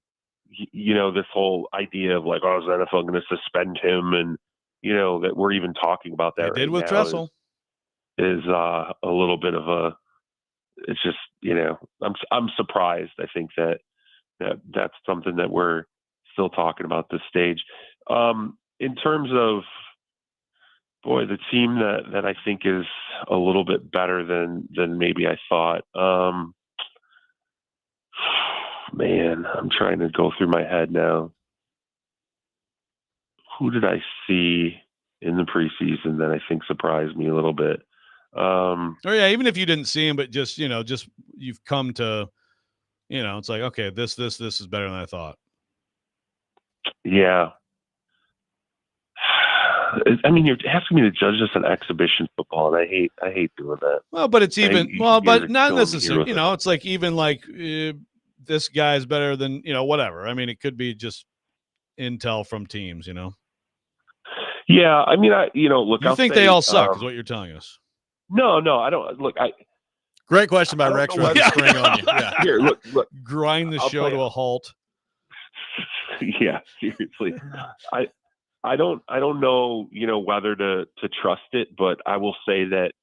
this whole idea of like, oh, is the NFL going to suspend him? And, that we're even talking about that. They did with Tressel. Is a little bit of a, it's just, I'm surprised. I think that's something that we're still talking about this stage. In terms of, the team that I think is a little bit better than maybe I thought. Man, I'm trying to go through my head now. Who did I see in the preseason that I think surprised me a little bit? Even if you didn't see him, but just you've come to, it's like, okay, this is better than I thought. Yeah. You're asking me to judge this on exhibition football, and I hate doing that. Well, but it's but not necessarily. It's like even like this guy's better than whatever. It could be just intel from teams. Yeah, look. You think they all suck? Is what you're telling us? No, I don't. Look, great question by Rexrode. Spring on you. Yeah. Here, look. Grind the show to a halt. Yeah, seriously. I don't know, whether to trust it, but I will say that,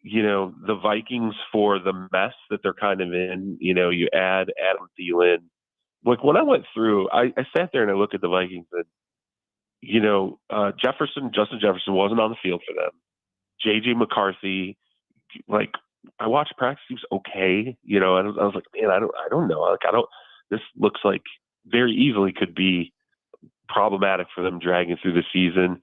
the Vikings, for the mess that they're kind of in, you add Adam Thielen. Like when I went through, I sat there and I looked at the Vikings and, Justin Jefferson wasn't on the field for them. JJ McCarthy, like I watched practice, he was okay, and I was like, man, I don't know. This looks like very easily could be problematic for them dragging through the season.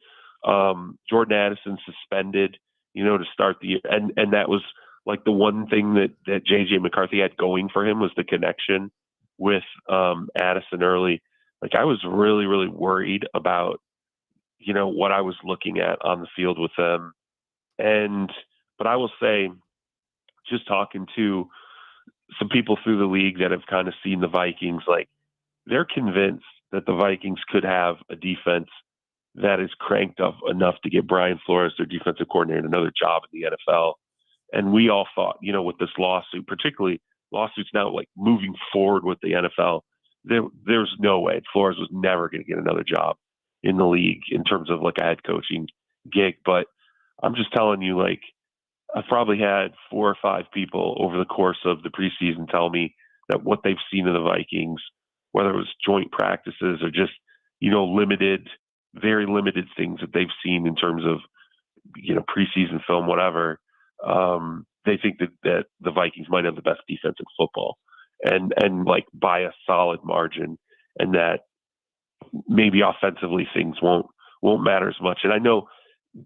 Jordan Addison suspended, to start the year. And that was like the one thing that JJ McCarthy had going for him was the connection with Addison early. Like I was really, really worried about, what I was looking at on the field with them. But I will say, just talking to some people through the league that have kind of seen the Vikings, like they're convinced that the Vikings could have a defense that is cranked up enough to get Brian Flores, their defensive coordinator, another job in the NFL. And we all thought, with this lawsuit, particularly lawsuits now like moving forward with the NFL, there's no way Flores was never going to get another job in the league in terms of like a head coaching gig. But I'm just telling you, like, I've probably had 4 or 5 people over the course of the preseason tell me that what they've seen of the Vikings, whether it was joint practices or just, very limited things that they've seen in terms of, preseason film, whatever, they think that the Vikings might have the best defense in football and like by a solid margin, and that maybe offensively things won't matter as much. And I know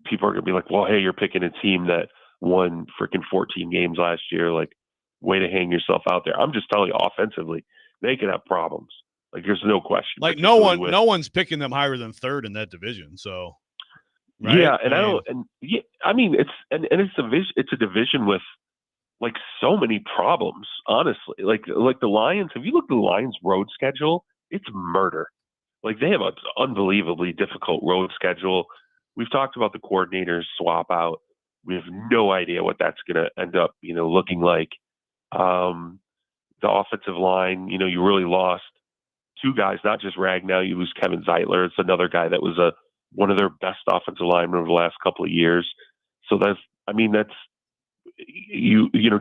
people are going to be like, well, hey, you're picking a team that won freaking 14 games last year. Like, way to hang yourself out there. I'm just telling you, offensively, they could have problems. Like, there's no question. Like, no one's picking them higher than third in that division. So, right? Yeah, and I mean, it's a division with like so many problems. Honestly, like the Lions. Have you looked at the Lions' road schedule? It's murder. Like, they have an unbelievably difficult road schedule. We've talked about the coordinators swap out. We have no idea what that's going to end up, looking like. The offensive line, you really lost two guys, not just Ragnow. You lose Kevin Zeitler. It's another guy that was one of their best offensive linemen over the last couple of years. So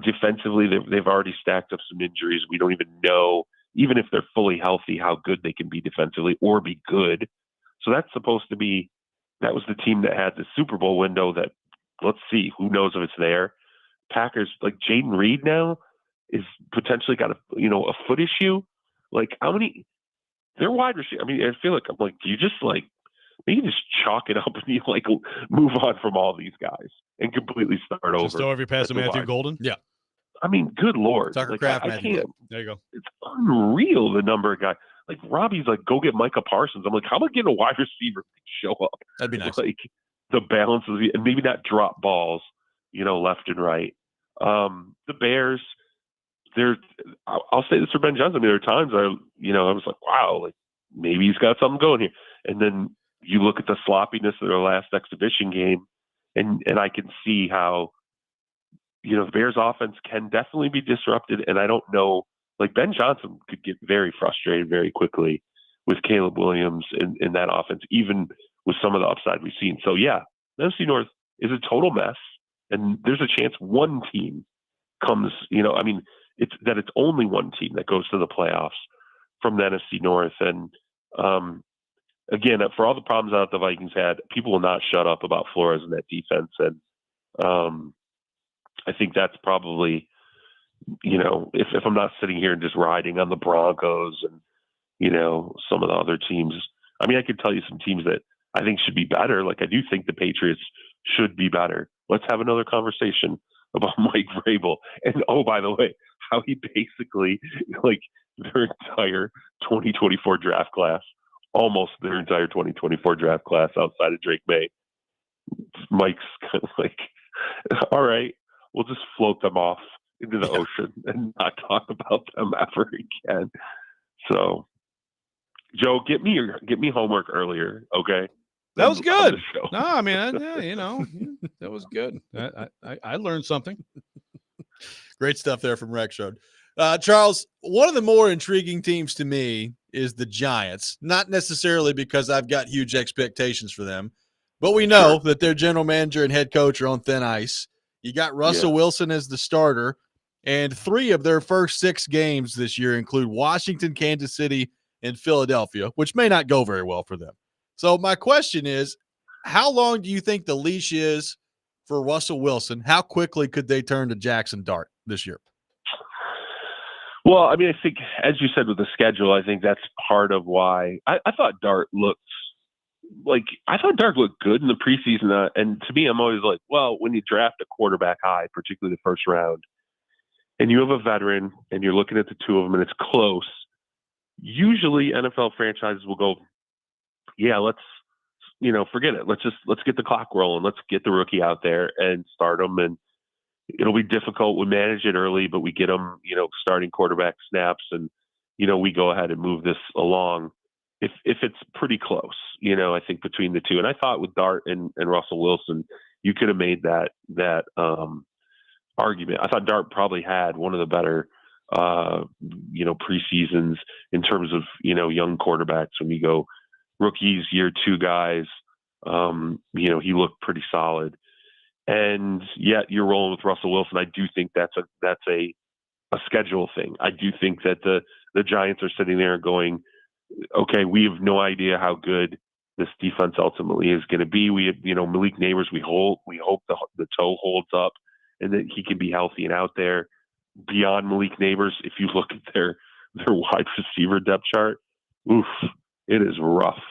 defensively, they've already stacked up some injuries. We don't even know, even if they're fully healthy, how good they can be defensively or be good. So that was the team that had the Super Bowl window that, let's see, who knows if it's there. Packers, like Jaden Reed now is potentially got a foot issue. Like, how many, they're wide receivers. I mean, I feel like I'm like, do you just like, maybe just chalk it up and you like move on from all these guys and completely start over. Just throw every pass to Matthew Golden? Yeah. I mean, good Lord. Tucker like, Kraft, I Matthew can't. Golden. There you go. It's unreal the number of guys. Like, Robbie's like, go get Micah Parsons. I'm like, how about getting a wide receiver to show up? That'd be nice. Like, the balance of and maybe not drop balls, left and right. The Bears, I'll say this for Ben Johnson. I mean, there are times I was like, wow, like maybe he's got something going here. And then you look at the sloppiness of their last exhibition game, and I can see how, the Bears offense can definitely be disrupted. And I don't know, like Ben Johnson could get very frustrated very quickly with Caleb Williams in that offense, even with some of the upside we've seen. So yeah, the NFC North is a total mess. And there's a chance one team comes, it's only one team that goes to the playoffs from the NFC North. And again, for all the problems that the Vikings had, people will not shut up about Flores and that defense. And I think that's probably, if I'm not sitting here and just riding on the Broncos and, some of the other teams, I mean, I could tell you some teams that I think should be better. Like, I do think the Patriots should be better. Let's have another conversation about Mike Vrabel. And, oh, by the way, how he basically, like, their entire 2024 draft class, almost their entire 2024 draft class outside of Drake May, Mike's kind of like, all right, we'll just float them off into the ocean and not talk about them ever again. So, Joe, get me homework earlier, okay? That was good. No, I mean, that was good. I learned something. Great stuff there from Rexrode. Charles, one of the more intriguing teams to me is the Giants, not necessarily because I've got huge expectations for them, but we know that their general manager and head coach are on thin ice. You got Russell Wilson as the starter, and 3 of their first 6 games this year include Washington, Kansas City, and Philadelphia, which may not go very well for them. So my question is, how long do you think the leash is for Russell Wilson? How quickly could they turn to Jackson Dart this year? Well, I mean, I think, as you said with the schedule, I think that's part of why I thought Dart looked good in the preseason. And to me, I'm always like, well, when you draft a quarterback high, particularly the first round, and you have a veteran and you're looking at the two of them and it's close, usually NFL franchises will go, yeah, let's, forget it. Let's get the clock rolling. Let's get the rookie out there and start him. And it'll be difficult. We manage it early, but we get them, starting quarterback snaps, and, we go ahead and move this along. If it's pretty close, I think between the two. And I thought with Dart and Russell Wilson, you could have made that argument. I thought Dart probably had one of the better, preseasons in terms of, young quarterbacks. When you go rookies, year 2 guys, he looked pretty solid. And yet you're rolling with Russell Wilson. I do think that's a schedule thing. I do think that the Giants are sitting there going, okay, we have no idea how good this defense ultimately is going to be. We have, Malik Neighbors, we hope the toe holds up and that he can be healthy and out there. Beyond Malik Neighbors, if you look at their wide receiver depth chart, it is rough.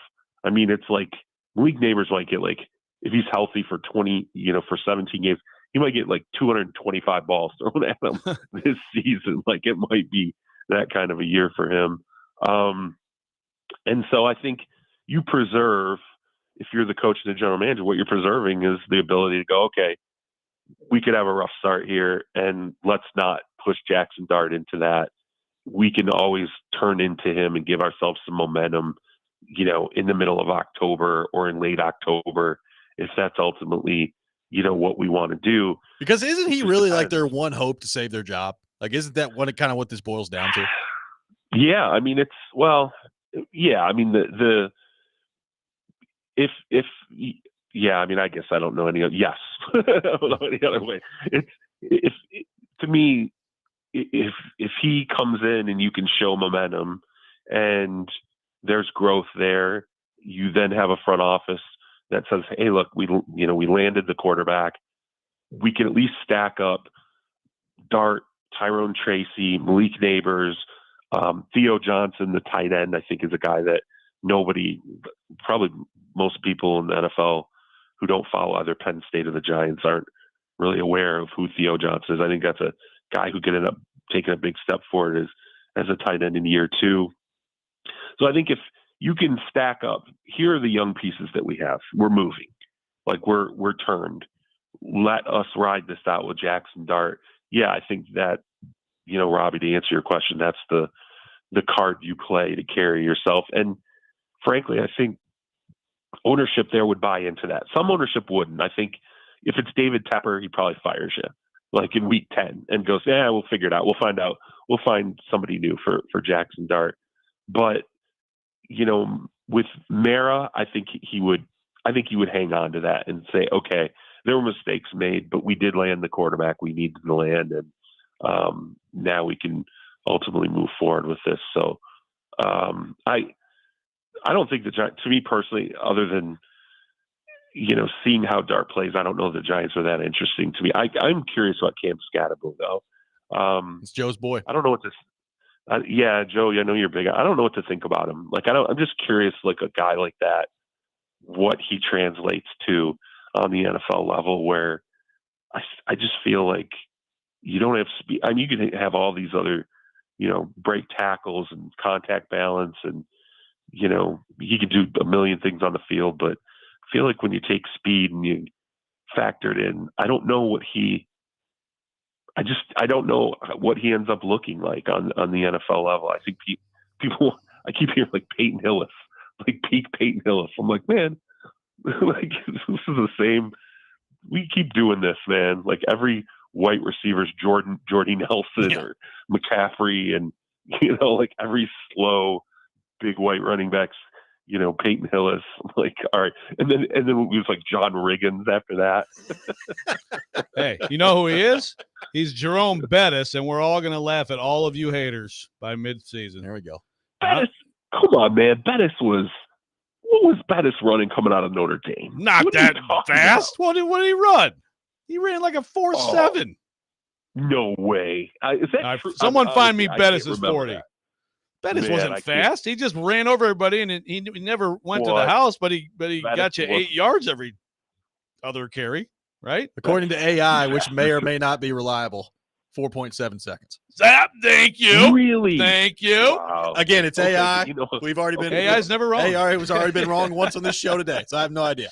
I mean, it's like Malik Neighbors might get like, if he's healthy for 20, for 17 games, he might get like 225 balls thrown at him this season. Like it might be that kind of a year for him. And so I think you preserve, if you're the coach and the general manager, what you're preserving is the ability to go, okay, we could have a rough start here and let's not push Jackson Dart into that. We can always turn into him and give ourselves some momentum, in the middle of October or in late October, if that's ultimately, what we want to do. Because isn't he really like their one hope to save their job? Like, isn't that kind of what this boils down to? Yeah. I mean, I mean, I mean, I guess I don't know any other, yes. I don't know any other way. To me, if he comes in and you can show momentum and there's growth there, you then have a front office that says, hey, look, we landed the quarterback. We can at least stack up Dart, Tyrone Tracy, Malik Neighbors, Theo Johnson, the tight end, I think is a guy that probably most people in the NFL who don't follow either Penn State or the Giants aren't really aware of who Theo Johnson is. I think that's a guy who could end up taking a big step forward as a tight end in year 2. So I think if you can stack up, here are the young pieces that we have. We're moving. Like we're turned. Let us ride this out with Jackson Dart. Yeah, I think that, Robby, to answer your question, that's the card you play to carry yourself. And frankly, I think ownership there would buy into that. Some ownership wouldn't. I think if it's David Tepper, he probably fires you like in week 10 and goes, yeah, we'll figure it out. We'll find out. We'll find somebody new for Jackson Dart. But, with Mara, I think he would hang on to that and say, okay, there were mistakes made, but we did land the quarterback we needed to land. And now we can ultimately move forward with this. So I don't think to me personally, other than, seeing how Dart plays, I don't know if the Giants are that interesting to me. I'm curious about Cam Scatterbo, though. It's Joe's boy. I don't know what this. Yeah, Joe, I know you're big. I don't know what to think about him. Like, I'm just curious, like a guy like that, what he translates to on the NFL level, where I just feel like you don't have speed. I mean, you can have all these other, break tackles and contact balance, and he could do a million things on the field. But I feel like when you take speed and you factor it in, I don't know what I don't know what he ends up looking like on the NFL level. I think people, I keep hearing like Peyton Hillis, like peak Peyton Hillis. I'm like, man, like this is the same. We keep doing this, man. Like every white receiver's Jordy Nelson or McCaffrey, and like every slow big white running backs, Peyton Hillis. I'm like, all right, and then it was like John Riggins after that. Hey, you know who he is? He's Jerome Bettis, and we're all gonna laugh at all of you haters by midseason. There we go. Bettis, come on, man. What was Bettis running coming out of Notre Dame? Not that fast. What did he run? He ran like a 4.7. No way. Is that true? Someone find me Bettis is 40. That. Bettis wasn't fast. He just ran over everybody, and he never went to the house, but he got you 8 yards every other carry, right? According to AI, which may or may not be reliable, 4.7 seconds. Zap, thank you. Really? Thank you. Wow. Again, it's AI. We've already been AI's never wrong. AI has already been wrong once on this show today, so I have no idea.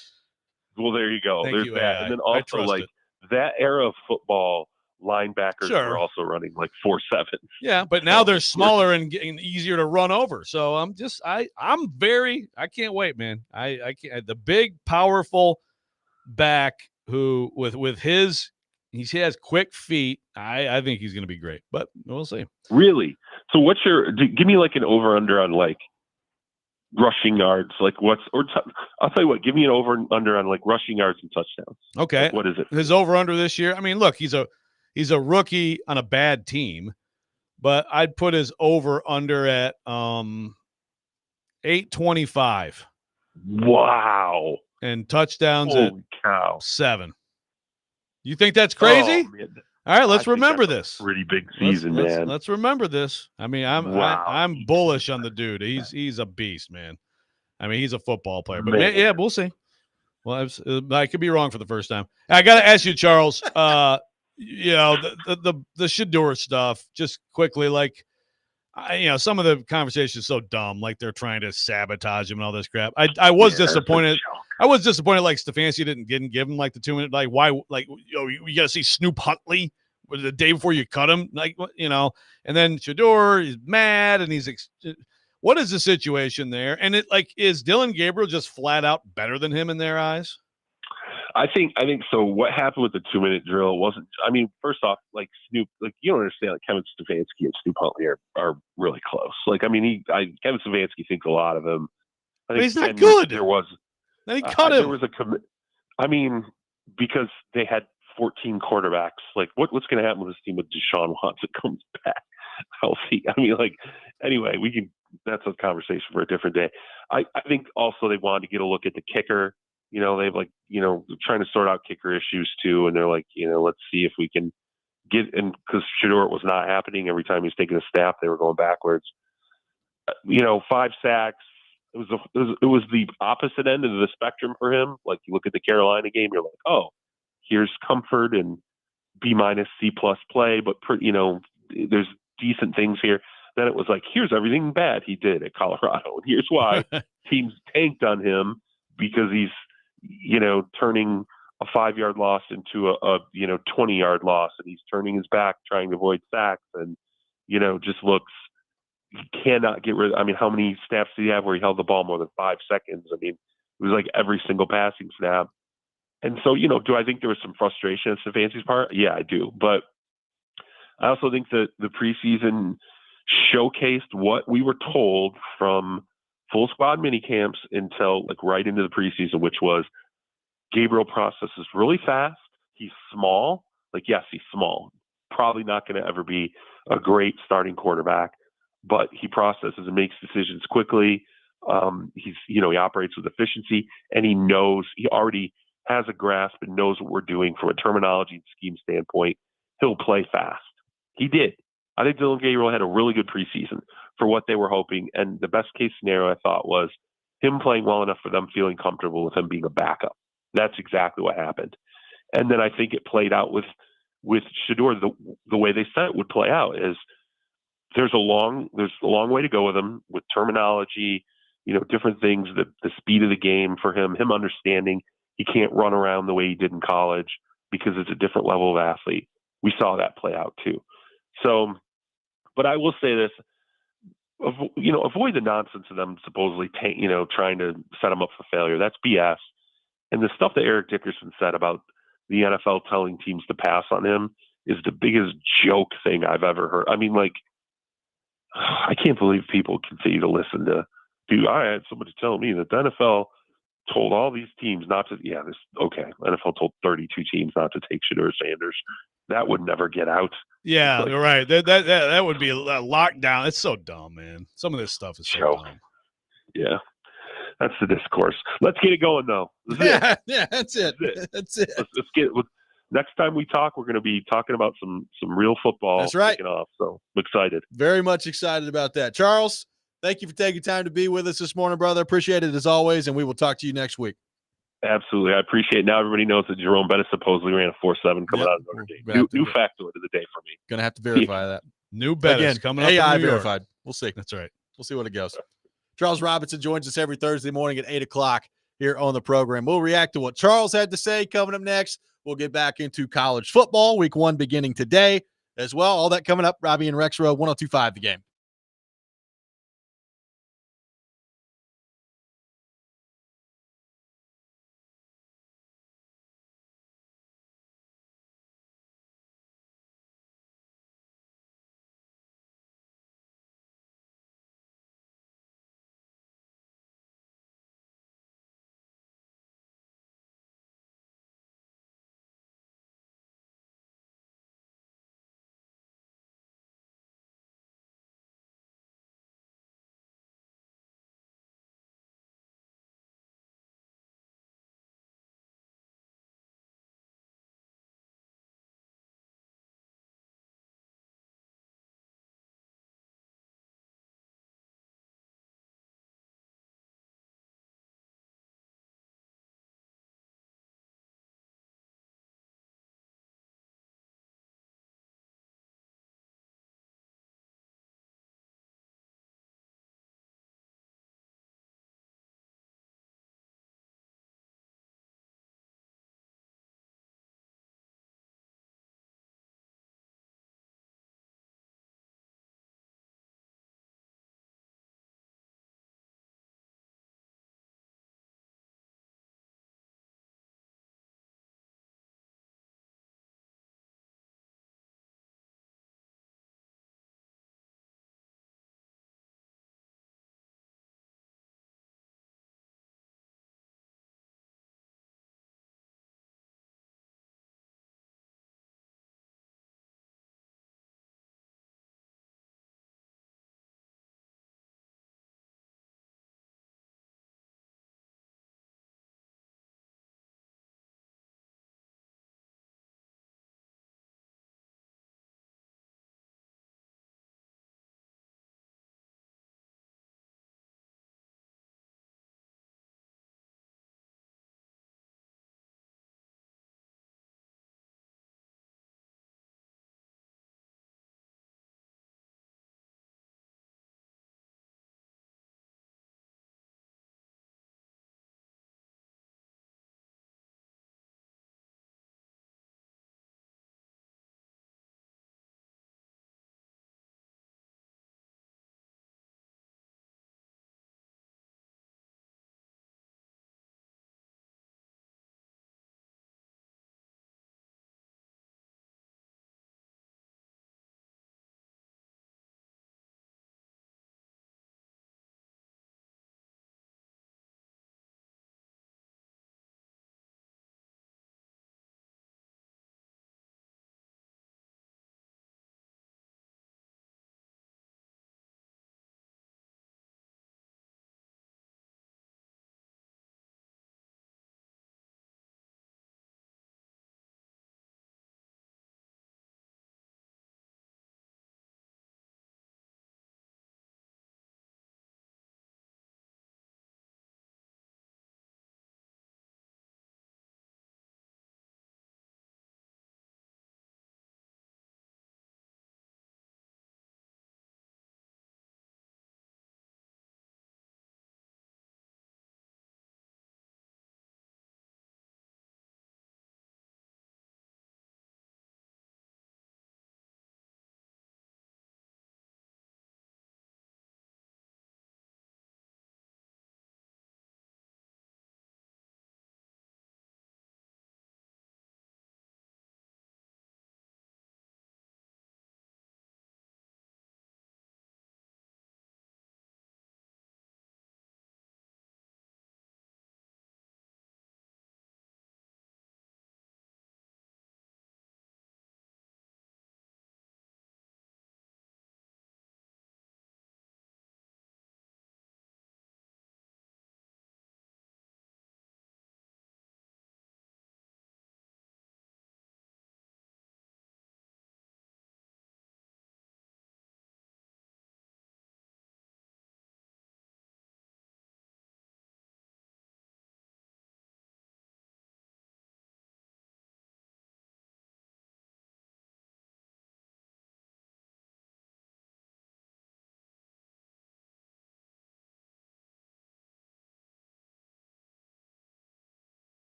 Well, there you go. There's that. AI. And then also like that era of football, linebackers were also running like 4.7. Yeah, but now they're smaller and getting easier to run over. So I can't wait, man. I can't. The big, powerful back who with his, he has quick feet. I think he's going to be great, but we'll see. Really? So give me like an over under on like rushing yards, like I'll tell you what, give me an over and under on like rushing yards and touchdowns. Okay. Like, what is it? His over under this year. I mean, look, he's a rookie on a bad team, but I'd put his over under at 825. Wow. And touchdowns Holy cow. 7. You think that's crazy? Oh, man. All right, let's remember this. Pretty big season, man. Let's remember this. I mean, I'm bullish on the dude. He's a beast, man. I mean, he's a football player, but Man. yeah, we'll see. Well, I could be wrong for the first time. I got to ask you, Charles. The Shador stuff. Just quickly, like, some of the conversation is so dumb. Like they're trying to sabotage him and all this crap. I was disappointed. I was disappointed. Like Stefanski didn't give him like the 2 minute. Like why? Like you got to see Snoop Huntley the day before you cut him. Like and then Shador is mad and he's. What is the situation there? And is Dylan Gabriel just flat out better than him in their eyes? I think so. What happened with the 2 minute drill wasn't. I mean, first off, like Snoop, like you don't understand. Like Kevin Stefanski and Snoop Huntley are really close. Like I mean, Kevin Stefanski thinks a lot of him. I think but he's not good. There was. Then he cut him. There was I mean, because they had 14 quarterbacks. Like what's going to happen with this team with Deshaun Watson comes back healthy? I mean, like anyway, that's a conversation for a different day. I think also they wanted to get a look at the kicker. They've trying to sort out kicker issues too. And they're like, let's see if we can get in because Shador was not happening. Every time he was taking a snap, they were going backwards. 5 sacks. It was the opposite end of the spectrum for him. Like you look at the Carolina game, you're like, oh, here's comfort and B-, C+ play, but there's decent things here. Then it was like, here's everything bad he did at Colorado, and here's why teams tanked on him because he's turning a 5-yard loss into a 20-yard loss, and he's turning his back trying to avoid sacks, and just looks. He cannot get rid. I mean, how many snaps did he have where he held the ball more than 5 seconds? I mean, it was like every single passing snap. And so, do I think there was some frustration at Stefanski's part? Yeah, I do. But I also think that the preseason showcased what we were told from full squad mini camps until like right into the preseason, which was Gabriel processes really fast. He's small. Like, yes, he's small. Probably not going to ever be a great starting quarterback, but he processes and makes decisions quickly. He operates with efficiency, and he already has a grasp and knows what we're doing from a terminology and scheme standpoint. He'll play fast. He did. I think Dylan Gabriel had a really good preseason for what they were hoping. And the best case scenario I thought was him playing well enough for them feeling comfortable with him being a backup. That's exactly what happened. And then I think it played out with Shador the way they said it would play out is there's a long way to go with him with terminology, different things, the speed of the game for him understanding he can't run around the way he did in college because it's a different level of athlete. We saw that play out too. So, but I will say this, avoid the nonsense of them supposedly, trying to set him up for failure. That's BS. And the stuff that Eric Dickerson said about the NFL telling teams to pass on him is the biggest joke thing I've ever heard. I mean, like, I can't believe people continue to listen to. Dude, I had somebody tell me that the NFL told all these teams not to. Yeah, NFL told 32 teams not to take Shador Sanders. That would never get out. Yeah, you're right. That would be a lockdown. It's so dumb, man. Some of this stuff is so dumb. Yeah, that's the discourse. Let's get it going, though. That's it. That's it. Let's get. Next time we talk, we're going to be talking about some real football. That's right. Kicking off, so I'm excited. Very much excited about that. Charles, thank you for taking time to be with us this morning, brother. Appreciate it as always, and we will talk to you next week. Absolutely. I appreciate it. Now everybody knows that Jerome Bettis supposedly ran a 4.7 coming out of Notre Dame. New factoid of the day for me. Going to have to verify that. New Bettis coming up AI in New verified. York. We'll see. That's right. We'll see what it goes. Charles Robinson joins us every Thursday morning at 8 o'clock here on the program. We'll react to what Charles had to say coming up next. We'll get back into college football, week 1 beginning today as well. All that coming up. Robby and Rexrode, 102.5 The Game.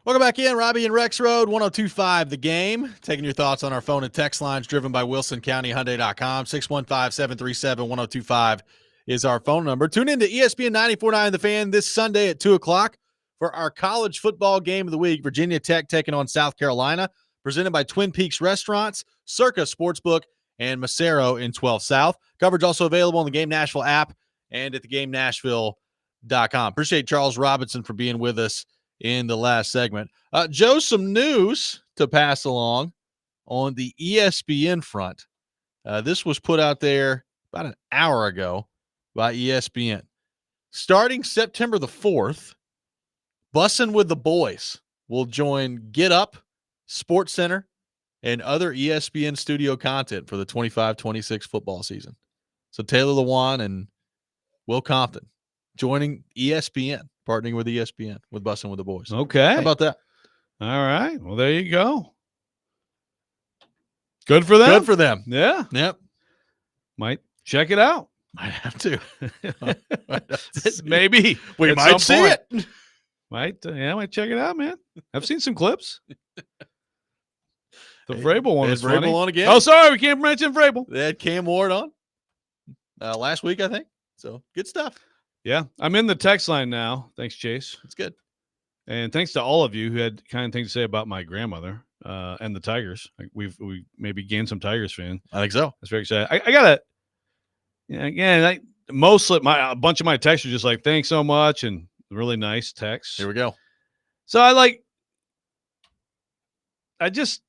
Welcome back in, Robby and Rexrode, 102.5 The Game. Taking your thoughts on our phone and text lines driven by WilsonCountyHyundai.com. 615-737-1025 is our phone number. Tune in to ESPN 94.9 The Fan this Sunday at 2 o'clock for our college football game of the week. Virginia Tech taking on South Carolina, presented by Twin Peaks Restaurants, Circa Sportsbook, and Macero in 12 South. Coverage also available on the Game Nashville app and at theGameNashville.com. Appreciate Charles Robinson for being with us in the last segment. Joe, some news to pass along on the ESPN front. This was put out there about an hour ago by ESPN. Starting September the 4th, Bussin' with the Boys will join Get Up, Sports Center, and other ESPN studio content for the 25-26 football season. So Taylor Lewan and Will Compton joining ESPN, partnering with ESPN with Bussin' with the Boys. Okay. How about that? All right. Well, there you go. Good for them. Good for them. Yeah. Yep. Might check it out. Might have to. Maybe. We at might some see point. it. Might check it out, man. I've seen some clips. The Vrabel one is funny. Vrabel on again. Oh, sorry, we can't mention Vrabel. They had Cam Ward on last week, I think. So good stuff. Yeah, I'm in the text line now. Thanks, Chase. It's good. And thanks to all of you who had kind of things to say about my grandmother and the Tigers. We maybe gained some Tigers fan. I think so. That's very exciting. I gotta. Again, mostly a bunch of my texts are just like, thanks so much, and really nice texts. Here we go. So this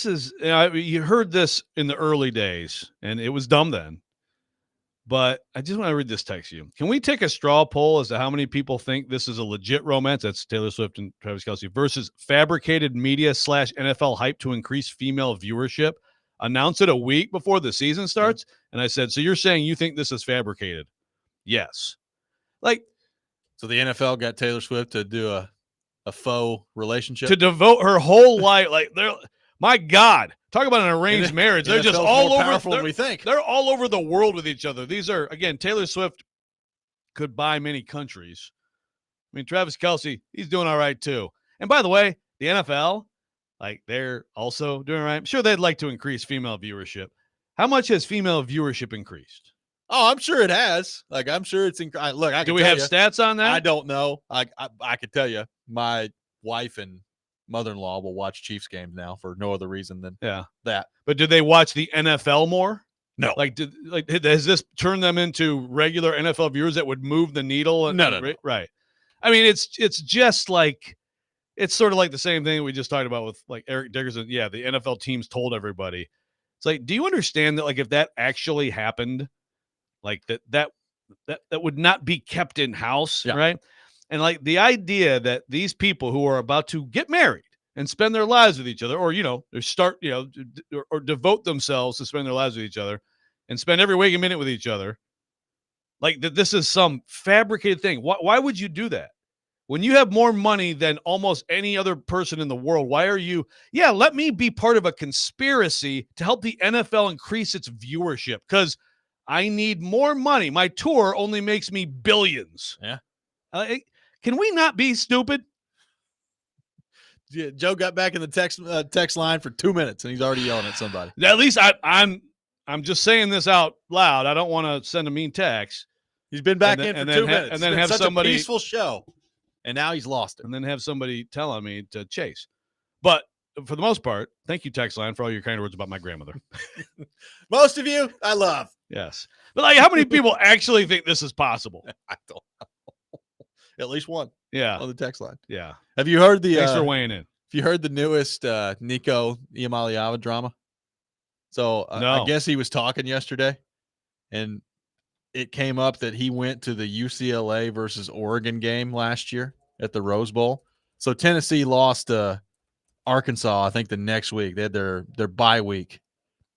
is, you heard this in the early days, and it was dumb then. But I just want to read this text to you. Can we take a straw poll as to how many people think this is a legit romance? That's Taylor Swift and Travis Kelce versus fabricated media / NFL hype to increase female viewership. Announce it a week before the season starts. And I said, so you're saying you think this is fabricated? Yes. So the NFL got Taylor Swift to do a faux relationship? To devote her whole life. My God, talk about an arranged marriage. They're just all over. Than we think. They're all over the world with each other. These are, again, Taylor Swift could buy many countries. I mean, Travis Kelce, he's doing all right too. And by the way, the NFL, they're also doing all right. I'm sure they'd like to increase female viewership. How much has female viewership increased? Oh, I'm sure it has. I'm sure it's increased. Look, do we have stats on that? I don't know. I could tell you. My wife and mother-in-law will watch Chiefs games now for no other reason than that. But do they watch the NFL more? No. Has this turned them into regular NFL viewers that would move the needle? No. Right. I mean, it's just it's sort of like the same thing we just talked about with Eric Dickerson. Yeah, the NFL teams told everybody. It's do you understand that if that actually happened, that would not be kept in house, right? And the idea that these people who are about to get married and spend their lives with each other, or start, or devote themselves to spend their lives with each other, and spend every waking minute with each other, that this is some fabricated thing. Why would you do that when you have more money than almost any other person in the world? Why are you? Yeah, let me be part of a conspiracy to help the NFL increase its viewership because I need more money. My tour only makes me billions. Yeah. Can we not be stupid? Yeah, Joe got back in the text line for 2 minutes, and he's already yelling at somebody. At least I'm just saying this out loud. I don't want to send a mean text. He's been back in for 2 minutes. And then have such somebody a peaceful show, and now he's lost it. And then have somebody tell on me to chase. But for the most part, thank you, text line, for all your kind words about my grandmother. Most of you, I love. Yes, but how many people actually think this is possible? I don't know. At least one. Yeah. On the text line. Yeah. Have you heard the thanks for weighing in. Have you heard the newest Nico Iamaleava drama? So no. I guess he was talking yesterday, and it came up that he went to the UCLA versus Oregon game last year at the Rose Bowl. So Tennessee lost to Arkansas, I think, the next week. They had their bye week.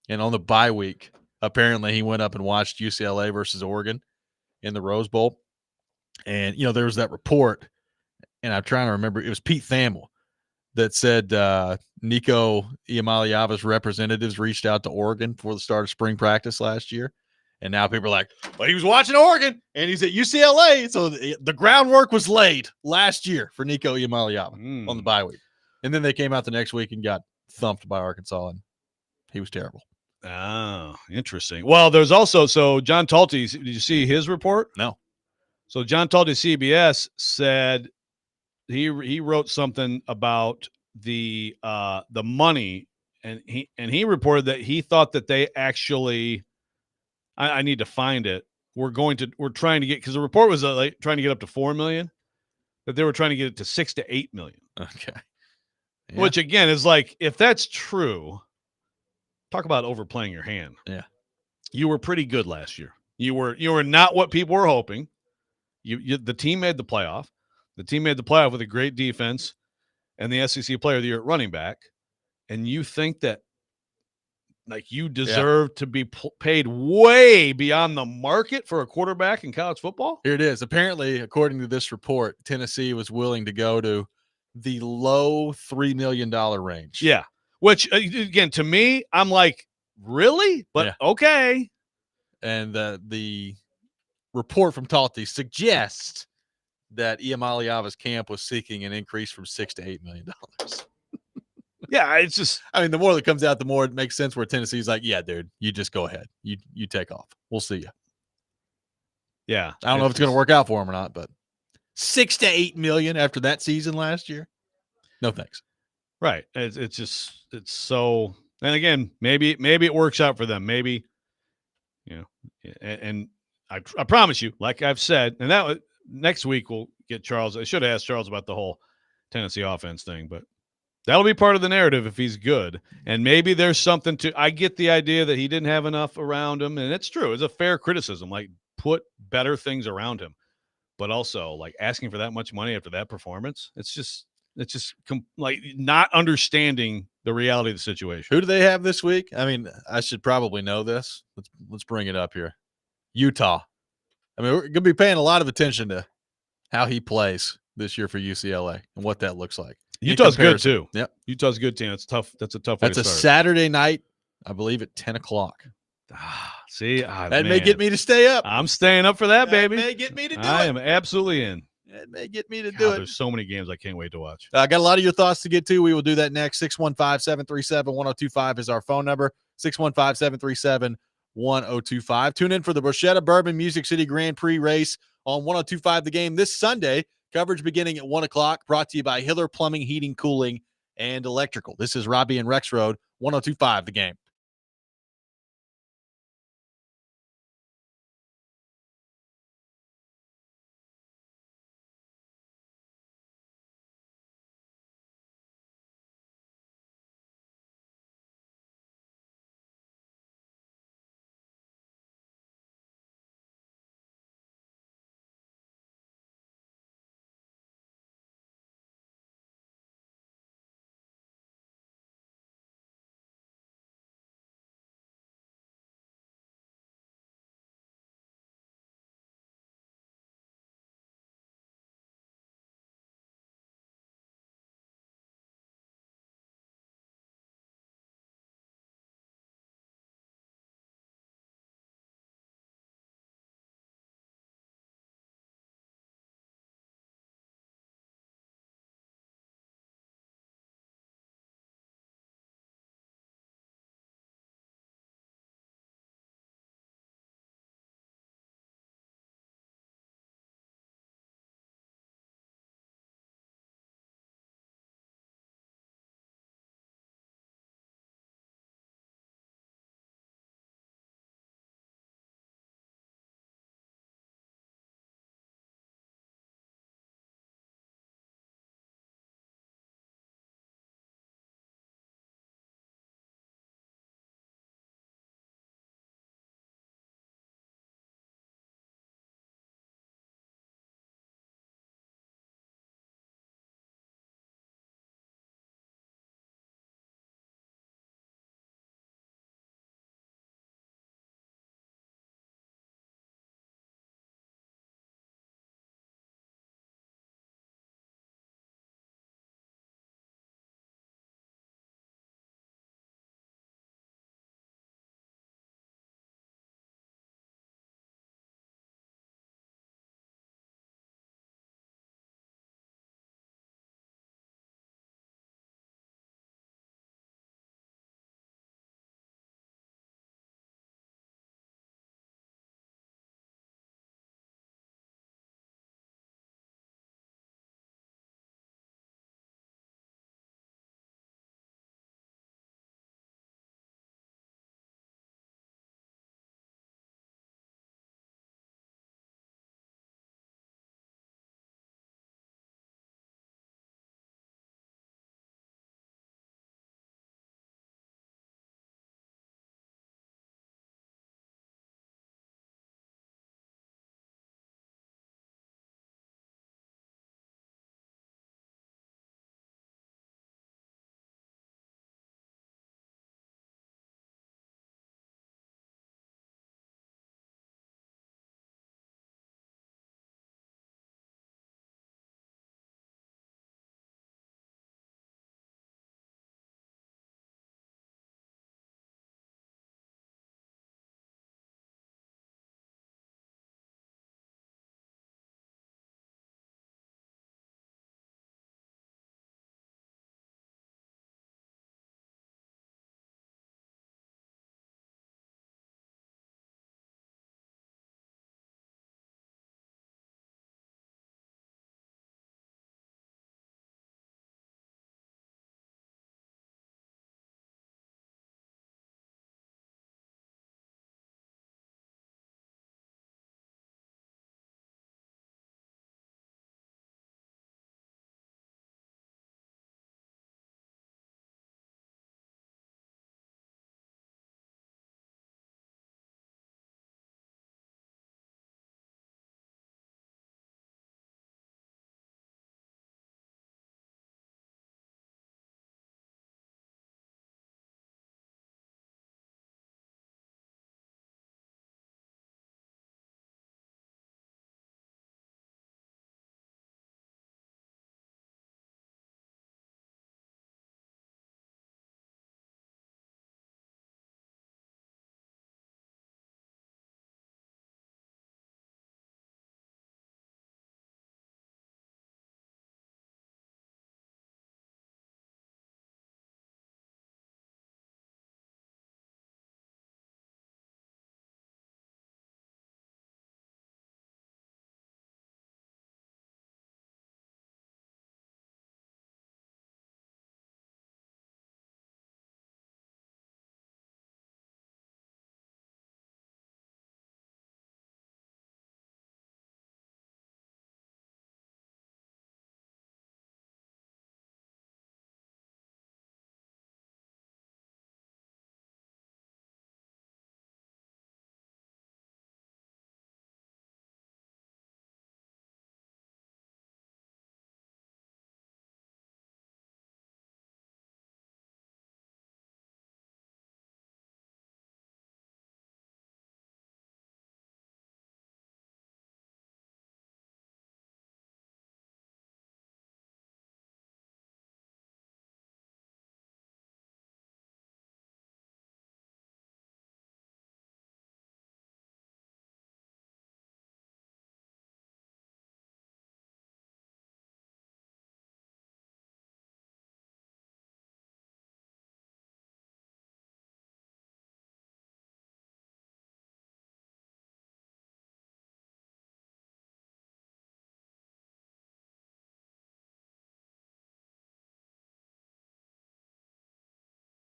And on the bye week, apparently he went up and watched UCLA versus Oregon in the Rose Bowl. And, there was that report, and I'm trying to remember, it was Pete Thamel that said Nico Iamaleava's representatives reached out to Oregon for the start of spring practice last year And now people are like, well, he was watching Oregon and he's at UCLA. So the groundwork was laid last year for Nico Iamaleava on the bye week. And then they came out the next week and got thumped by Arkansas, and he was terrible. Oh, interesting. Well, there's also, so John Talty, did you see his report? No. So John Talty, CBS, said he wrote something about the money, and he reported that he thought that they actually, I need to find it. We're trying to get, because the report was like trying to get up to 4 million, that they were trying to get it to 6 to 8 million. Okay. Yeah. Which again is like, if that's true, talk about overplaying your hand. Yeah. You were pretty good last year. You were not what people were hoping. The team made the playoff. The team made the playoff with a great defense and the SEC Player of the Year at running back. And you think that like you deserve to be paid way beyond the market for a quarterback in college football? Here it is. Apparently, according to this report, Tennessee was willing to go to the low $3 million range. Yeah. Which, again, to me, I'm like, really? But okay. And the report from Talty suggests that Iamaleava's camp was seeking an increase from $6 to $8 million. Yeah, it's just, I mean, the more that comes out, the more it makes sense where Tennessee's like, yeah, dude, you just go ahead. You take off. We'll see you. Yeah. I don't know if it's going to work out for him or not, but $6 to $8 million after that season last year. No thanks. Right. It's so, and again, maybe it works out for them. Maybe, and I promise you, like I've said, and that next week we'll get Charles. I should have asked Charles about the whole Tennessee offense thing, but that'll be part of the narrative if he's good. And maybe there's something to, I get the idea that he didn't have enough around him. And it's true. It's a fair criticism. Like, put better things around him. But also, like, asking for that much money after that performance, it's just like not understanding the reality of the situation. Who do they have this week? I mean, I should probably know this. Let's bring it up here. Utah. I mean, we're going to be paying a lot of attention to how he plays this year for UCLA and what that looks like. Utah's good too. Yep. Utah's a good team. It's tough. That's a tough way to start. That's a Saturday night, I believe, at 10 o'clock. That may get me to stay up. I'm staying up for that, baby. May get me to do it. I am absolutely in. It may get me to do it. There's so many games I can't wait to watch. I got a lot of your thoughts to get to. We will do that next. 615-737-1025 is our phone number. 615-737-1025. Tune in for the Bruschetta Bourbon Music City Grand Prix race on 1025 The Game this Sunday. Coverage beginning at 1 o'clock, brought to you by Hiller Plumbing, Heating, Cooling, and Electrical. This is Robby and Rexrode, 1025 The Game.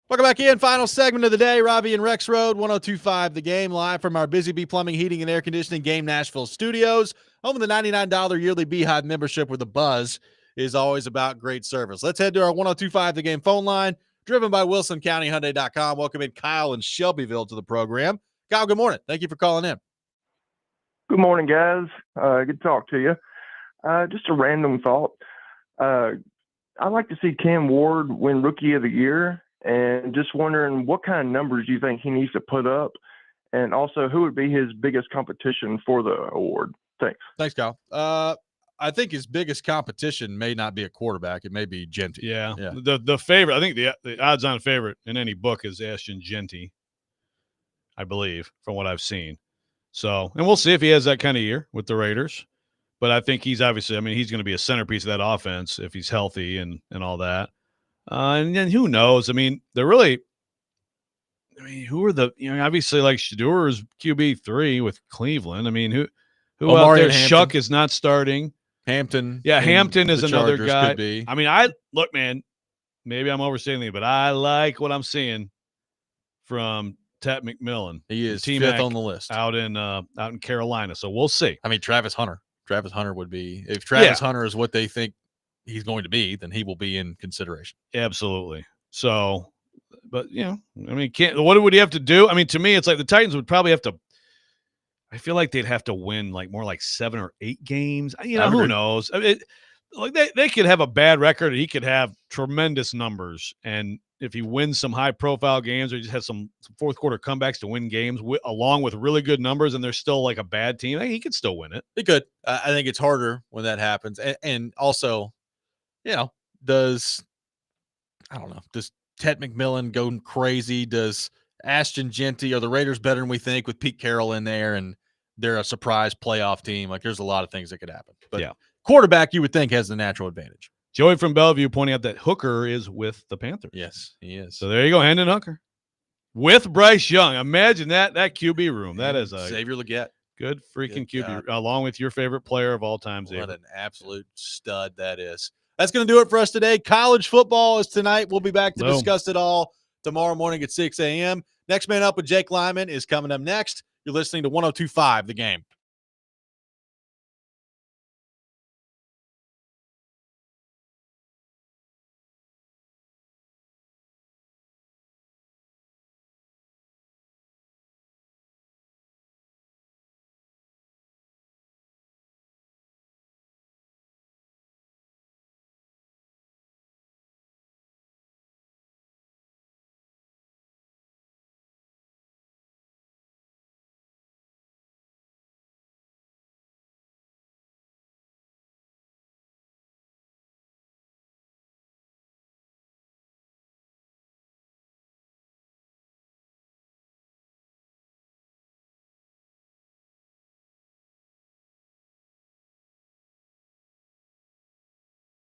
Welcome back in. Final segment of the day. Robby and Rexrode, 102.5 The Game, live from our Busy Bee Plumbing, Heating, and Air Conditioning Game Nashville studios. Home of the $99 yearly Beehive membership where the buzz is always about great service. Let's head to our 102.5 The Game phone line, driven by WilsonCountyHyundai.com. Welcome in Kyle in Shelbyville to the program. Kyle, good morning. Thank you for calling in. Good morning, guys. Good to talk to you. Just a random thought. I'd like to see Cam Ward win Rookie of the Year, and just wondering what kind of numbers do you think he needs to put up, and also who would be his biggest competition for the award? Thanks. Thanks, Kyle. I think his biggest competition may not be a quarterback. It may be Genty. Yeah. The favorite, I think the odds-on favorite in any book is Ashton Genty, I believe, from what I've seen. So, and we'll see if he has that kind of year with the Raiders. But I think he's obviously, he's going to be a centerpiece of that offense if he's healthy and all that. And then who knows? They're really, who are the, obviously like Shadur's QB3 with Cleveland. Who out there? Shuck is not starting. Hampton. Yeah, Hampton is another Chargers guy. could be. Look, man, maybe I'm overstating it, but I like what I'm seeing from Ted McMillan. He is T-Mac fifth on the list out in Carolina. So we'll see. Travis Hunter. Travis Hunter would be, if Travis Hunter is what they think he's going to be, then he will be in consideration. Absolutely. So, but what would he have to do? To me, it's like the Titans would probably have to. I feel like they'd have to win more like 7 or 8 games. Who knows? They could have a bad record. He could have tremendous numbers, and if he wins some high-profile games or just has some fourth quarter comebacks to win games along with really good numbers, and they're still like a bad team, he could still win it. He could. I think it's harder when that happens, and also, does Ted McMillan go crazy? Does Ashton Genty, are the Raiders better than we think with Pete Carroll in there, and they're a surprise playoff team? There's a lot of things that could happen. But quarterback, you would think, has the natural advantage. Joey from Bellevue pointing out that Hooker is with the Panthers. Yes, he is. So there you go, Hendon Hooker with Bryce Young. Imagine that QB room. That is a Xavier Legette. Good freaking QB, along with your favorite player of all time, Xavier. What an absolute stud that is. That's going to do it for us today. College football is tonight. We'll be back to discuss it all tomorrow morning at 6 a.m. Next Man Up with Jake Lyman is coming up next. You're listening to 102.5 The Game.